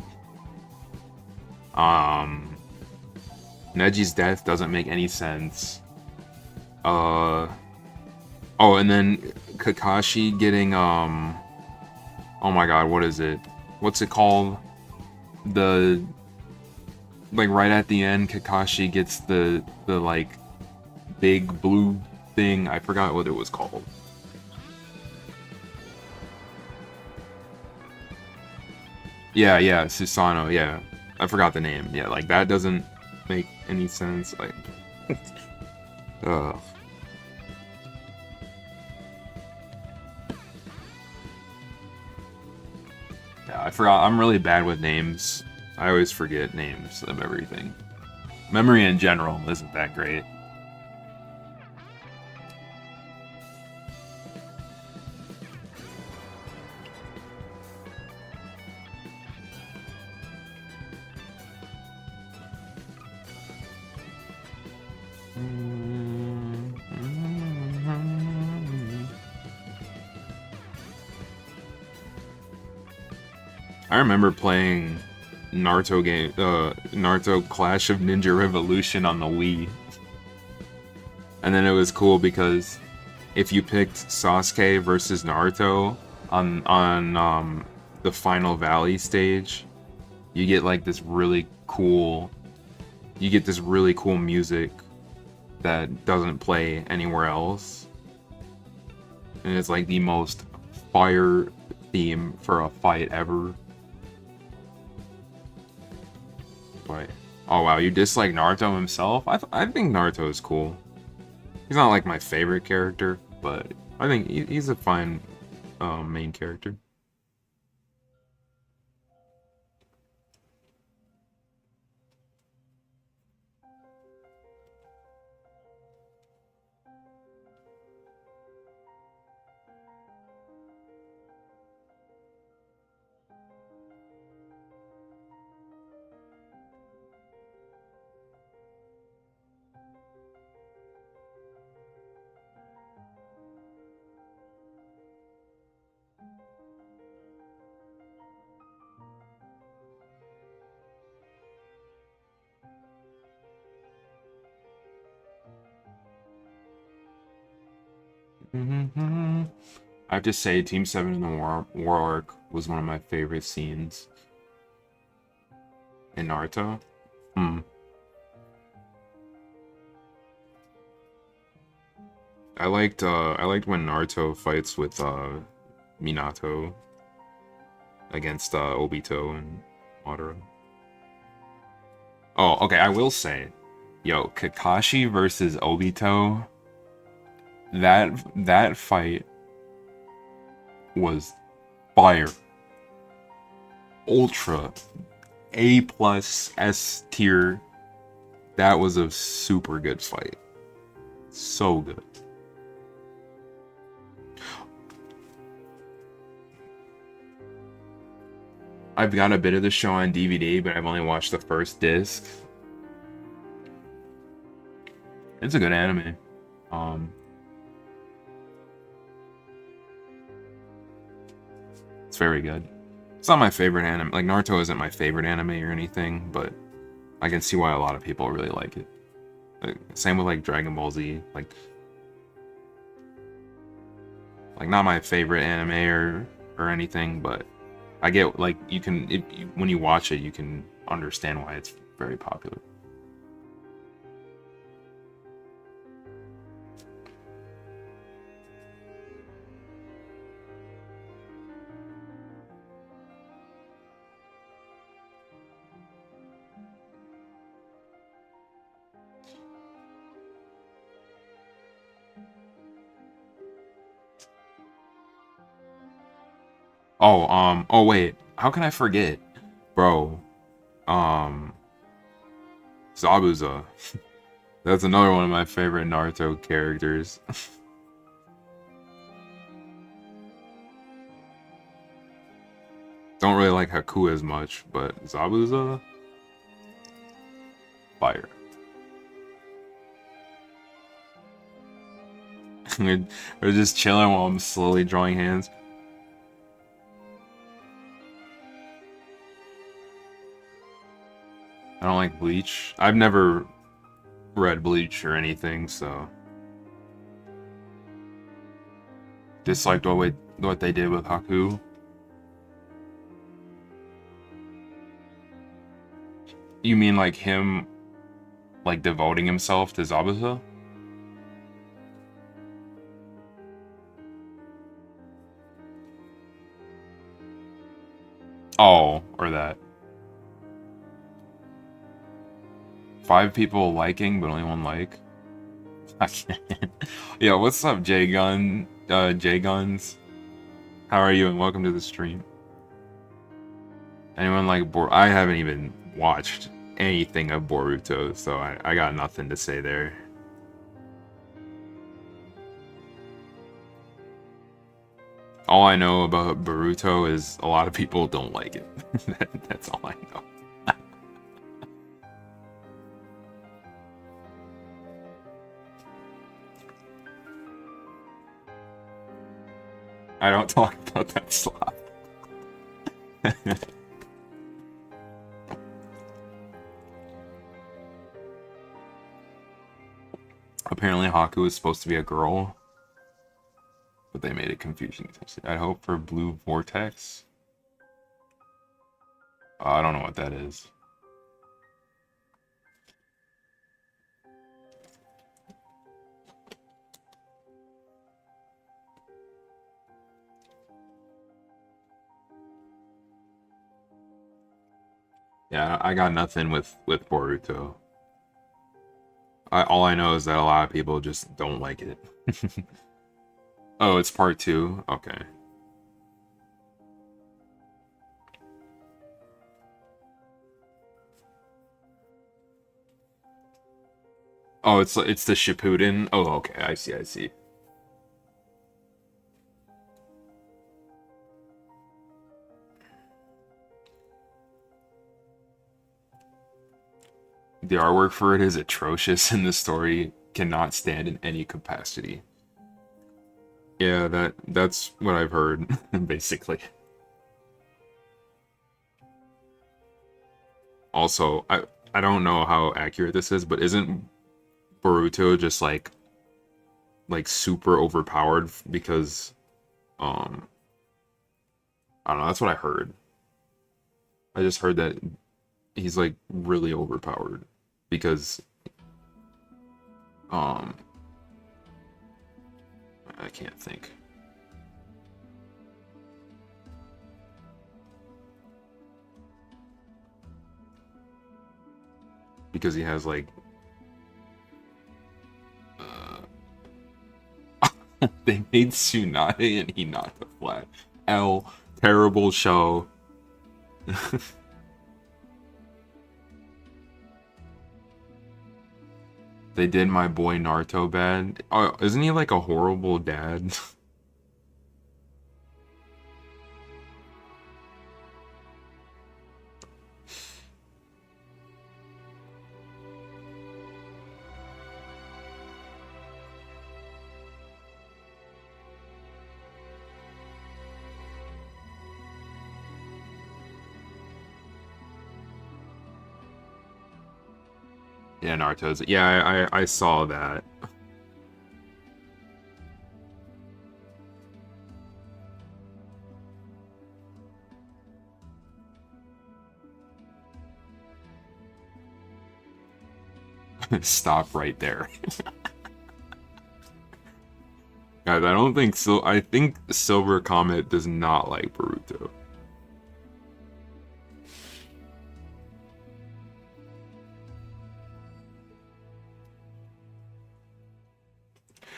Neji's death doesn't make any sense. Oh, and then Kakashi getting oh my god, what is it? What's it called? The like right at the end, Kakashi gets the like big blue thing. I forgot what it was called. Yeah, Susanoo, yeah. I forgot the name. Yeah, like, that doesn't make any sense. Like, ugh. Yeah, I forgot. I'm really bad with names. I always forget names of everything. Memory in general isn't that great. I remember playing Naruto Clash of Ninja Revolution on the Wii. And then it was cool because if you picked Sasuke versus Naruto on the Final Valley stage, you get like this really cool music that doesn't play anywhere else. And it's like the most fire theme for a fight ever. But oh wow, you dislike Naruto himself? I think Naruto is cool. He's not like my favorite character, but I think he's a fine main character. I have to say, Team 7 in the War Arc was one of my favorite scenes in Naruto. I liked when Naruto fights with Minato against Obito and Madara. Oh, okay, I will say, yo, Kakashi versus Obito, that fight was fire. Ultra A+ S tier. That was a super good fight. So good. I've got a bit of the show on DVD, but I've only watched the first disc. It's a good anime. It's very good. It's not my favorite anime. Like, Naruto isn't my favorite anime or anything, but I can see why a lot of people really like it. Like, same with like Dragon Ball Z. Like not my favorite anime or anything, but I get, like, you can, when you watch it, you can understand why it's very popular. Oh wait, how can I forget? Bro, Zabuza. That's another one of my favorite Naruto characters. Don't really like Haku as much, but Zabuza? Fire. We're just chilling while I'm slowly drawing hands. I don't like Bleach. I've never read Bleach or anything, so disliked what they did with Haku. You mean like him, like, devoting himself to Zabuza? Oh, or that. 5 people liking, but only 1 like. I can't. Yo, what's up, J-Gun? J-Guns? How are you, and welcome to the stream. Anyone like I haven't even watched anything of Boruto, so I got nothing to say there. All I know about Boruto is a lot of people don't like it. That's all I know. I don't talk about that slop. Apparently Haku is supposed to be a girl, but they made it confusing. I hope for Blue Vortex. I don't know what that is. Yeah, I got nothing with Boruto. All I know is that a lot of people just don't like it. Oh, it's part 2? Okay. Oh, it's the Shippuden? Oh, okay, I see, I see. The artwork for it is atrocious and the story cannot stand in any capacity. Yeah, that's what I've heard, basically. Also, I don't know how accurate this is, but isn't Boruto just like super overpowered because I don't know, that's what I heard. I just heard that he's like really overpowered because um I can't think. Because he has like they made Tsunade and Hinata flat. L, terrible show. They did my boy Naruto bad. Oh, isn't he like a horrible dad? Yeah, Naruto's. Yeah, I saw that. Stop right there. Guys, I don't think so. I think Silver Comet does not like Boruto.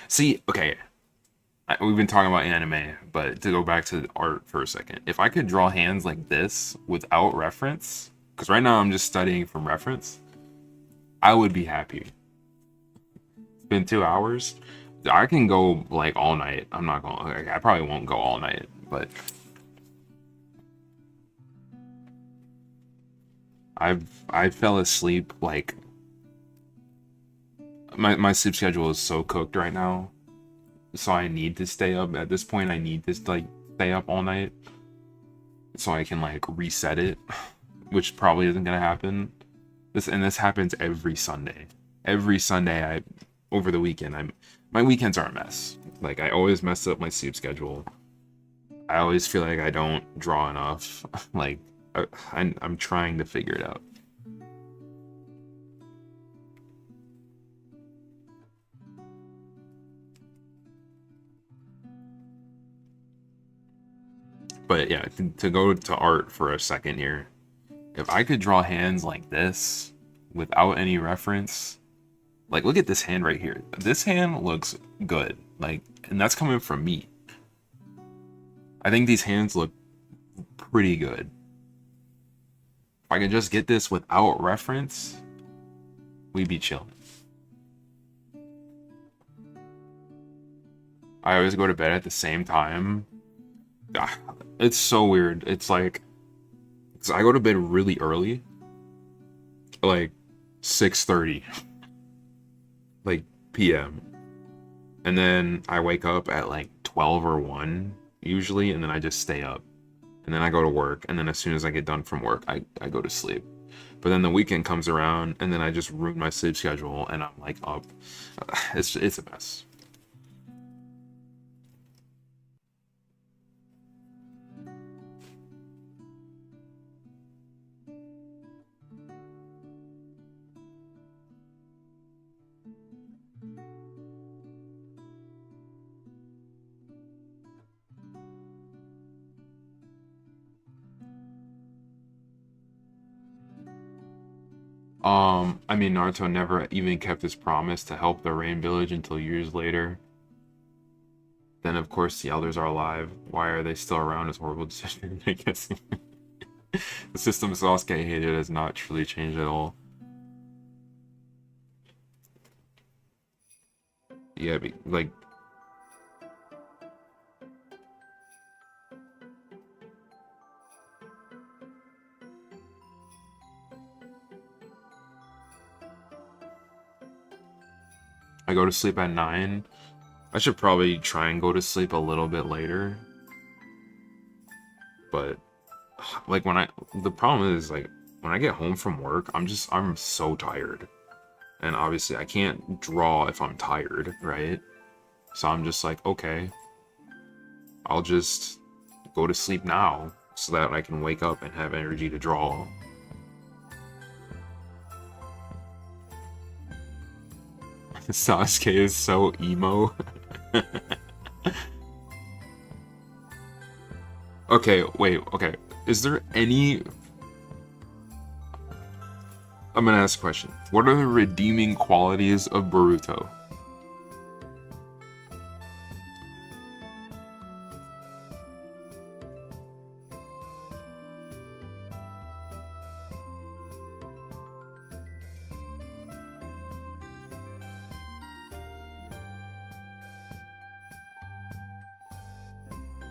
See, okay, we've been talking about anime, but to go back to art for a second, if I could draw hands like this without reference, because right now I'm just studying from reference, I would be happy. It's been 2 hours. I can go like all night. I'm not going. Like, I probably won't go all night, but I fell asleep like my sleep schedule is so cooked right now, so I need to stay up. At this point, I need to like stay up all night so I can like reset it, which probably isn't gonna happen. This happens every Sunday. Every Sunday, over the weekend, my weekends are a mess. Like I always mess up my sleep schedule. I always feel like I don't draw enough. Like I'm trying to figure it out. But yeah, to go to art for a second here, if I could draw hands like this without any reference, like look at this hand right here. This hand looks good, like, and that's coming from me. I think these hands look pretty good. If I could just get this without reference, we'd be chilling. I always go to bed at the same time. It's so weird. It's like, cause I go to bed really early, like 6:30, like p.m. And then I wake up at like 12 or 1 usually, and then I just stay up. And then I go to work, and then as soon as I get done from work, I go to sleep. But then the weekend comes around, and then I just ruin my sleep schedule, and I'm like up. It's a mess. I mean, Naruto never even kept his promise to help the Rain Village until years later. Then, of course, the elders are alive. Why are they still around is a horrible decision, I guess. The system Sasuke hated has not truly changed at all. Yeah, like... I go to sleep at 9. I should probably try and go to sleep a little bit later. But, like, the problem is, like, when I get home from work, I'm so tired. And obviously, I can't draw if I'm tired, right? So I'm just like, okay, I'll just go to sleep now so that I can wake up and have energy to draw. Sasuke is so emo. Okay, wait, okay. Is there any... I'm gonna ask a question. What are the redeeming qualities of Boruto?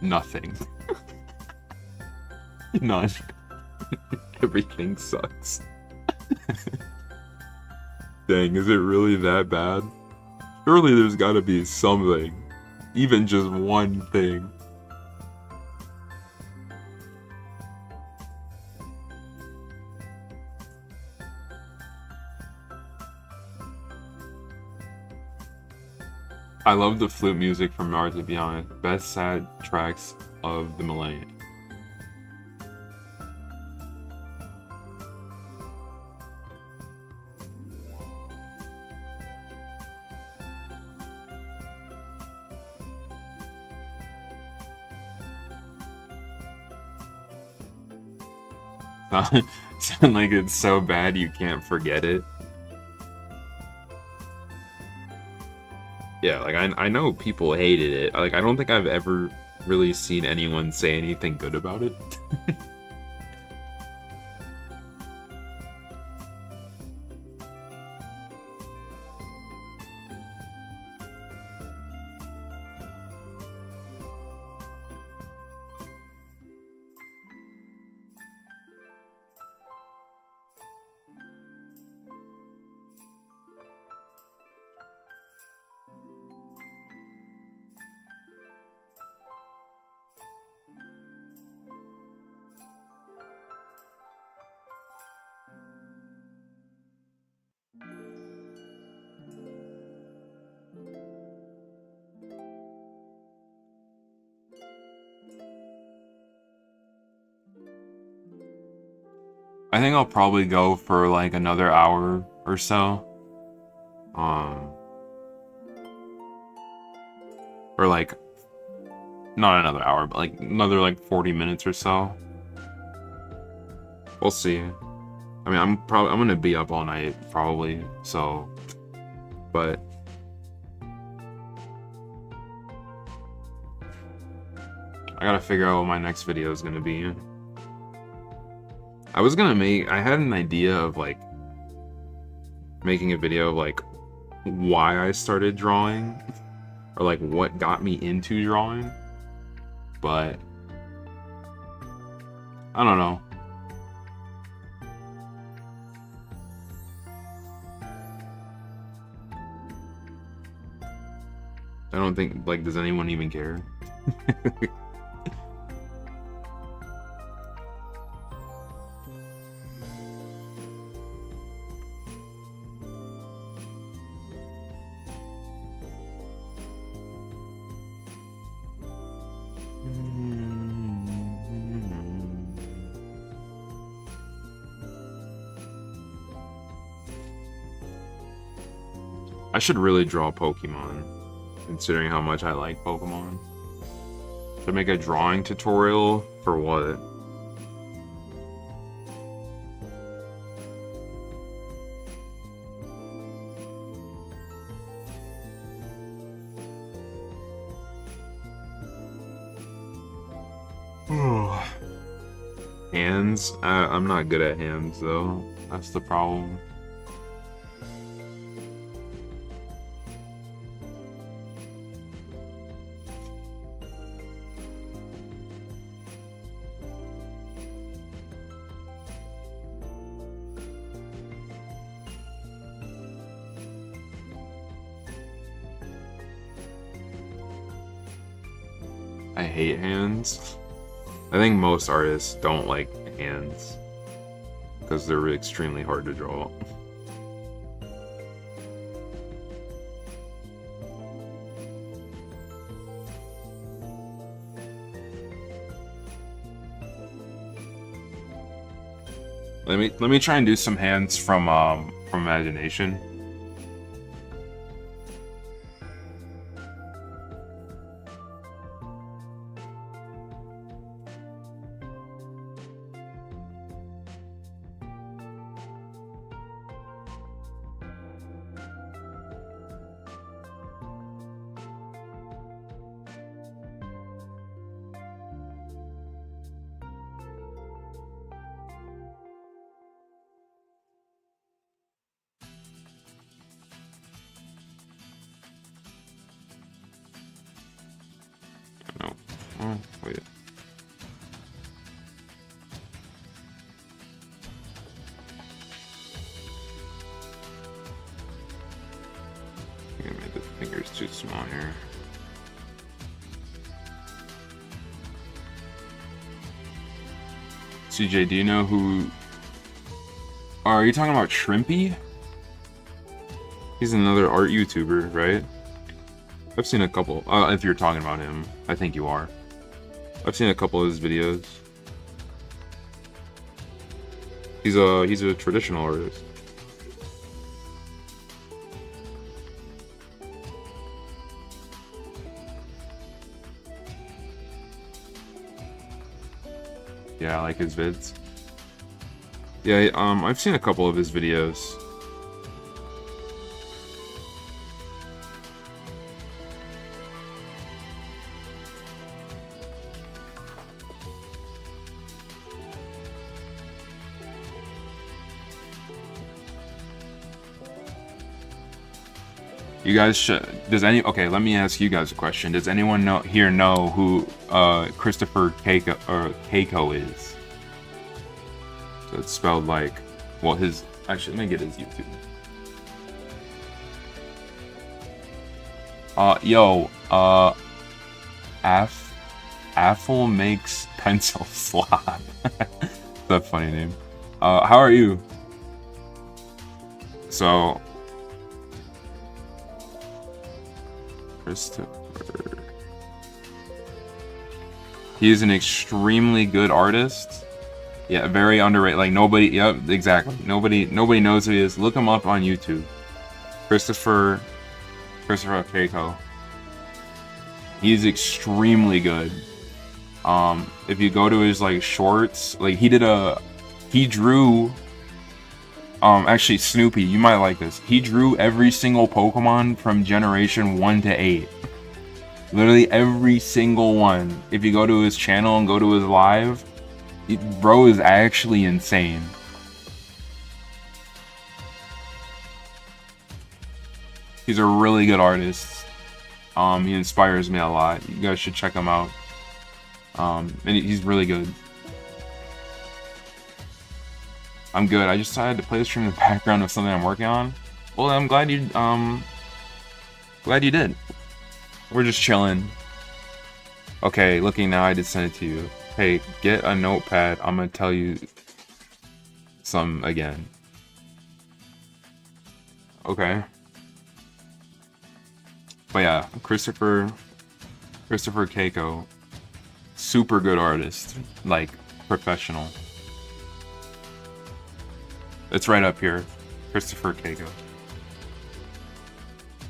Nothing. None. Everything sucks. Dang, is it really that bad? Surely there's gotta be something. Even just one thing. I love the flute music from Naruto, to be honest. Best sad tracks of the millennium. Sound like it's so bad you can't forget it. Yeah, like I know people hated it. Like I don't think I've ever really seen anyone say anything good about it. I think I'll probably go for like another hour or so. Or like, not another hour, but like another like 40 minutes or so. We'll see. I mean, I'm gonna be up all night probably, so, but I gotta figure out what my next video is gonna be. I had an idea of like making a video of like why I started drawing or like what got me into drawing, but I don't know. I don't think, like, does anyone even care? I should really draw Pokemon, considering how much I like Pokemon. Should I make a drawing tutorial for what? Hands? I'm not good at hands though. That's the problem. I hate hands. I think most artists don't like hands because they're extremely hard to draw. Let me try and do some hands from imagination. No. Oh, wait. I think I made the fingers too small here. CJ, do you know who... Oh, are you talking about Shrimpy? He's another art YouTuber, right? I've seen a couple. If you're talking about him, I think you are. I've seen a couple of his videos. He's a traditional artist. Yeah, I like his vids. Yeah, I've seen a couple of his videos. You guys should. Okay, let me ask you guys a question. Does anyone know who Christopher Keiko is? So it's spelled like, well, his. Actually, let me get his YouTube. Affle makes pencil slop. That's a funny name. How are you? So. Christopher. He is an extremely good artist. Yeah, very underrated. Like nobody. Yep, exactly. Nobody knows who he is. Look him up on YouTube. Christopher Keiko. He's extremely good. If you go to his like shorts, like he drew. Actually, Snoopy, you might like this. He drew every single Pokemon from Generation 1 to 8. Literally every single one. If you go to his channel and go to his live, bro is actually insane. He's a really good artist. He inspires me a lot. You guys should check him out. And he's really good. I'm good. I just decided to play the stream in the background of something I'm working on. Well, I'm glad you did. We're just chilling. Okay, looking now, I did send it to you. Hey, get a notepad. I'm gonna tell you some again. Okay. But yeah, Christopher Keiko, super good artist, like professional. It's right up here, Christopher Keiko.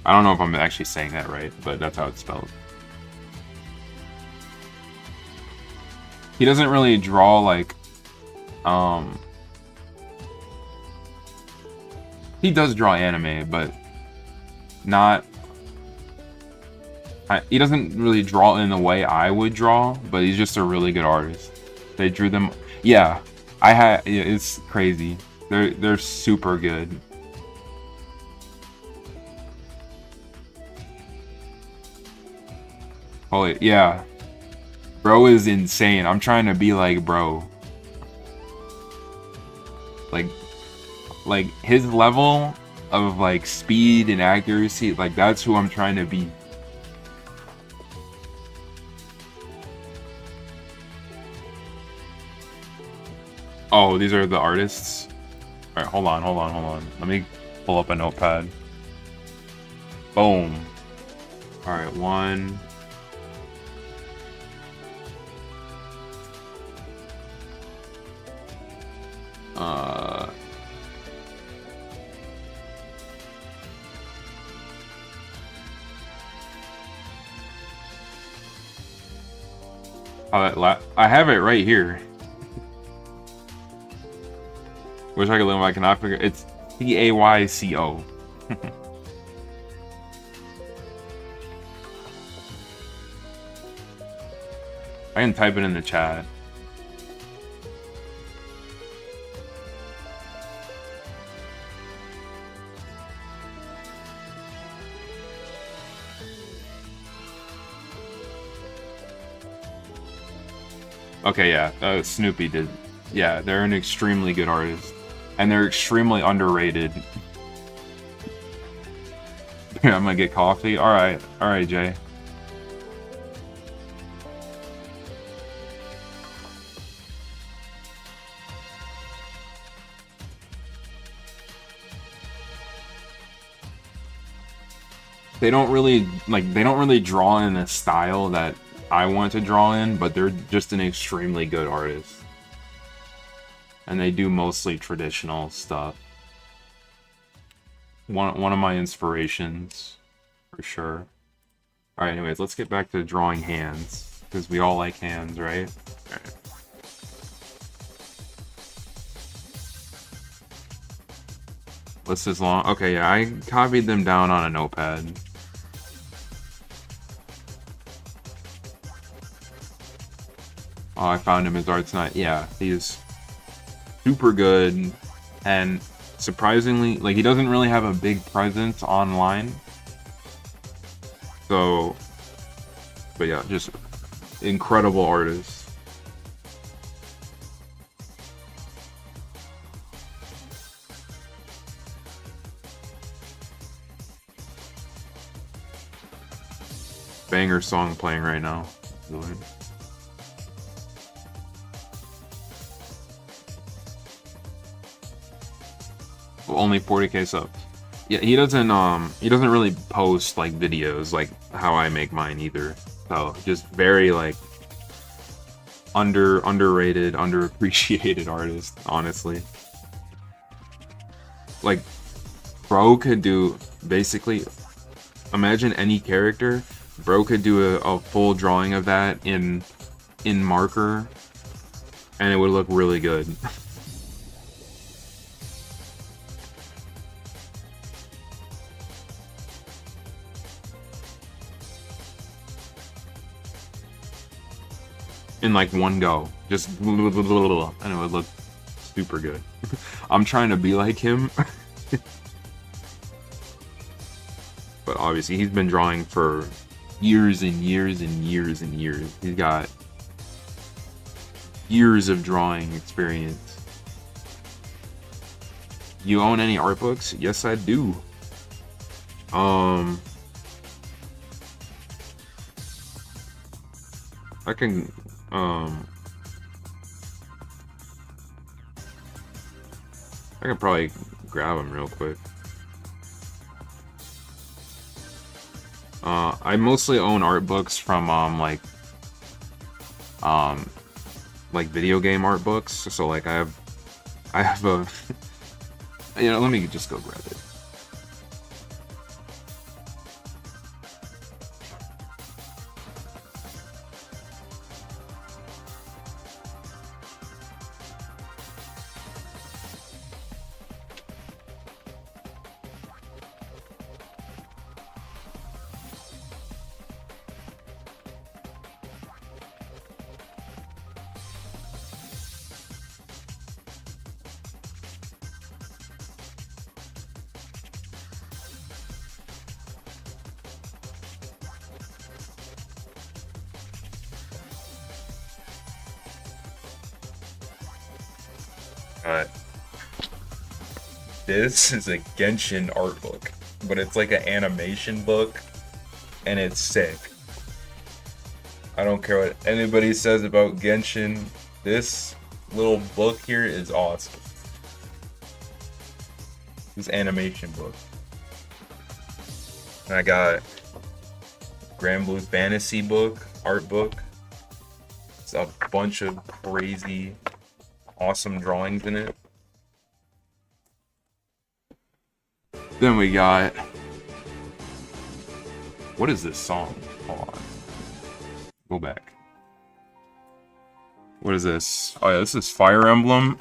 I don't know if I'm actually saying that right, but that's how it's spelled. He doesn't really draw like, he does draw anime, but not, he doesn't really draw in the way I would draw, but he's just a really good artist. They drew them, yeah, it's crazy. They're super good. Holy, yeah. Bro is insane. I'm trying to be like bro. Like his level of like speed and accuracy, like that's who I'm trying to be. Oh, these are the artists? Alright, hold on. Let me pull up a notepad. Boom. Alright, one. I have it right here. Wish I could live, I cannot figure. It's Payco. I can type it in the chat. Okay, yeah, Snoopy did. Yeah, they're an extremely good artist. And they're extremely underrated. I'm gonna get coffee. Alright, Jay. They don't really draw in a style that I want to draw in, but they're just an extremely good artist. And they do mostly traditional stuff. One of my inspirations, for sure. Alright, anyways, let's get back to drawing hands. Because we all like hands, right? Alright. List is long. Okay, yeah, I copied them down on a notepad. Oh, I found him. His art's not. Yeah, he's super good, and surprisingly, like, he doesn't really have a big presence online. So, but yeah, just incredible artist. Banger song playing right now. Only 40k subs. Yeah, he doesn't really post like videos like how I make mine either. So just very like underrated, underappreciated artist, honestly. Like, bro could do basically, imagine any character, bro could do a full drawing of that in marker and it would look really good. In like one go, just and it would look super good. I'm trying to be like him. But obviously he's been drawing for years and years and years and years. He's got years of drawing experience. You own any art books? Yes, I do. I can I could probably grab them real quick. I mostly own art books from like video game art books. So like I have a let me just go grab it. Uh, this is a Genshin art book, but it's like an animation book, and it's sick. I don't care what anybody says about Genshin. This little book here is awesome. This animation book. And I got Grand Blue Fantasy book, art book. It's a bunch of crazy, awesome drawings in it. Then we got... What is this song? Hold on. Go back. What is this? Oh yeah, this is Fire Emblem.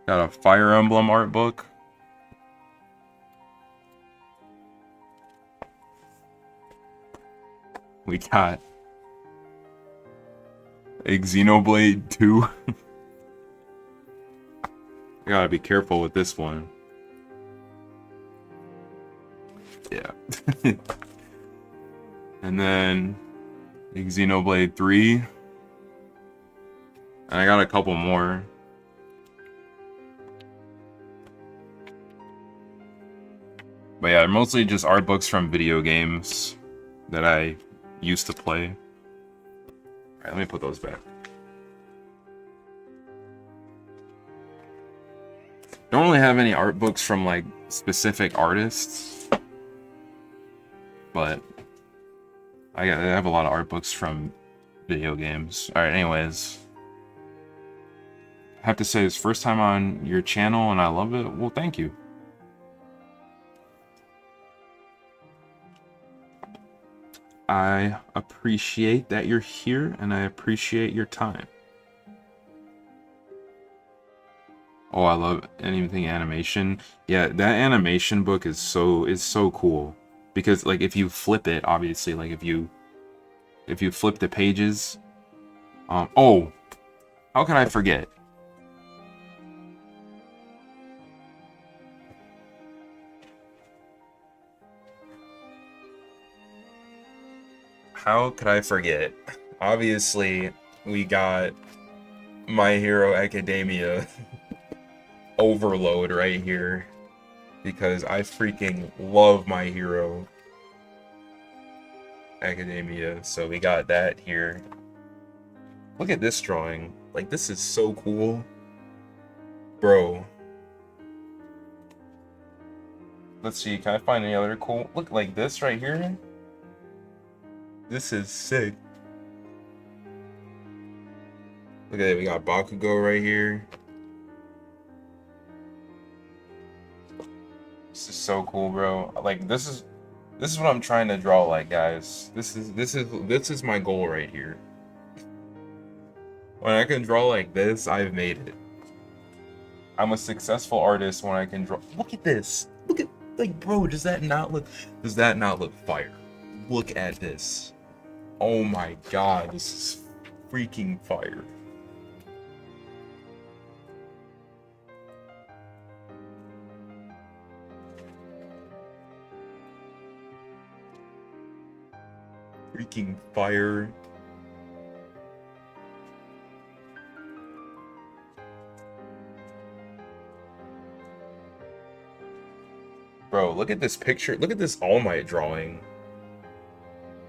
Got a Fire Emblem art book. We got a Xenoblade 2. I gotta be careful with this one. Yeah. And then Xenoblade 3. And I got a couple more. But yeah, they're mostly just art books from video games that I used to play. Alright, let me put those back. Don't really have any art books from like specific artists, but I have a lot of art books from video games. Alright, anyways. I have to say, it's first time on your channel and I love it. Well, thank you. I appreciate that you're here and I appreciate your time. Oh, I love anything animation. Yeah, that animation book is so cool. Because like if you flip it, obviously, like if you flip the pages, oh, how can I forget? How could I forget? Obviously, we got My Hero Academia overload right here because I freaking love My Hero Academia. So we got that here. Look at this drawing. Like, this is so cool. Bro. Let's see, can I find any other cool? Look, like this right here. This is sick. Look at it, we got Bakugo right here. This is so cool, bro. Like this is what I'm trying to draw like, guys. This is my goal right here. When I can draw like this, I've made it. I'm a successful artist when I can draw. Look at this. Look at, like, bro, does that not look fire? Look at this. Oh my god, this is freaking fire. Freaking fire. Bro, look at this picture. Look at this All Might drawing.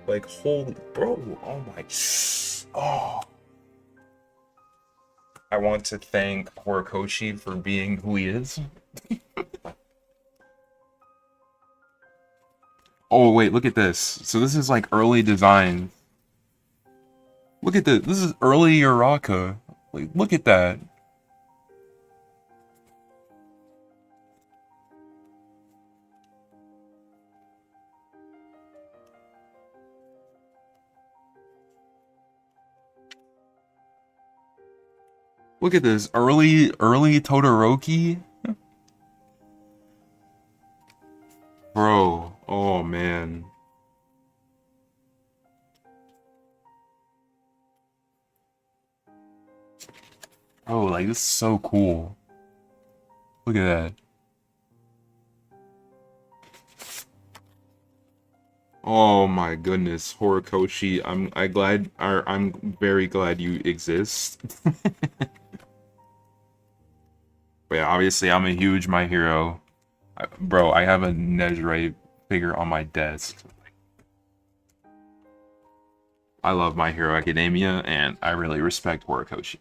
Like, holy, bro, oh my, oh. I want to thank Horikoshi for being who he is. Oh, wait, look at this. So this is like early design. Look at this. This is early Uraka. Like, look at that. Look at this, early Todoroki. Bro, oh man. Oh, like this is so cool. Look at that. Oh my goodness, Horikoshi, I'm very glad you exist. But yeah, obviously I'm a huge My Hero. Bro, I have a Nejire figure on my desk. I love My Hero Academia, and I really respect Horikoshi.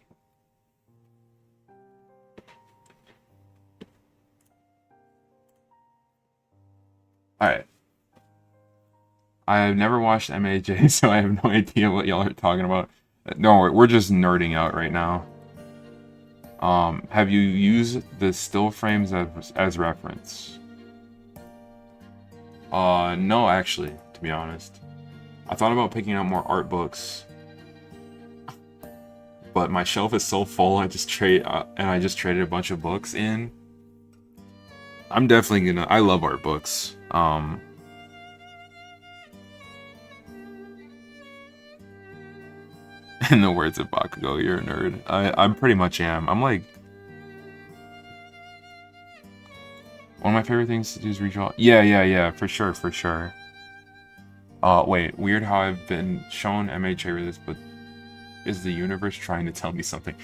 Alright. I've never watched MHA, so I have no idea what y'all are talking about. No, we're just nerding out right now. Have you used the still frames as reference? No, actually, to be honest. I thought about picking up more art books, but my shelf is so full. I just traded a bunch of books in. I'm definitely gonna. I love art books. In the words of Bakugo, you're a nerd. I pretty much am. I'm like, one of my favorite things to do is redraw. Yeah, for sure. Wait, weird how I've been shown MHA with this, but is the universe trying to tell me something?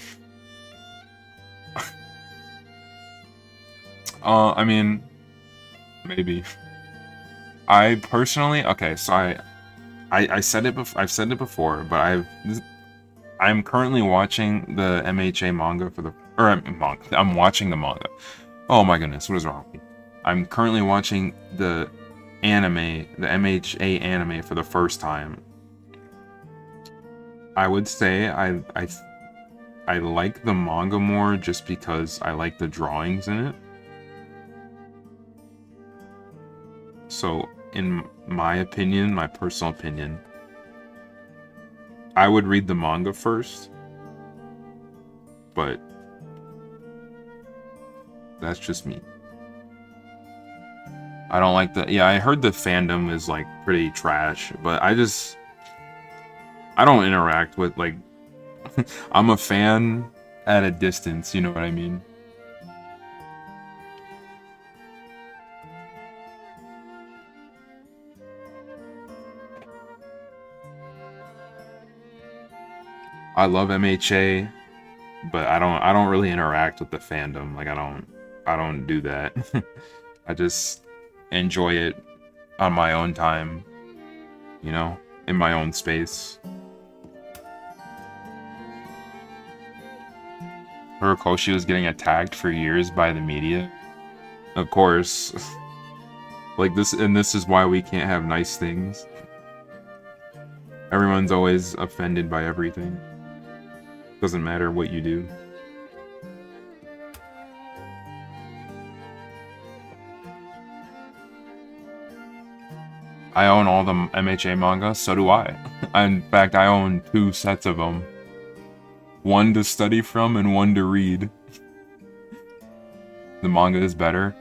I mean, maybe. I personally, okay, so I said it before. I've said it before, but I'm currently watching the MHA manga I'm watching the manga. Oh my goodness, what is wrong with me? I'm currently watching the anime, the MHA anime for the first time. I would say I like the manga more just because I like the drawings in it. So, in my opinion, my personal opinion, I would read the manga first, but that's just me. I don't like I heard the fandom is like pretty trash, but I don't interact with like, I'm a fan at a distance, you know what I mean? I love MHA, but I don't really interact with the fandom. Like I don't do that. I just enjoy it on my own time, you know, in my own space. Horikoshi was getting attacked for years by the media. Of course. Like this is why we can't have nice things. Everyone's always offended by everything. Doesn't matter what you do. I own all the MHA manga, so do I. In fact, I own 2 sets of them. One to study from and one to read. The manga is better.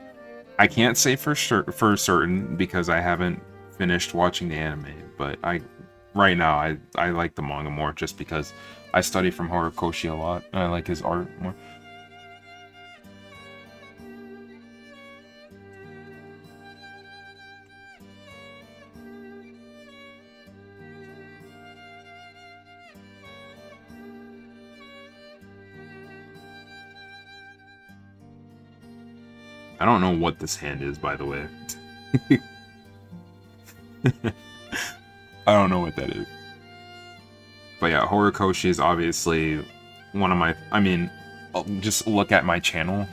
I can't say for certain because I haven't finished watching the anime, but right now I like the manga more just because I study from Horikoshi a lot and I like his art more. I don't know what this hand is, by the way. I don't know what that is. But yeah, Horikoshi is obviously one of my... I mean, just look at my channel.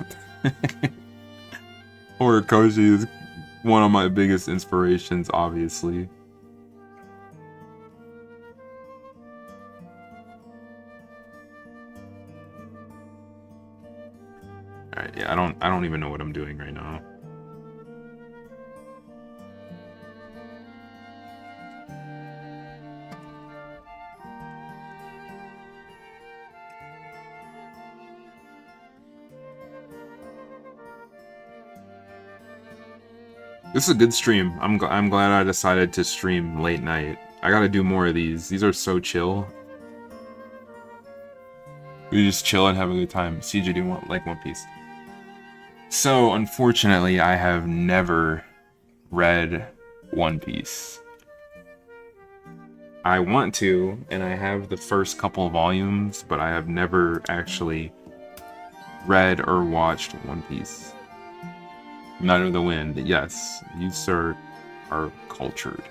Horikoshi is one of my biggest inspirations, obviously. Alright, yeah, I don't even know what I'm doing right now. This is a good stream. I'm glad I decided to stream late night. I gotta do more of these. These are so chill. We just chill and have a good time. CJ, do you want like One Piece? So, unfortunately, I have never read One Piece. I want to, and I have the first couple volumes, but I have never actually read or watched One Piece. Night of the Wind, yes, you sir are cultured.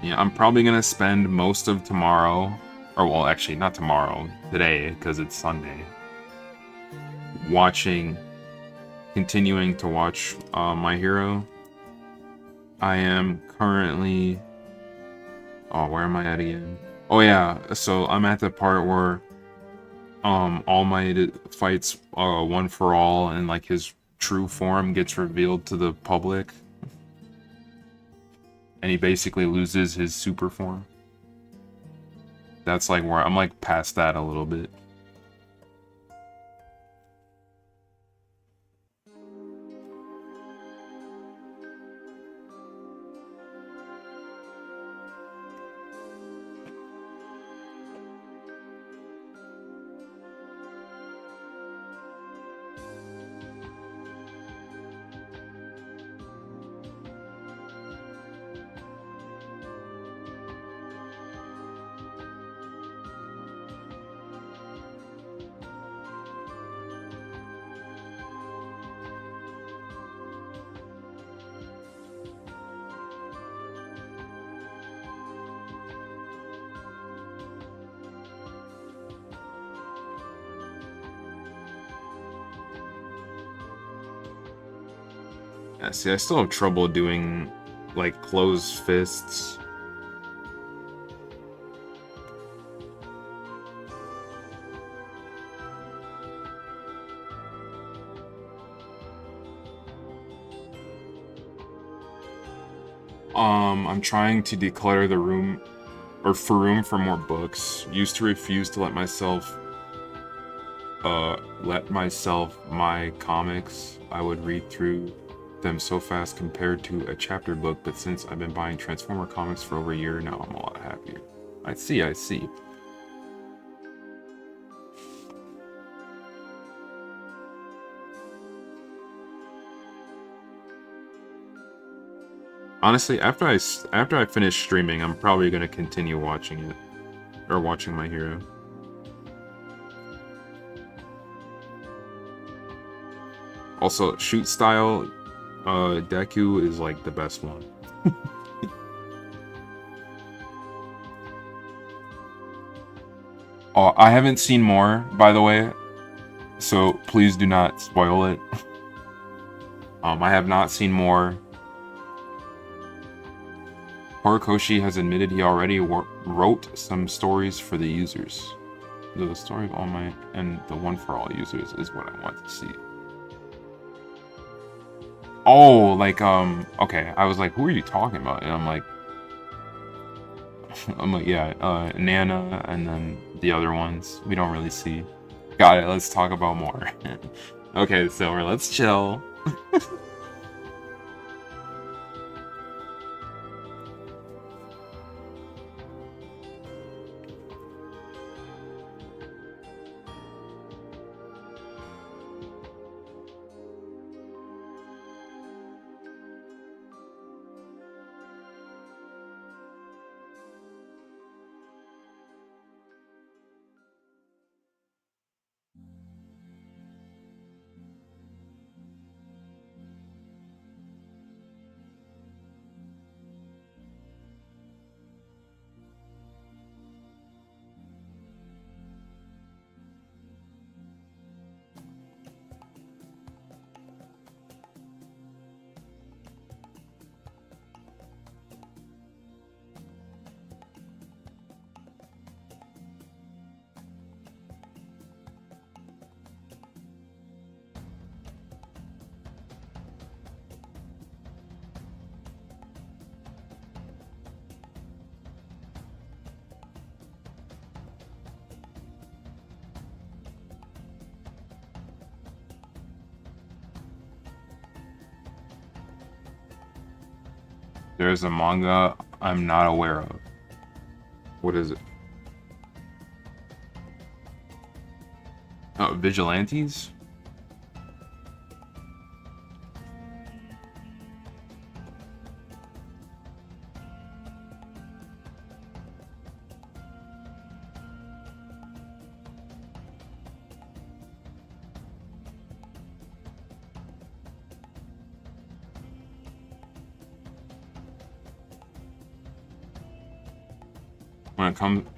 Yeah, I'm probably gonna spend most of tomorrow, or well, actually not tomorrow, today, because it's Sunday, continuing to watch My Hero. I am currently, oh, where am I at again? Oh yeah, so I'm at the part where All Might fights One for All, and like his true form gets revealed to the public. And he basically loses his super form. That's like where I'm like past that a little bit. Yeah, see, I still have trouble doing like closed fists. I'm trying to declutter the room, or for room for more books. Used to refuse to let myself my comics. I would read through them so fast compared to a chapter book, but since I've been buying Transformer comics for over a year now, I'm a lot happier. I see. Honestly, after I finish streaming, I'm probably gonna continue watching it, or watching My Hero. Also, shoot style, Deku is like the best one. Oh, I haven't seen more, by the way, so please do not spoil it. I have not seen more. Horikoshi has admitted he already wrote some stories for the users. The story of All Might and the One for All users is what I want to see. Oh, like, okay, I was like, who are you talking about? And I'm like, yeah, Nana, and then the other ones we don't really see. Got it, let's talk about more. Okay, Silver, let's chill. There's a manga I'm not aware of. What is it? Oh, Vigilantes?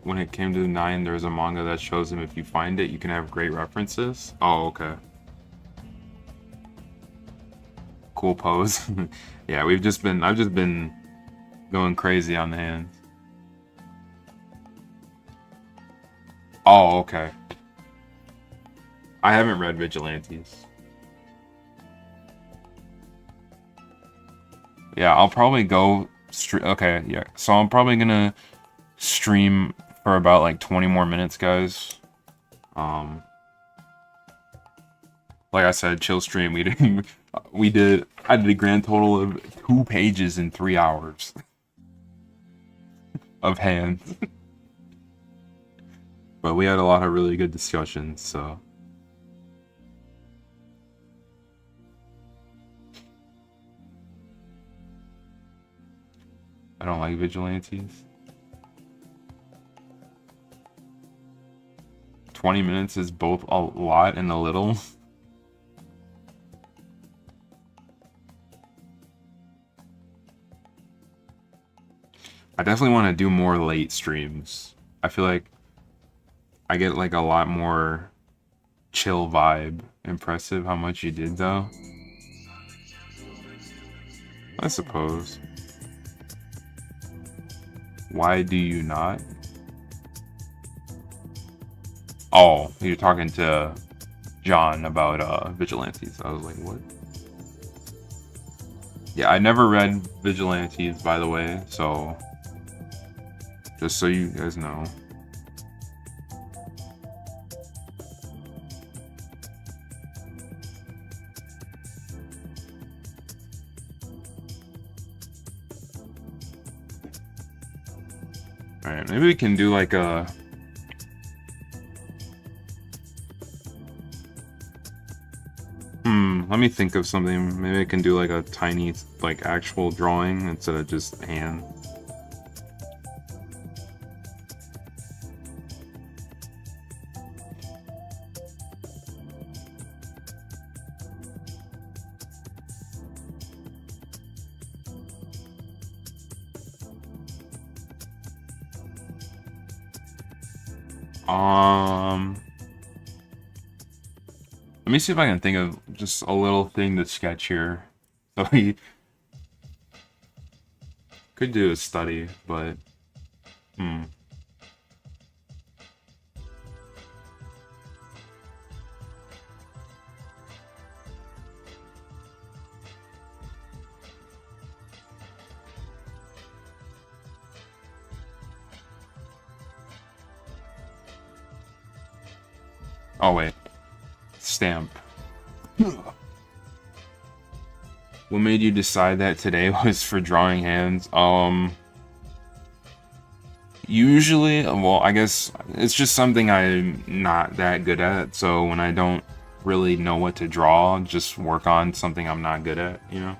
When it came to the 9, there's a manga that shows him if you find it, you can have great references. Oh, okay. Cool pose. Yeah, I've just been going crazy on the hands. Oh, okay. I haven't read Vigilantes. Yeah, I'll probably go okay, yeah. So I'm probably gonna stream for about like 20 more minutes, guys. Like I said, chill stream. I did a grand total of 2 pages in 3 hours of hands. But we had a lot of really good discussions, so. I don't like Vigilantes. 20 minutes is both a lot and a little. I definitely want to do more late streams. I feel like I get like a lot more chill vibe. Impressive how much you did though. I suppose. Why do you not? Oh, you're talking to John about Vigilantes. I was like, what? Yeah, I never read Vigilantes, by the way, so just so you guys know. Alright, maybe we can do like a... let me think of something. Maybe I can do like a tiny, like actual drawing instead of just hand. Let me see if I can think of just a little thing to sketch here. So he could do a study, but oh wait. Stamp. What made you decide that today was for drawing hands? Usually, well, I guess it's just something I'm not that good at, so when I don't really know what to draw, just work on something I'm not good at, you know?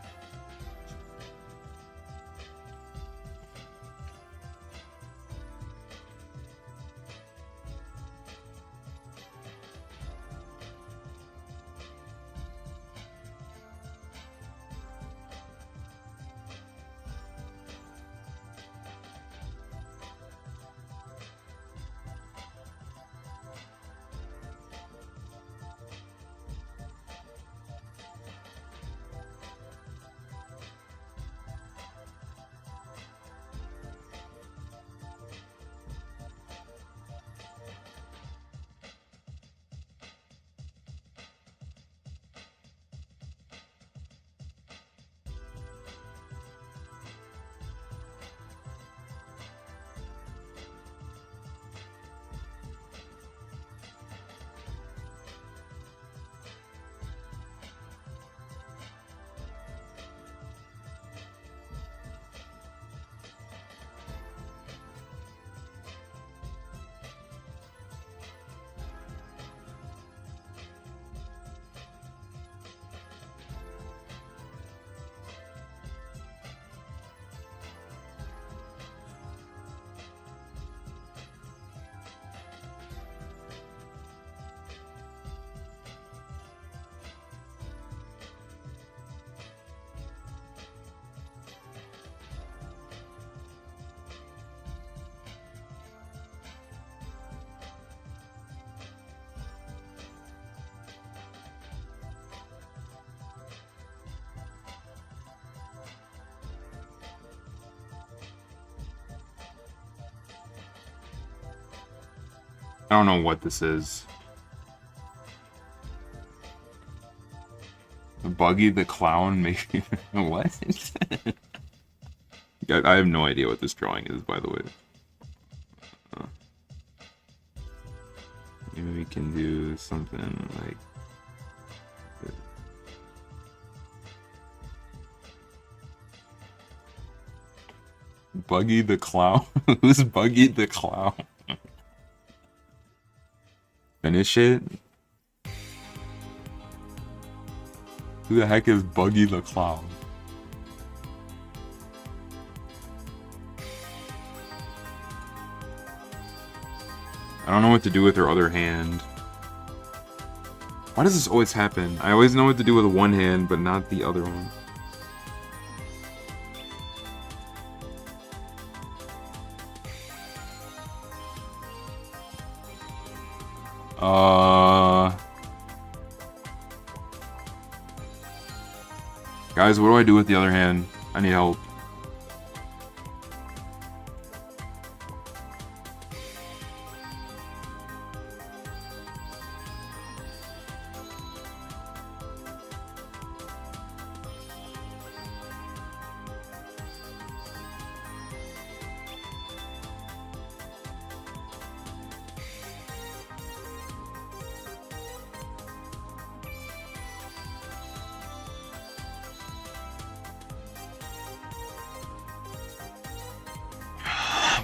I don't know what this is. Buggy the Clown, maybe. What? I have no idea what this drawing is, by the way. Maybe we can do something like... Buggy the Clown? Who's Buggy the Clown? Finish it? Who the heck is Buggy the Clown? I don't know what to do with her other hand. Why does this always happen? I always know what to do with one hand, but not the other one. Guys, what do I do with the other hand? I need help.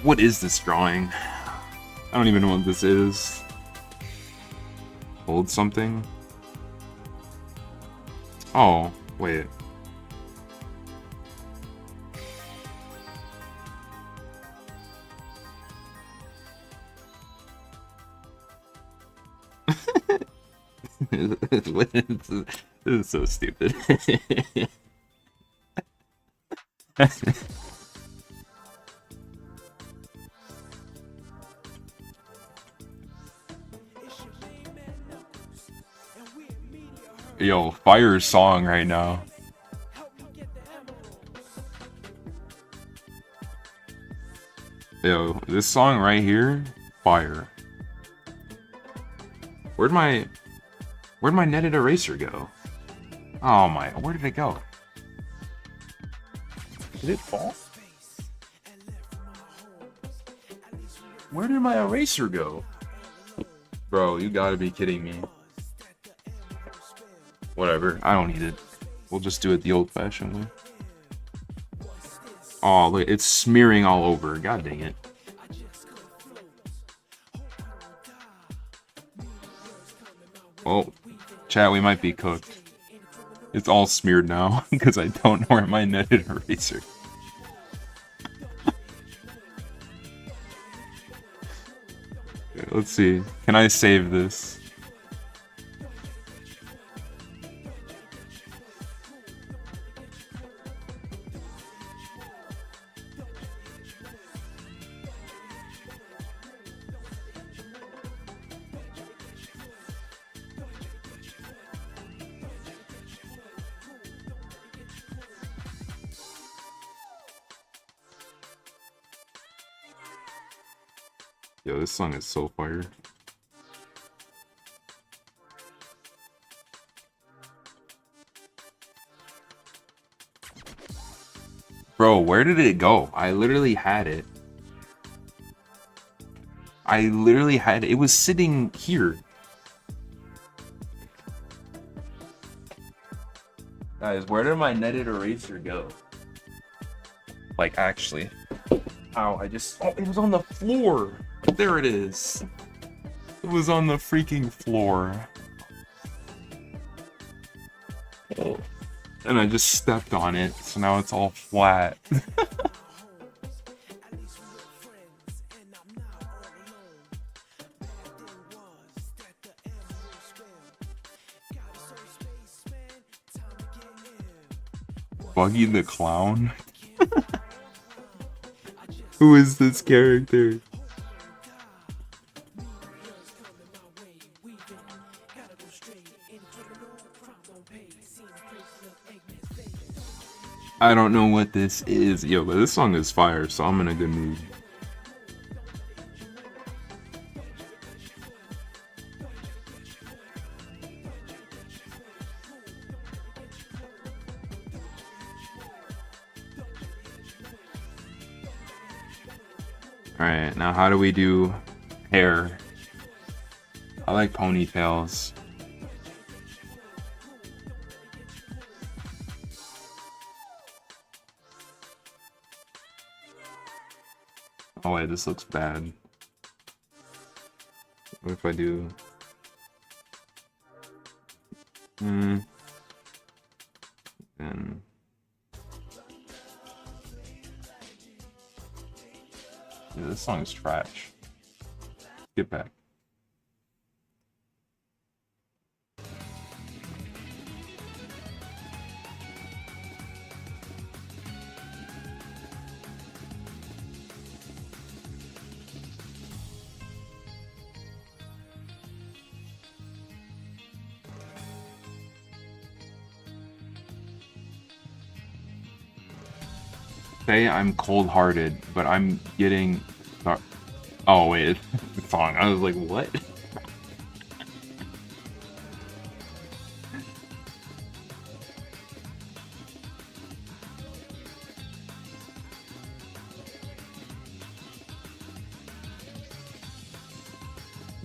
What is this drawing? I don't even know what this is. Hold something? Oh, wait. This is so stupid. Yo, fire song right now. Yo, this song right here, fire. Where'd my netted eraser go? Oh my, where did it go? Did it fall? Where did my eraser go? Bro, you gotta be kidding me. Whatever, I don't need it. We'll just do it the old-fashioned way. Oh, look, it's smearing all over. God dang it. Oh, chat, we might be cooked. It's all smeared now, because I don't know where my netted eraser. Okay, let's see. Can I save this? Yo, this song is so fire. Bro, where did it go? I literally had it. It was sitting here. Guys, where did my netted eraser go? Like, actually. Ow, oh, it was on the floor. There it is. It was on the freaking floor. Oh. And I just stepped on it, so now it's all flat. Buggy the Clown? Who is this character? I don't know what this is. Yo, but this song is fire, so I'm in a good mood. Alright, now how do we do hair? I like ponytails. Oh wait, this looks bad. What if I do... Then... Yeah, this song is trash. Get back. Say I'm cold-hearted, but I'm getting... Oh wait, the song. I was like, what?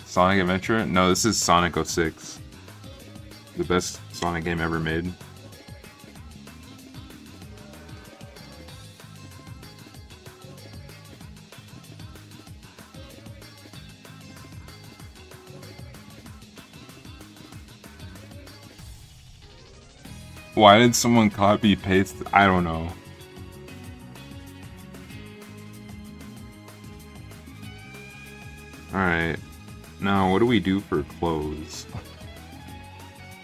Sonic Adventure? No, this is Sonic 06. The best Sonic game ever made. Why did someone copy paste? I don't know. Alright. Now, what do we do for clothes?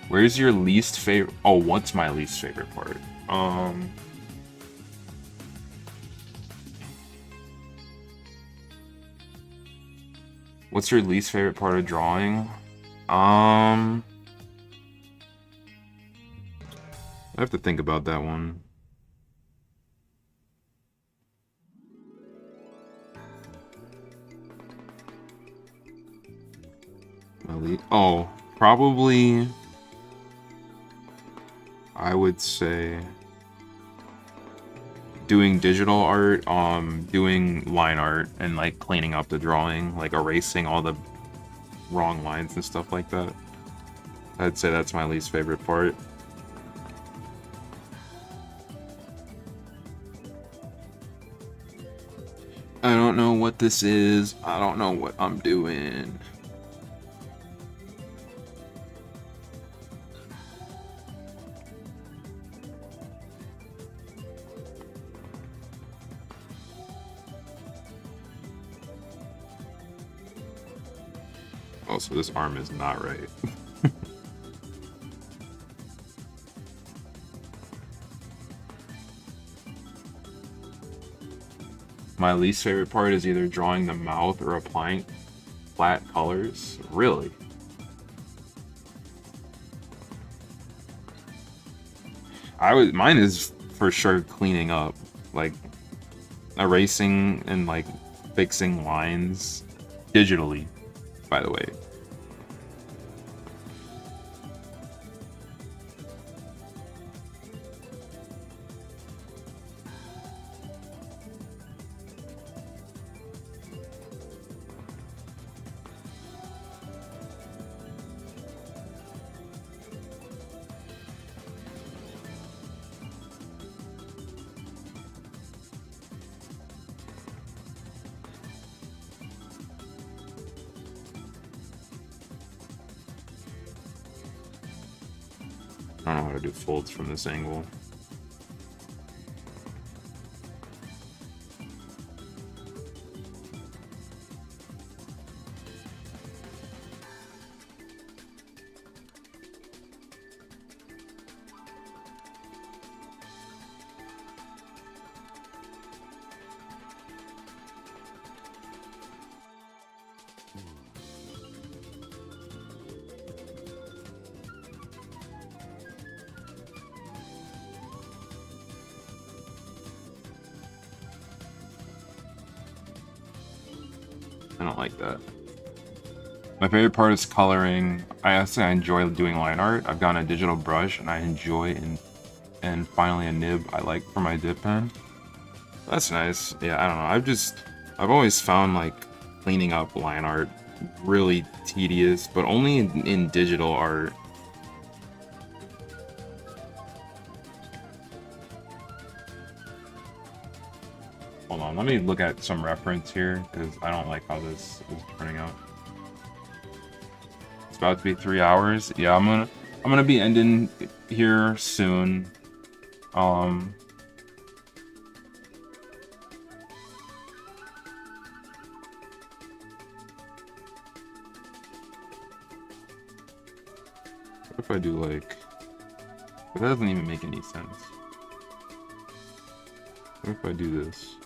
Where's your least favorite? Oh, what's my least favorite part? What's your least favorite part of drawing? I have to think about that one. Oh, probably I would say doing digital art, doing line art and like cleaning up the drawing, like erasing all the wrong lines and stuff like that. I'd say that's my least favorite part. I don't know what this is. I don't know what I'm doing. Oh, so this arm is not right. My least favorite part is either drawing the mouth or applying flat colors. Really? Mine is for sure cleaning up, like erasing and like fixing lines digitally, by the way. I don't know how to do folds from this angle. I don't like that. My favorite part is coloring. I enjoy doing line art. I've gotten a digital brush and I enjoy and finally a nib I like for my dip pen. That's nice. Yeah, I don't know. I've always found like cleaning up line art really tedious, but only in digital art. Hold on, let me look at some reference here because I don't like how this is turning out. It's about to be 3 hours. Yeah, I'm gonna be ending here soon. What if I do like... But that doesn't even make any sense. What if I do this?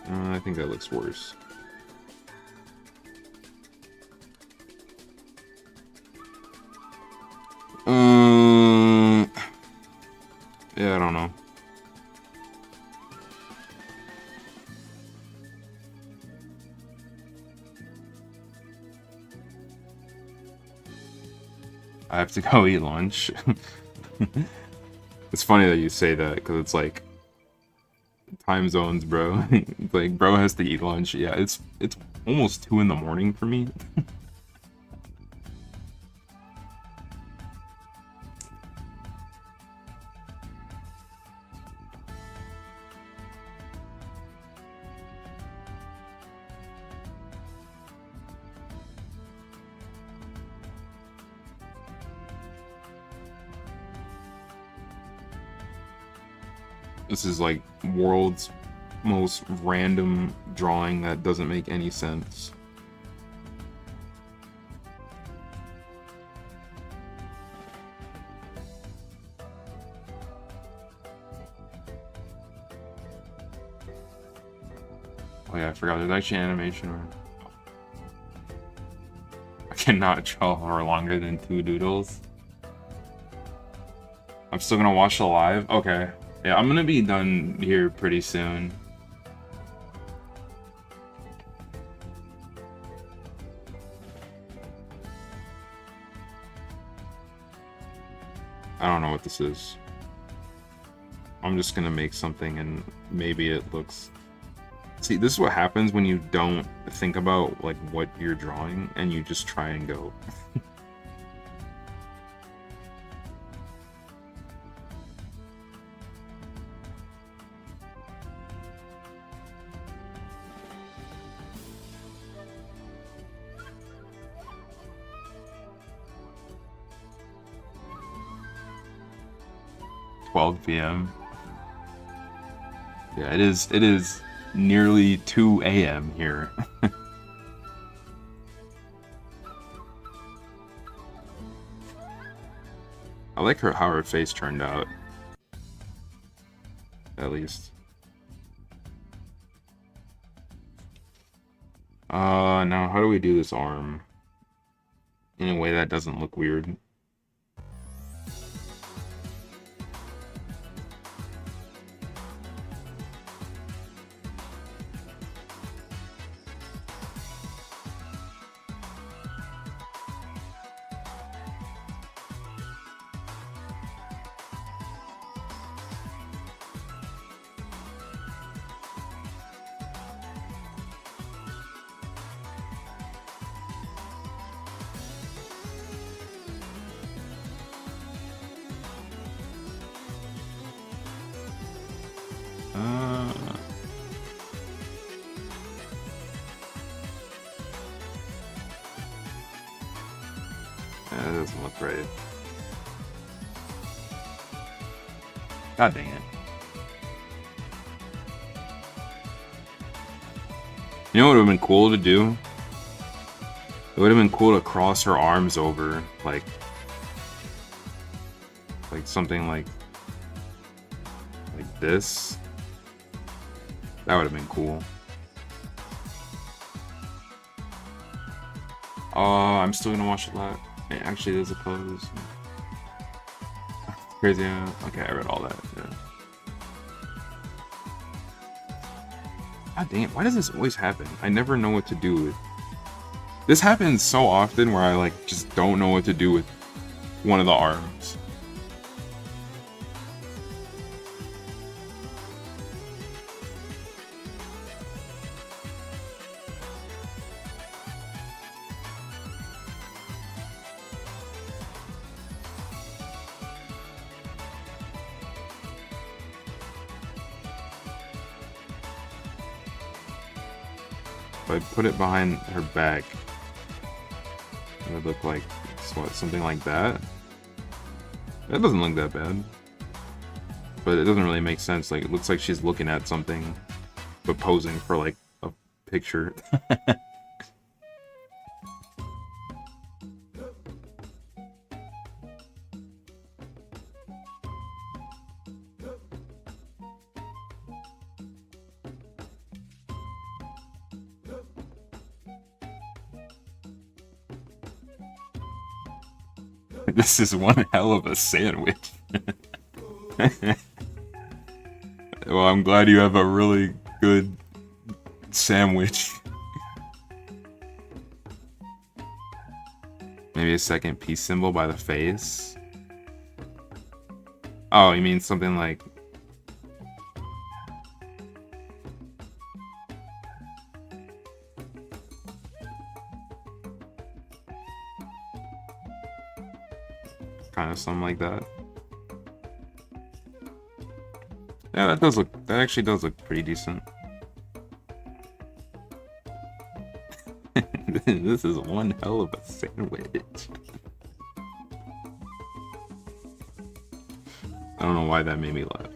I think that looks worse. Yeah, I don't know. I have to go eat lunch. It's funny that you say that because it's like time zones, bro. Like, bro has to eat lunch. Yeah, it's almost 2 in the morning for me. This is like world's most random drawing that doesn't make any sense. Oh yeah, I forgot there's actually animation where I cannot draw for longer than 2 doodles. I'm still gonna watch the live? Okay. Yeah, I'm gonna be done here pretty soon. I don't know what this is. I'm just gonna make something and maybe it looks... See, this is what happens when you don't think about like what you're drawing and you just try and go. 12 p.m. Yeah, it is nearly 2 a.m. here. I like how her face turned out. At least. Now how do we do this arm in a way that doesn't look weird? That doesn't look right. God dang it. You know what would have been cool to do? It would have been cool to cross her arms over, like something like this. That would have been cool. I'm still gonna watch it live. Actually, there's a pose. Crazy. Okay, I read all that. Yeah. God damn, why does this always happen? I never know what to do with... This happens so often where I like just don't know what to do with one of the arms. If I put it behind her back, it would look like what, something like that. That doesn't look that bad, but it doesn't really make sense. Like, it looks like she's looking at something, but posing for like a picture. This is one hell of a sandwich. Well, I'm glad you have a really good sandwich. Maybe a second peace symbol by the face. Oh, you mean something like... kind of something like that. Yeah, that does look... that actually does look pretty decent. This is one hell of a sandwich. I don't know why that made me laugh.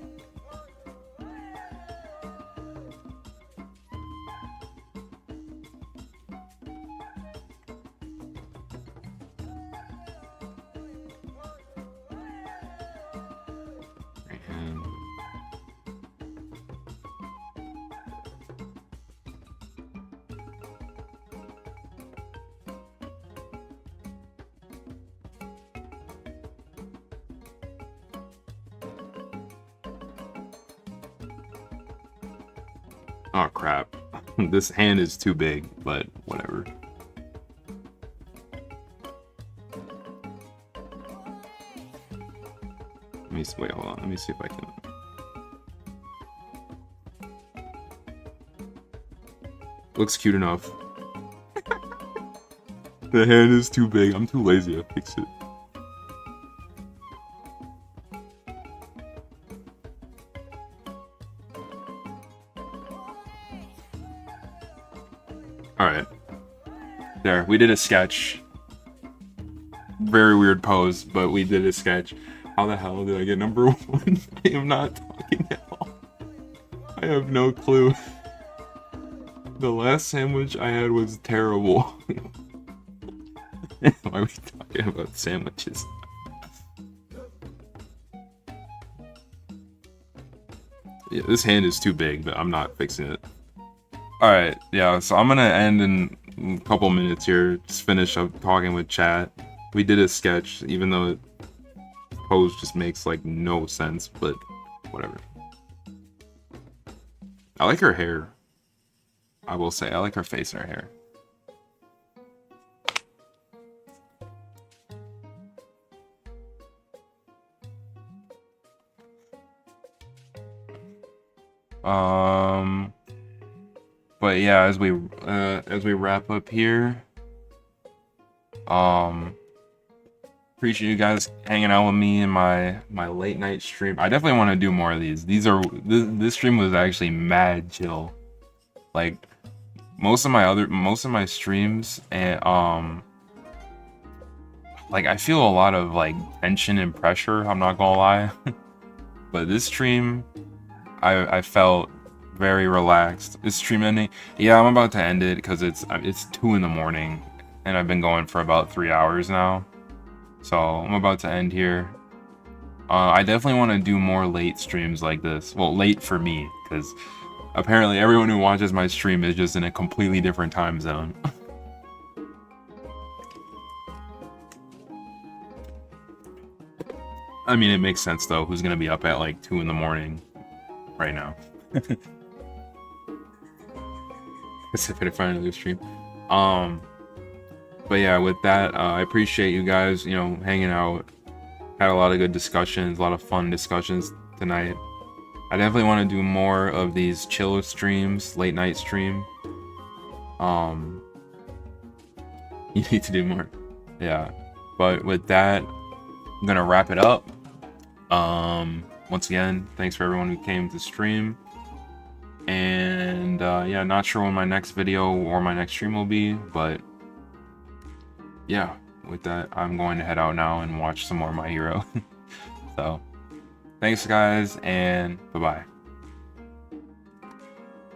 Oh crap. This hand is too big, but whatever. Let me see, wait, hold on. Let me see if I can... Looks cute enough. The hand is too big. I'm too lazy to fix it. Alright. There, we did a sketch. Very weird pose, but we did a sketch. How the hell did I get number 1? I am not talking at all. I have no clue. The last sandwich I had was terrible. Why are we talking about sandwiches? Yeah, this hand is too big, but I'm not fixing it. Alright, yeah, so I'm gonna end in a couple minutes here. Just finish up talking with chat. We did a sketch, even though the pose just makes like no sense, but whatever. I like her hair. I will say, I like her face and her hair. But yeah, as we wrap up here, appreciate you guys hanging out with me in my late night stream. I definitely want to do more of these. This stream was actually mad chill. Like most of my streams, and like I feel a lot of like tension and pressure. I'm not gonna lie, but this stream, I felt very relaxed. This stream ending, yeah, I'm about to end it because it's 2 in the morning and I've been going for about 3 hours now. So I'm about to end here. I definitely want to do more late streams like this. Well, late for me, because apparently everyone who watches my stream is just in a completely different time zone. I mean, it makes sense though. Who's gonna be up at like 2 in the morning right now? If I finally do stream. But yeah, with that, I appreciate you guys, you know, hanging out. Had a lot of good discussions, a lot of fun discussions tonight. I definitely want to do more of these chill streams, late night stream. You need to do more. Yeah. But with that, I'm gonna wrap it up. Once again, thanks for everyone who came to stream. And yeah, not sure when my next video or my next stream will be, but yeah, with that, I'm going to head out now and watch some more My Hero. So, thanks guys, and bye-bye.